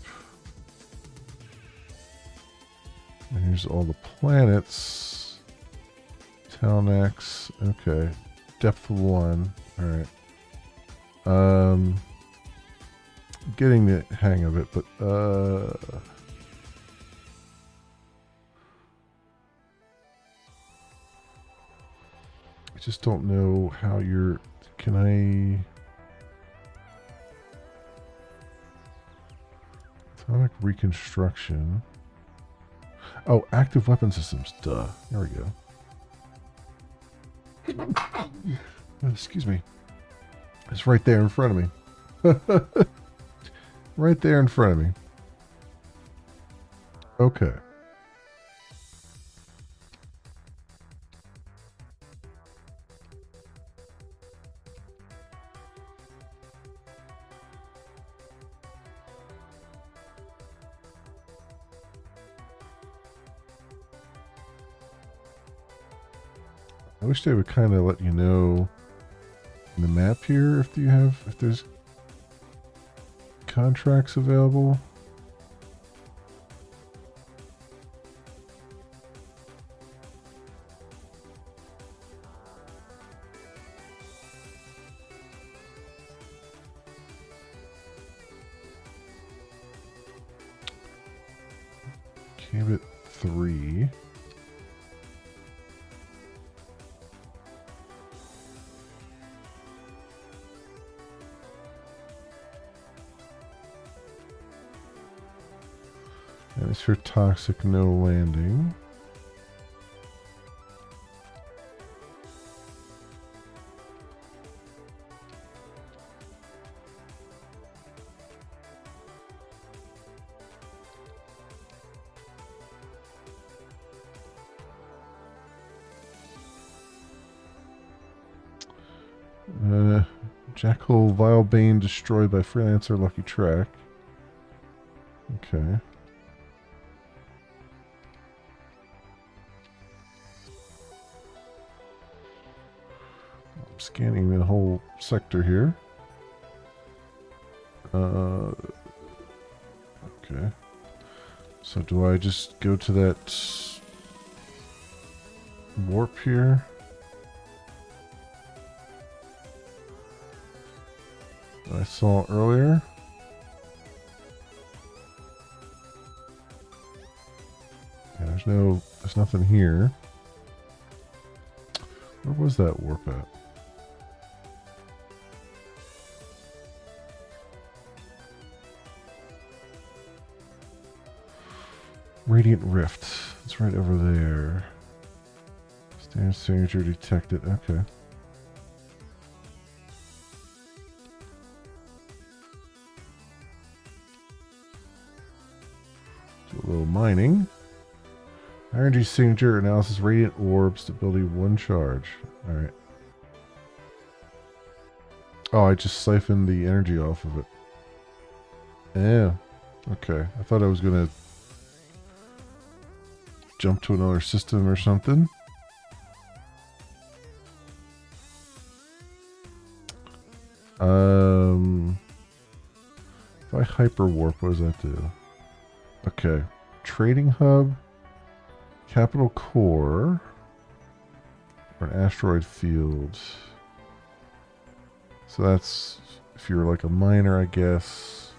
And here's all the planets. Talnax, okay. Depth 1, alright. Getting the hang of it, but I just don't know how you're... Can I... Atomic reconstruction. Oh, active weapon systems, duh. There we go. Excuse me. It's right there in front of me. Right there in front of me. Okay. I wish they would kind of let you know in the map here if there's contracts available. Gambit 3. Atmosphere toxic, no landing. Jackhole Vilebane destroyed by Freelancer Lucky Track. Okay. scanning the whole sector here. Okay. So do I just go to that warp here? That I saw earlier? Yeah, there's nothing here. Where was that warp at? Radiant Rift. It's right over there. Standard signature detected. Okay. Do a little mining. Energy signature analysis. Radiant orb. Stability 1 charge. Alright. Oh, I just siphoned the energy off of it. Yeah. Okay. I thought I was going to jump to another system or something. If I hyper warp, what does that do? Okay. Trading hub, capital core, or an asteroid field. So that's if you're like a miner, I guess.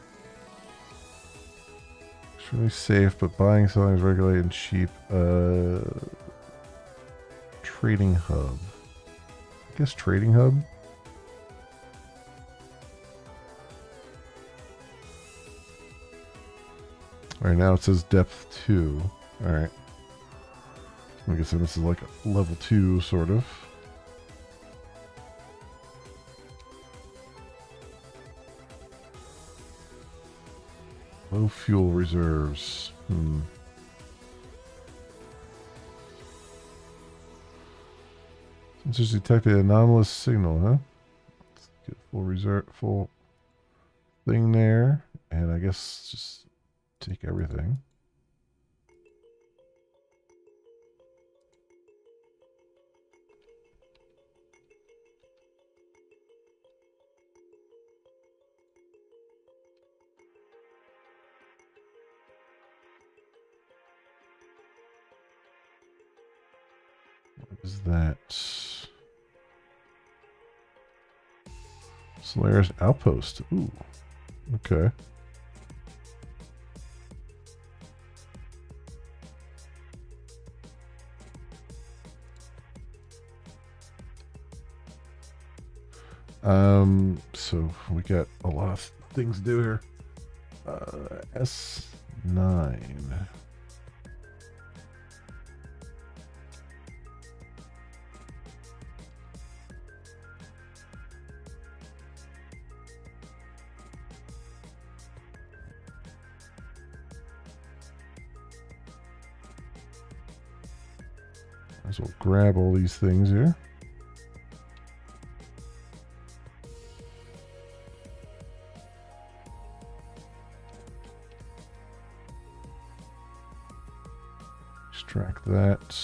It's really safe, but buying something is regulated and cheap. Trading hub. I guess trading hub. Alright, now it says depth 2. Alright. I guess this is like a level 2, sort of. Low fuel reserves. Since detected an anomalous signal, huh? Let's get full thing there. And I guess just take everything. What is that? Solaris Outpost. Ooh. Okay. So we got a lot of things to do here. S9. Might as well grab all these things here. Extract that.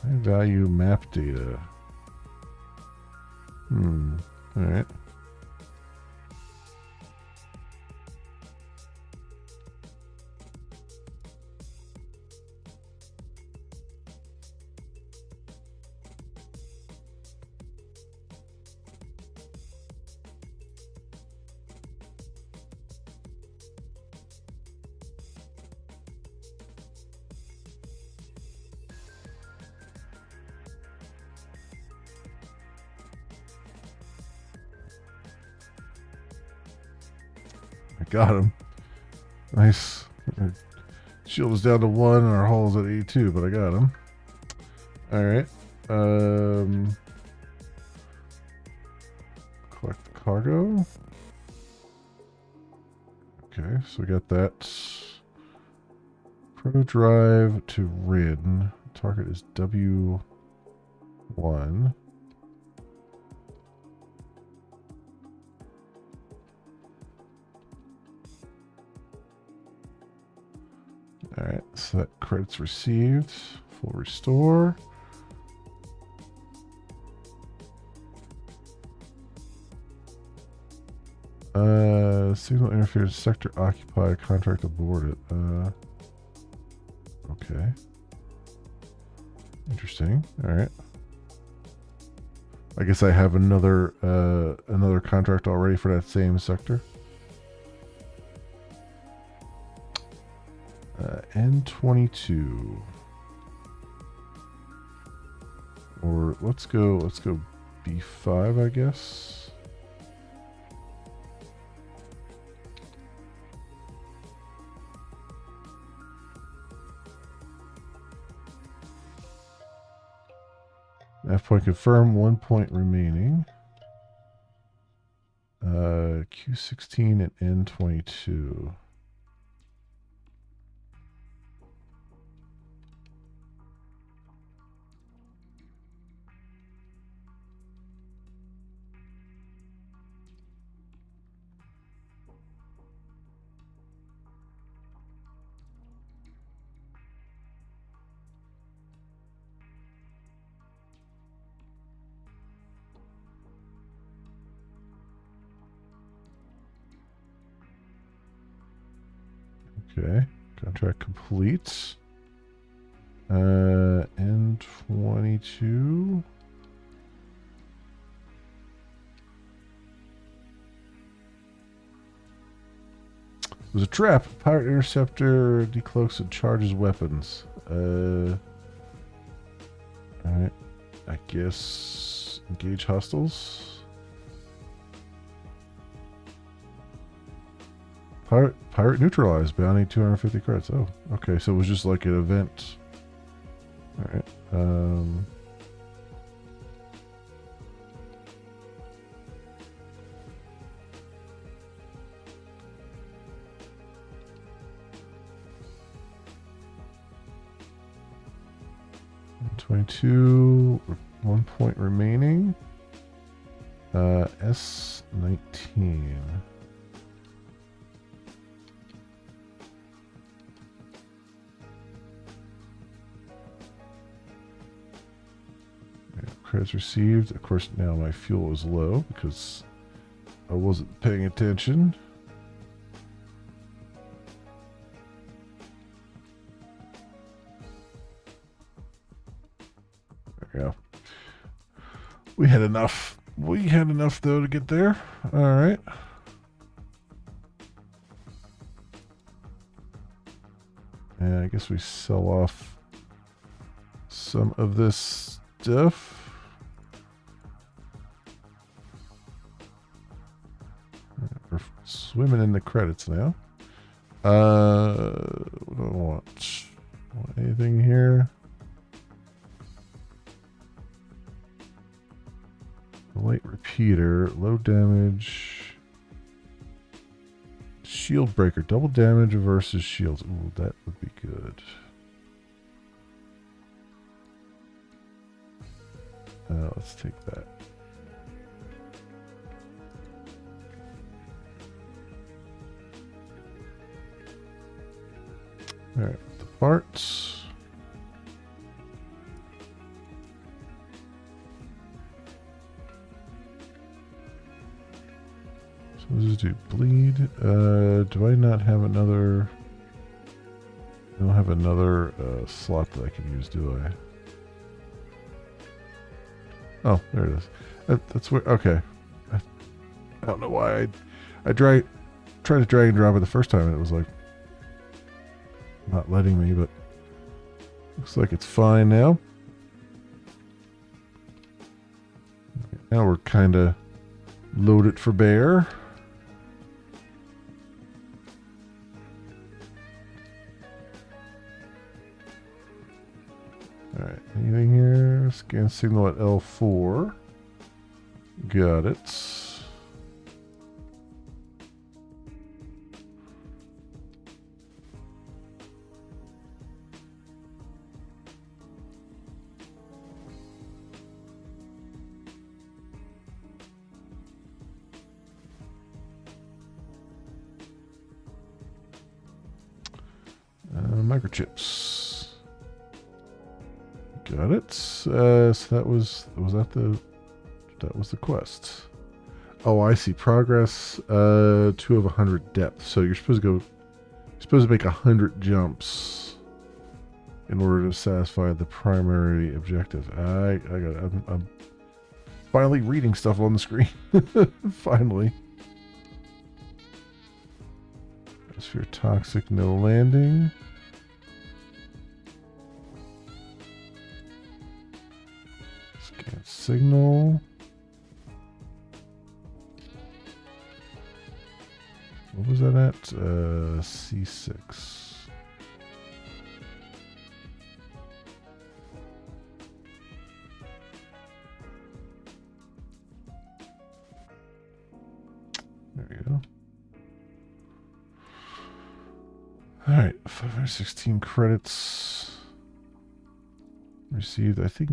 High value map data. All right. Got him. Nice. Shield is down to 1 and our hull's at 82, but I got him. Alright. Collect the cargo. Okay, so we got that. Proto drive to Rin. Target is W1. Alright, Set credits received. Full restore. Signal interference, sector occupied, contract aborted. Okay. Interesting. All right. I guess I have another contract already for that same sector. N22. Or let's go B5, I guess. F point confirmed, 1 point remaining. Q16 and N22. Okay, contract complete. N22. It was a trap. Pirate interceptor decloaks and charges weapons. Alright. I guess engage hostiles. Pirate neutralized. Bounty 250 credits. Oh, okay. So it was just like an event. Alright. 22, 1 point remaining. S19. Credits received. Of course, now my fuel is low because I wasn't paying attention. There we go. We had enough. We had enough, though, to get there. All right. And I guess we sell off some of this stuff. We're swimming in the credits now. What do I want? Want anything here? Light repeater, low damage. Shield breaker, double damage versus shields. Ooh, that would be good. Let's take that. All right, the parts. So what does it do? Bleed. Do I not have another? I don't have another slot that I can use, do I? Oh, there it is. That's where. Okay. I don't know why I tried to drag and drop it the first time and it was like not letting me, but looks like it's fine now. Now we're kind of loaded for bear. Alright, anything here? Scan signal at L4. Got it. Microchips. Got it. So that was the quest. Oh, I see. Progress 2 of 100 depth. So you're supposed to make 100 jumps in order to satisfy the primary objective. I got it. I'm finally reading stuff on the screen. Finally. Atmosphere toxic, no landing. Scan signal. What was that at? C6. There you go. Alright, 516 credits received. I think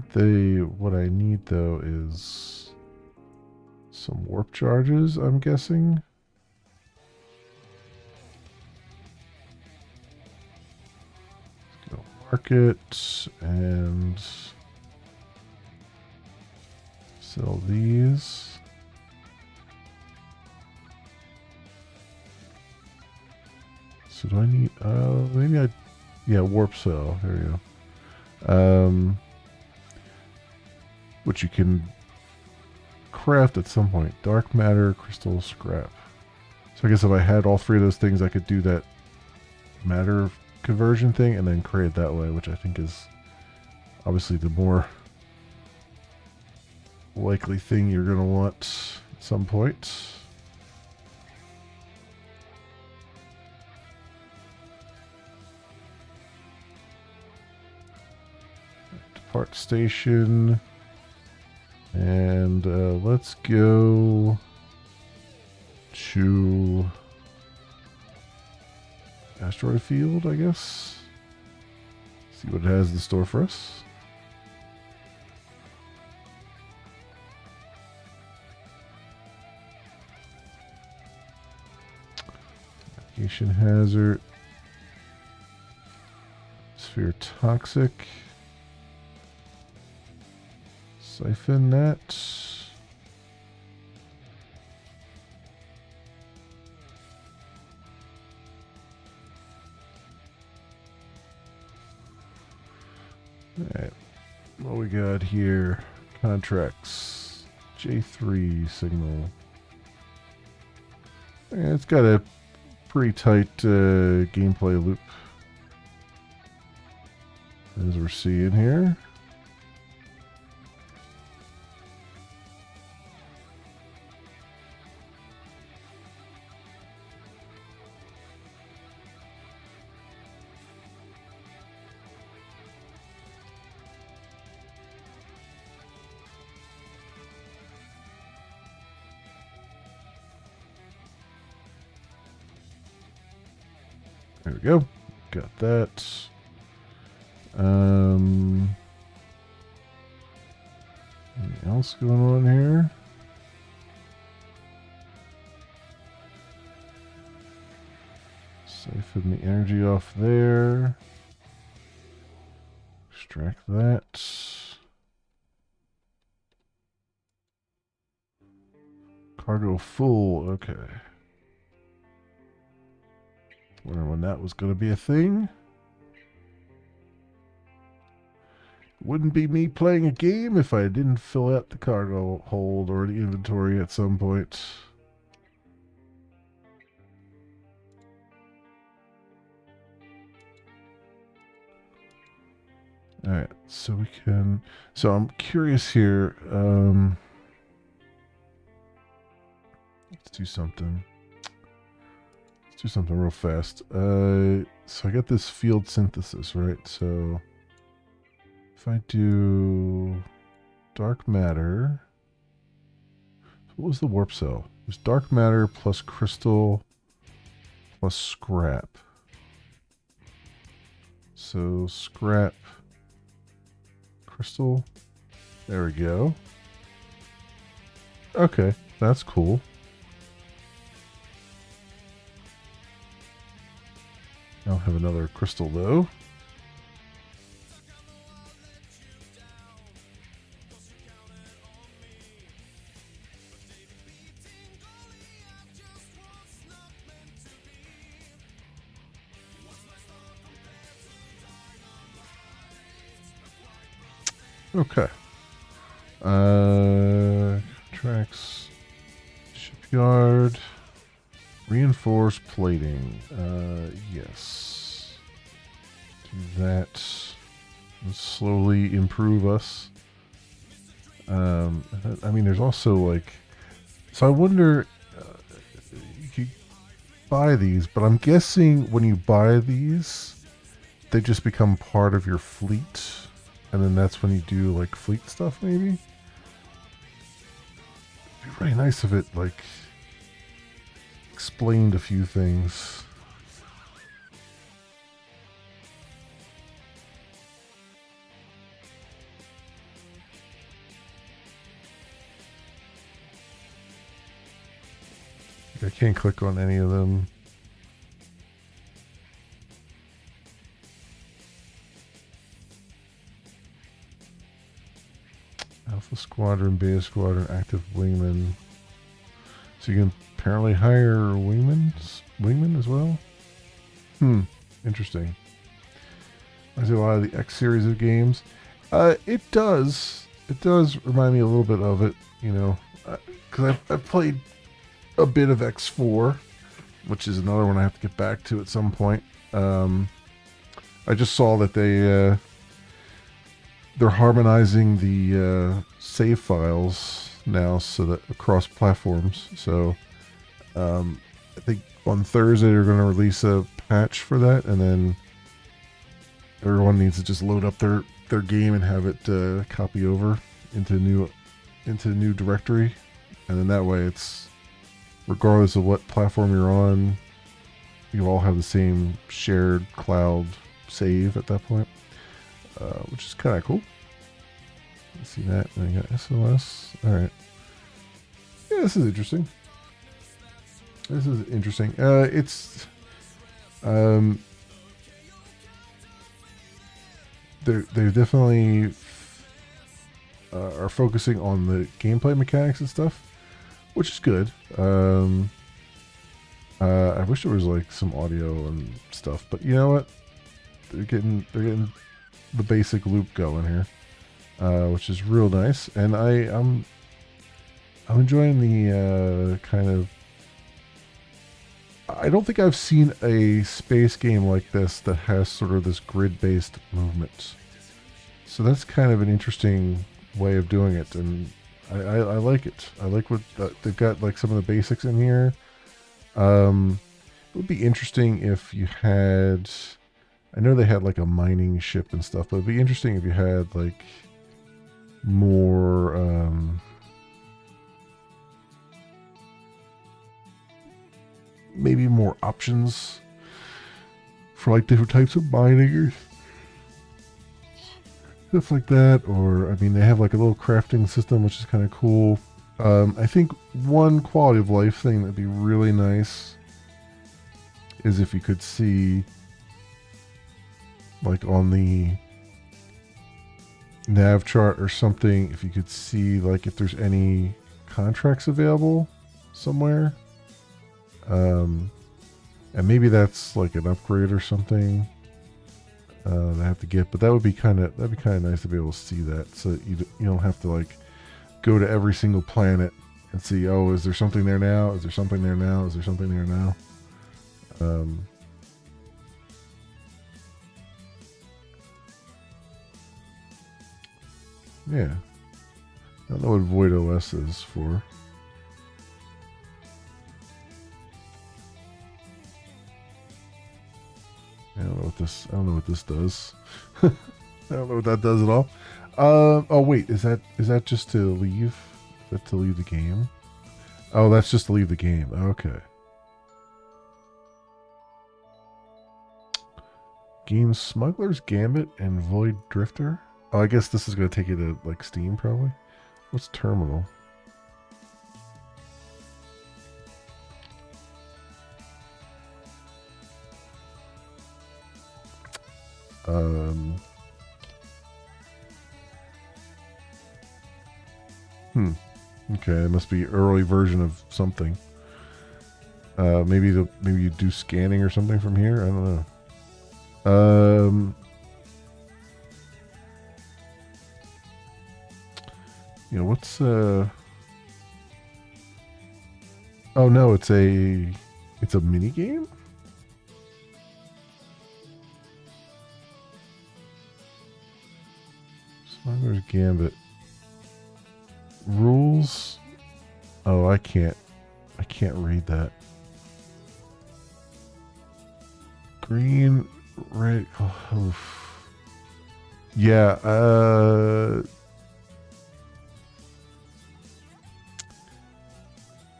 what I need though is some warp charges, I'm guessing. Let's go market and sell these. So do I need, yeah, warp cell, there you go. Which you can craft at some point. Dark matter, crystal, scrap. So I guess if I had all 3 of those things, I could do that matter conversion thing and then create it that way, which I think is obviously the more likely thing you're going to want at some point. Depart station. And let's go to asteroid field, I guess. See what it has in store for us. Navigation hazard. Sphere toxic. Siphon net. Alright, what we got here? Contracts. J3 signal. Yeah, it's got a pretty tight gameplay loop, as we're seeing here. There we go. Got that. Anything else going on here? Siphon the energy off there. Extract that. Cargo full. Okay. Wondering when that was going to be a thing. Wouldn't be me playing a game if I didn't fill out the cargo hold or the inventory at some point. Alright, so we can... So I'm curious here. Let's do something. Let's do something real fast. So I got this field synthesis, right? So if I do dark matter, what was the warp cell? It was dark matter plus crystal plus scrap. So scrap, crystal. There we go. Okay, that's cool. I'll have another crystal though. Okay. Tracks, shipyard, reinforced plating. Yes. Do that. And slowly improve us. I mean, there's also like, so I wonder, you could buy these, but I'm guessing when you buy these, they just become part of your fleet. And then that's when you do like fleet stuff, maybe? It'd be really nice if it like explained a few things. I can't click on any of them. Alpha Squadron, Beta Squadron, active wingman. So you can apparently hire wingmen as well? Interesting. I see a lot of the X series of games. It does. It does remind me a little bit of it, you know. Because I've played a bit of X4, which is another one I have to get back to at some point. I just saw that they're harmonizing the save files now so that across platforms. So I think on Thursday they're going to release a patch for that, and then everyone needs to just load up their game and have it copy over into the new directory, and then that way it's regardless of what platform you're on, you all have the same shared cloud save at that point. Which is kind of cool. Let's see that. And I got SOS. All right. Yeah, this is interesting. This is interesting. It's they're definitely are focusing on the gameplay mechanics and stuff, which is good. I wish there was like some audio and stuff, but you know what? They're getting the basic loop going here, which is real nice, and I'm enjoying the kind of. I don't think I've seen a space game like this that has sort of this grid-based movement. So that's kind of an interesting way of doing it, and I like it. I like what they've got, like some of the basics in here. It would be interesting if you had. I know they had like a mining ship and stuff, but it'd be interesting if you had like more maybe more options for like different types of mining or stuff like that. Or I mean, they have like a little crafting system, which is kind of cool. I think one quality of life thing that'd be really nice is if you could see, like on the nav chart or something, if you could see like if there's any contracts available somewhere. And maybe that's like an upgrade or something that I have to get, but that'd be kind of nice to be able to see that, so that you don't have to like go to every single planet and see, oh, is there something there now? Is there something there now? Is there something there now? Yeah. I don't know what Void OS is for. I don't know what this does. I don't know what that does at all. Oh wait, is that just to leave? Is that to leave the game? Oh, that's just to leave the game. Okay. Game Smuggler's Gambit and Void Drifter. Oh, I guess this is going to take you to like Steam probably. What's Terminal? Um, hmm. Okay, it must be early version of something. Maybe you do scanning or something from here. I don't know. You know what's Oh no, it's a mini game. Smuggler's Gambit. Rules. Oh, I can't read that. Green, red. Oh. Yeah.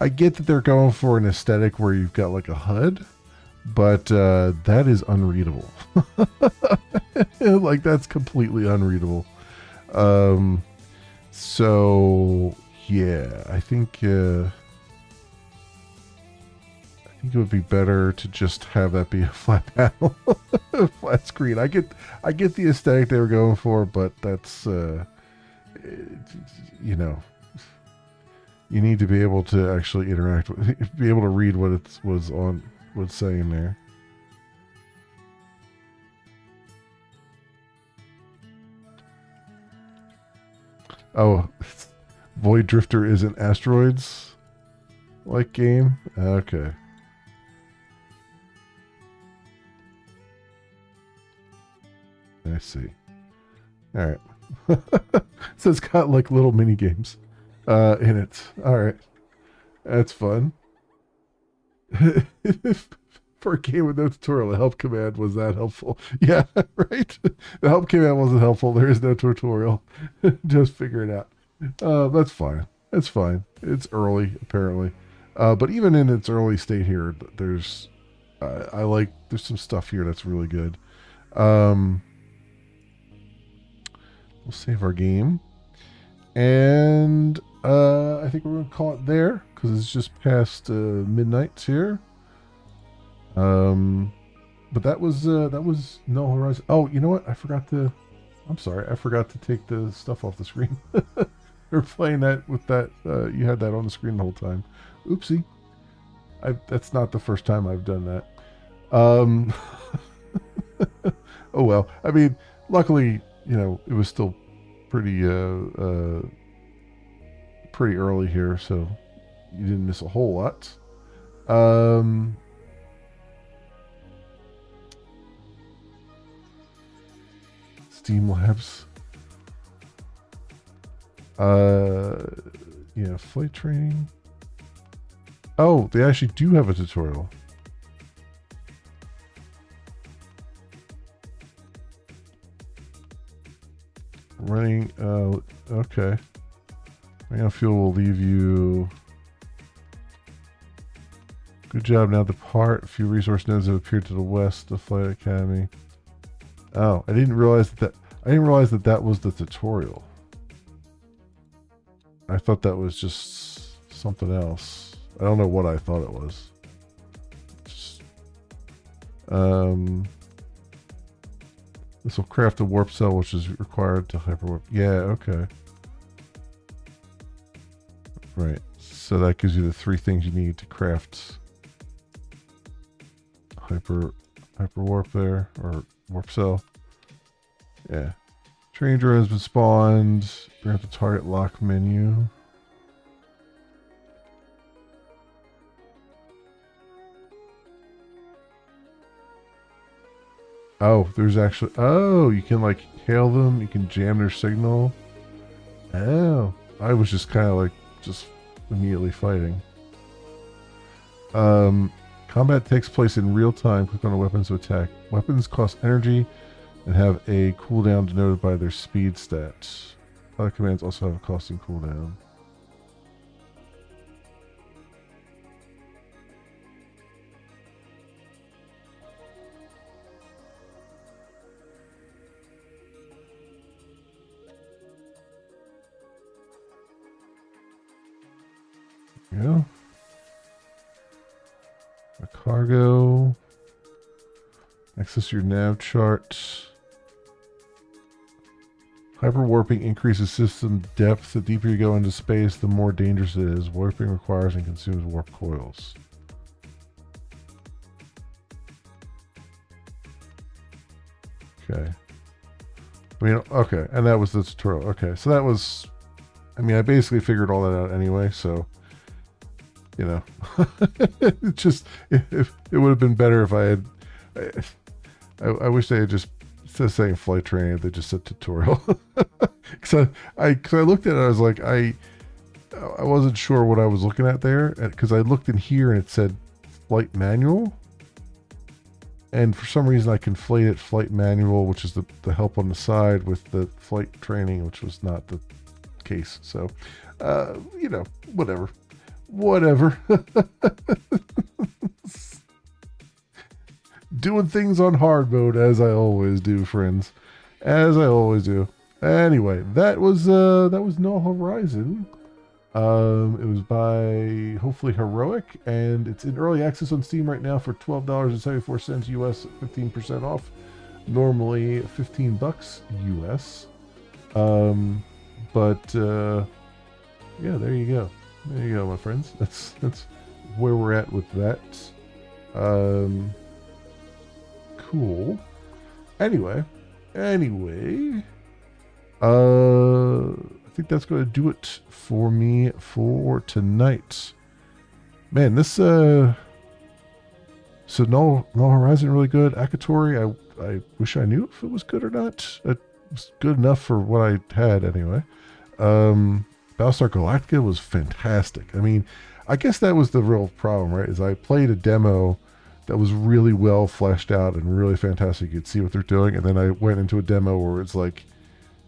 I get that they're going for an aesthetic where you've got like a HUD, but that is unreadable. Like that's completely unreadable. So yeah, I think it would be better to just have that be a flat panel, flat screen. I get the aesthetic they were going for, but that's you know, you need to be able to actually interact with, be able to read what it was saying there. Oh, Void Drifter is an asteroids like game. Okay. I see. All right. So it's got like little mini games in it. All right. That's fun. For a game with no tutorial, the help command was that helpful. Yeah, right? The help command wasn't helpful. There is no tutorial. Just figure it out. That's fine. That's fine. It's early, apparently. But even in its early state here, there's there's some stuff here that's really good. We'll save our game. And I think we're going to call it there because it's just past midnight here. But that was Null Horizon. Oh, you know what? I'm sorry. I forgot to take the stuff off the screen. We're playing that with that. You had that on the screen the whole time. Oopsie. That's not the first time I've done that. Oh well. I mean, luckily, it was still pretty pretty early here, so you didn't miss a whole lot. Steam Labs. Yeah, flight training. Oh, they actually do have a tutorial. Running, okay. Running on fuel will leave you. Good job, now depart. A few resource nodes have appeared to the west of Flight Academy. Oh, I didn't realize that was the tutorial. I thought that was just something else. I don't know what I thought it was. Just, this will craft a warp cell, which is required to hyperwarp. Yeah, okay. Right. So that gives you the 3 things you need to craft hyperwarp there, or warp cell. Yeah. Training drone has been spawned. Bring up the target lock menu. Oh, there's actually... Oh, you can like hail them. You can jam their signal. Oh. I was just kind of like just immediately fighting. Combat takes place in real time. Click on the weapons to attack. Weapons cost energy and have a cooldown denoted by their speed stats. Other commands also have a cost and cooldown. Yeah. A cargo. Access your nav chart. Hyperwarping increases system depth. The deeper you go into space, the more dangerous it is. Warping requires and consumes warp coils. Okay. I mean, okay, and that was the tutorial. Okay, so that was, I mean, I basically figured all that out anyway, so, you know, it just, it would have been better if I had, I wish they had just, instead of saying flight training, they just said tutorial. Because I looked at it, I was like, I wasn't sure what I was looking at there, because I looked in here and it said flight manual. And for some reason, I conflated flight manual, which is the help on the side, with the flight training, which was not the case. So, you know, whatever. Doing things on hard mode, as I always do, friends. As I always do. Anyway, that was Null Horizon. It was by hopefully Heroic, and it's in early access on Steam right now for $12.74 US, 15% off. Normally $15 US. Yeah, there you go. There you go, my friends. That's where we're at with that. Cool. Anyway. I think that's going to do it for me for tonight. Man, this so Null Horizon really good. Akatori, I wish I knew if it was good or not. It was good enough for what I had anyway. Battlestar Galactica was fantastic. I mean, I guess that was the real problem, right? Is I played a demo that was really well fleshed out and really fantastic. You could see what they're doing, and then I went into a demo where it's like,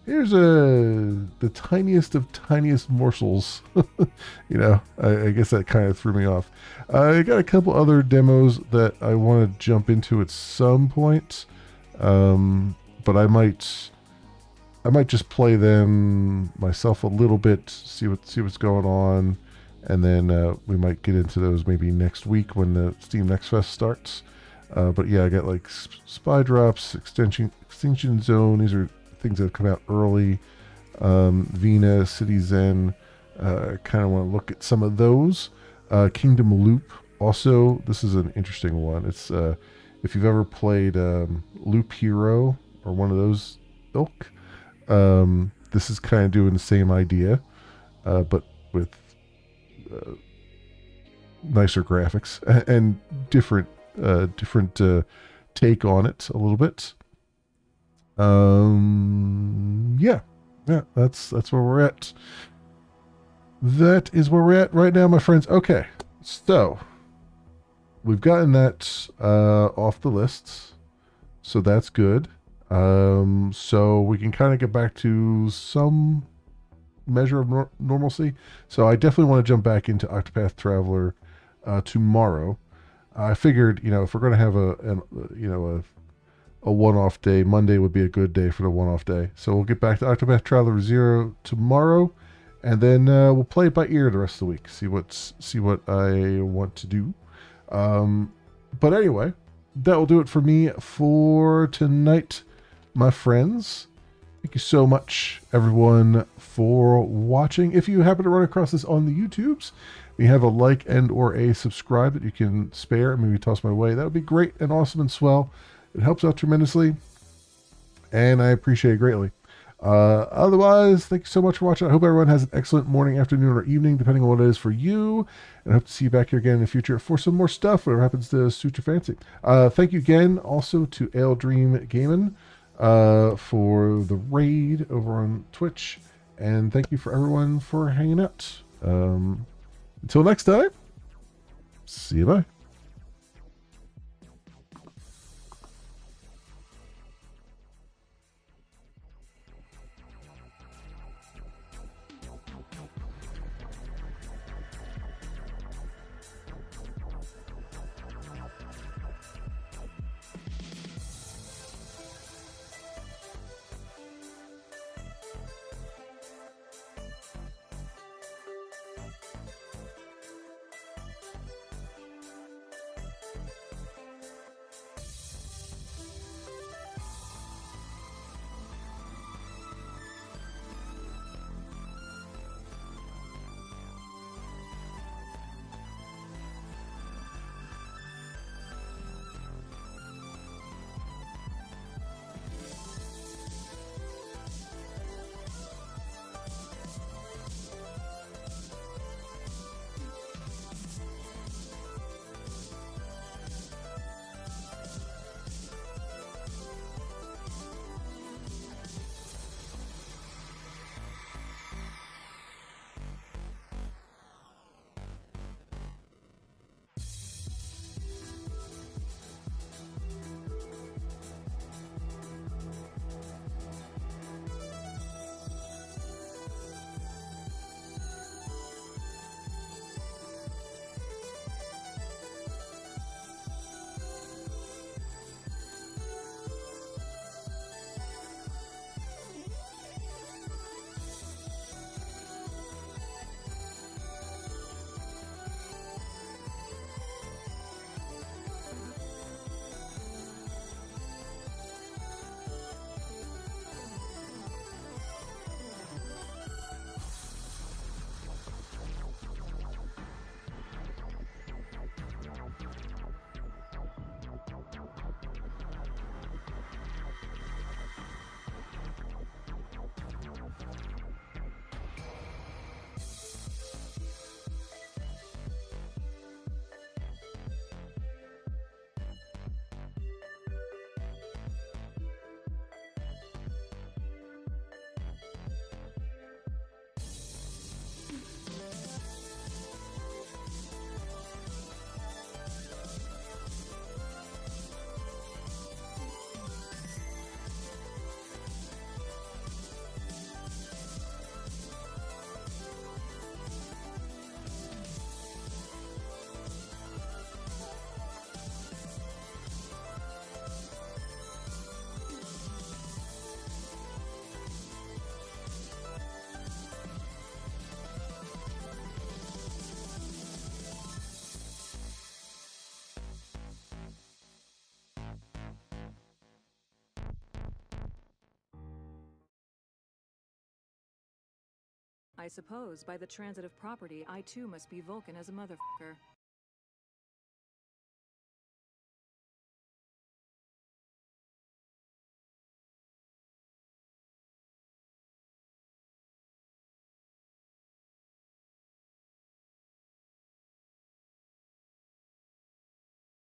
here's the tiniest of tiniest morsels. You know, I guess that kind of threw me off. I got a couple other demos that I want to jump into at some point, but I might just play them myself a little bit, see what's going on, and then we might get into those maybe next week when the Steam Next Fest starts. But yeah, I got like Spy Drops, Extinction Zone. These are things that have come out early. Vina, City Zen. Kind of want to look at some of those. Kingdom Loop. Also, this is an interesting one. It's if you've ever played Loop Hero or one of those ilk, this is kind of doing the same idea, but with nicer graphics and different take on it a little bit. Yeah, that's where we're at. That is where we're at right now, my friends. Okay, so we've gotten that off the list, so that's good. So we can kind of get back to some measure of normalcy. So I definitely want to jump back into Octopath Traveler tomorrow. I figured, you know, if we're going to have a one-off day, Monday would be a good day for the one-off day. So we'll get back to Octopath Traveler 0 tomorrow, and then we'll play it by ear the rest of the week. See what I want to do. But anyway, that will do it for me for tonight, my friends. Thank you so much, everyone, for watching. If you happen to run across this on the YouTubes, you have a like and or a subscribe that you can spare, maybe toss my way, that would be great and awesome and swell. It helps out tremendously, and I appreciate it greatly. Otherwise, thank you so much for watching. I hope everyone has an excellent morning, afternoon, or evening, depending on what it is for you. And I hope to see you back here again in the future for some more stuff, whatever happens to suit your fancy. Thank you again also to Ale Dream Gaming for the raid over on Twitch. And thank you for everyone for hanging out. Until next time, see you bye. I suppose by the transitive property I too must be Vulcan as a motherfucker.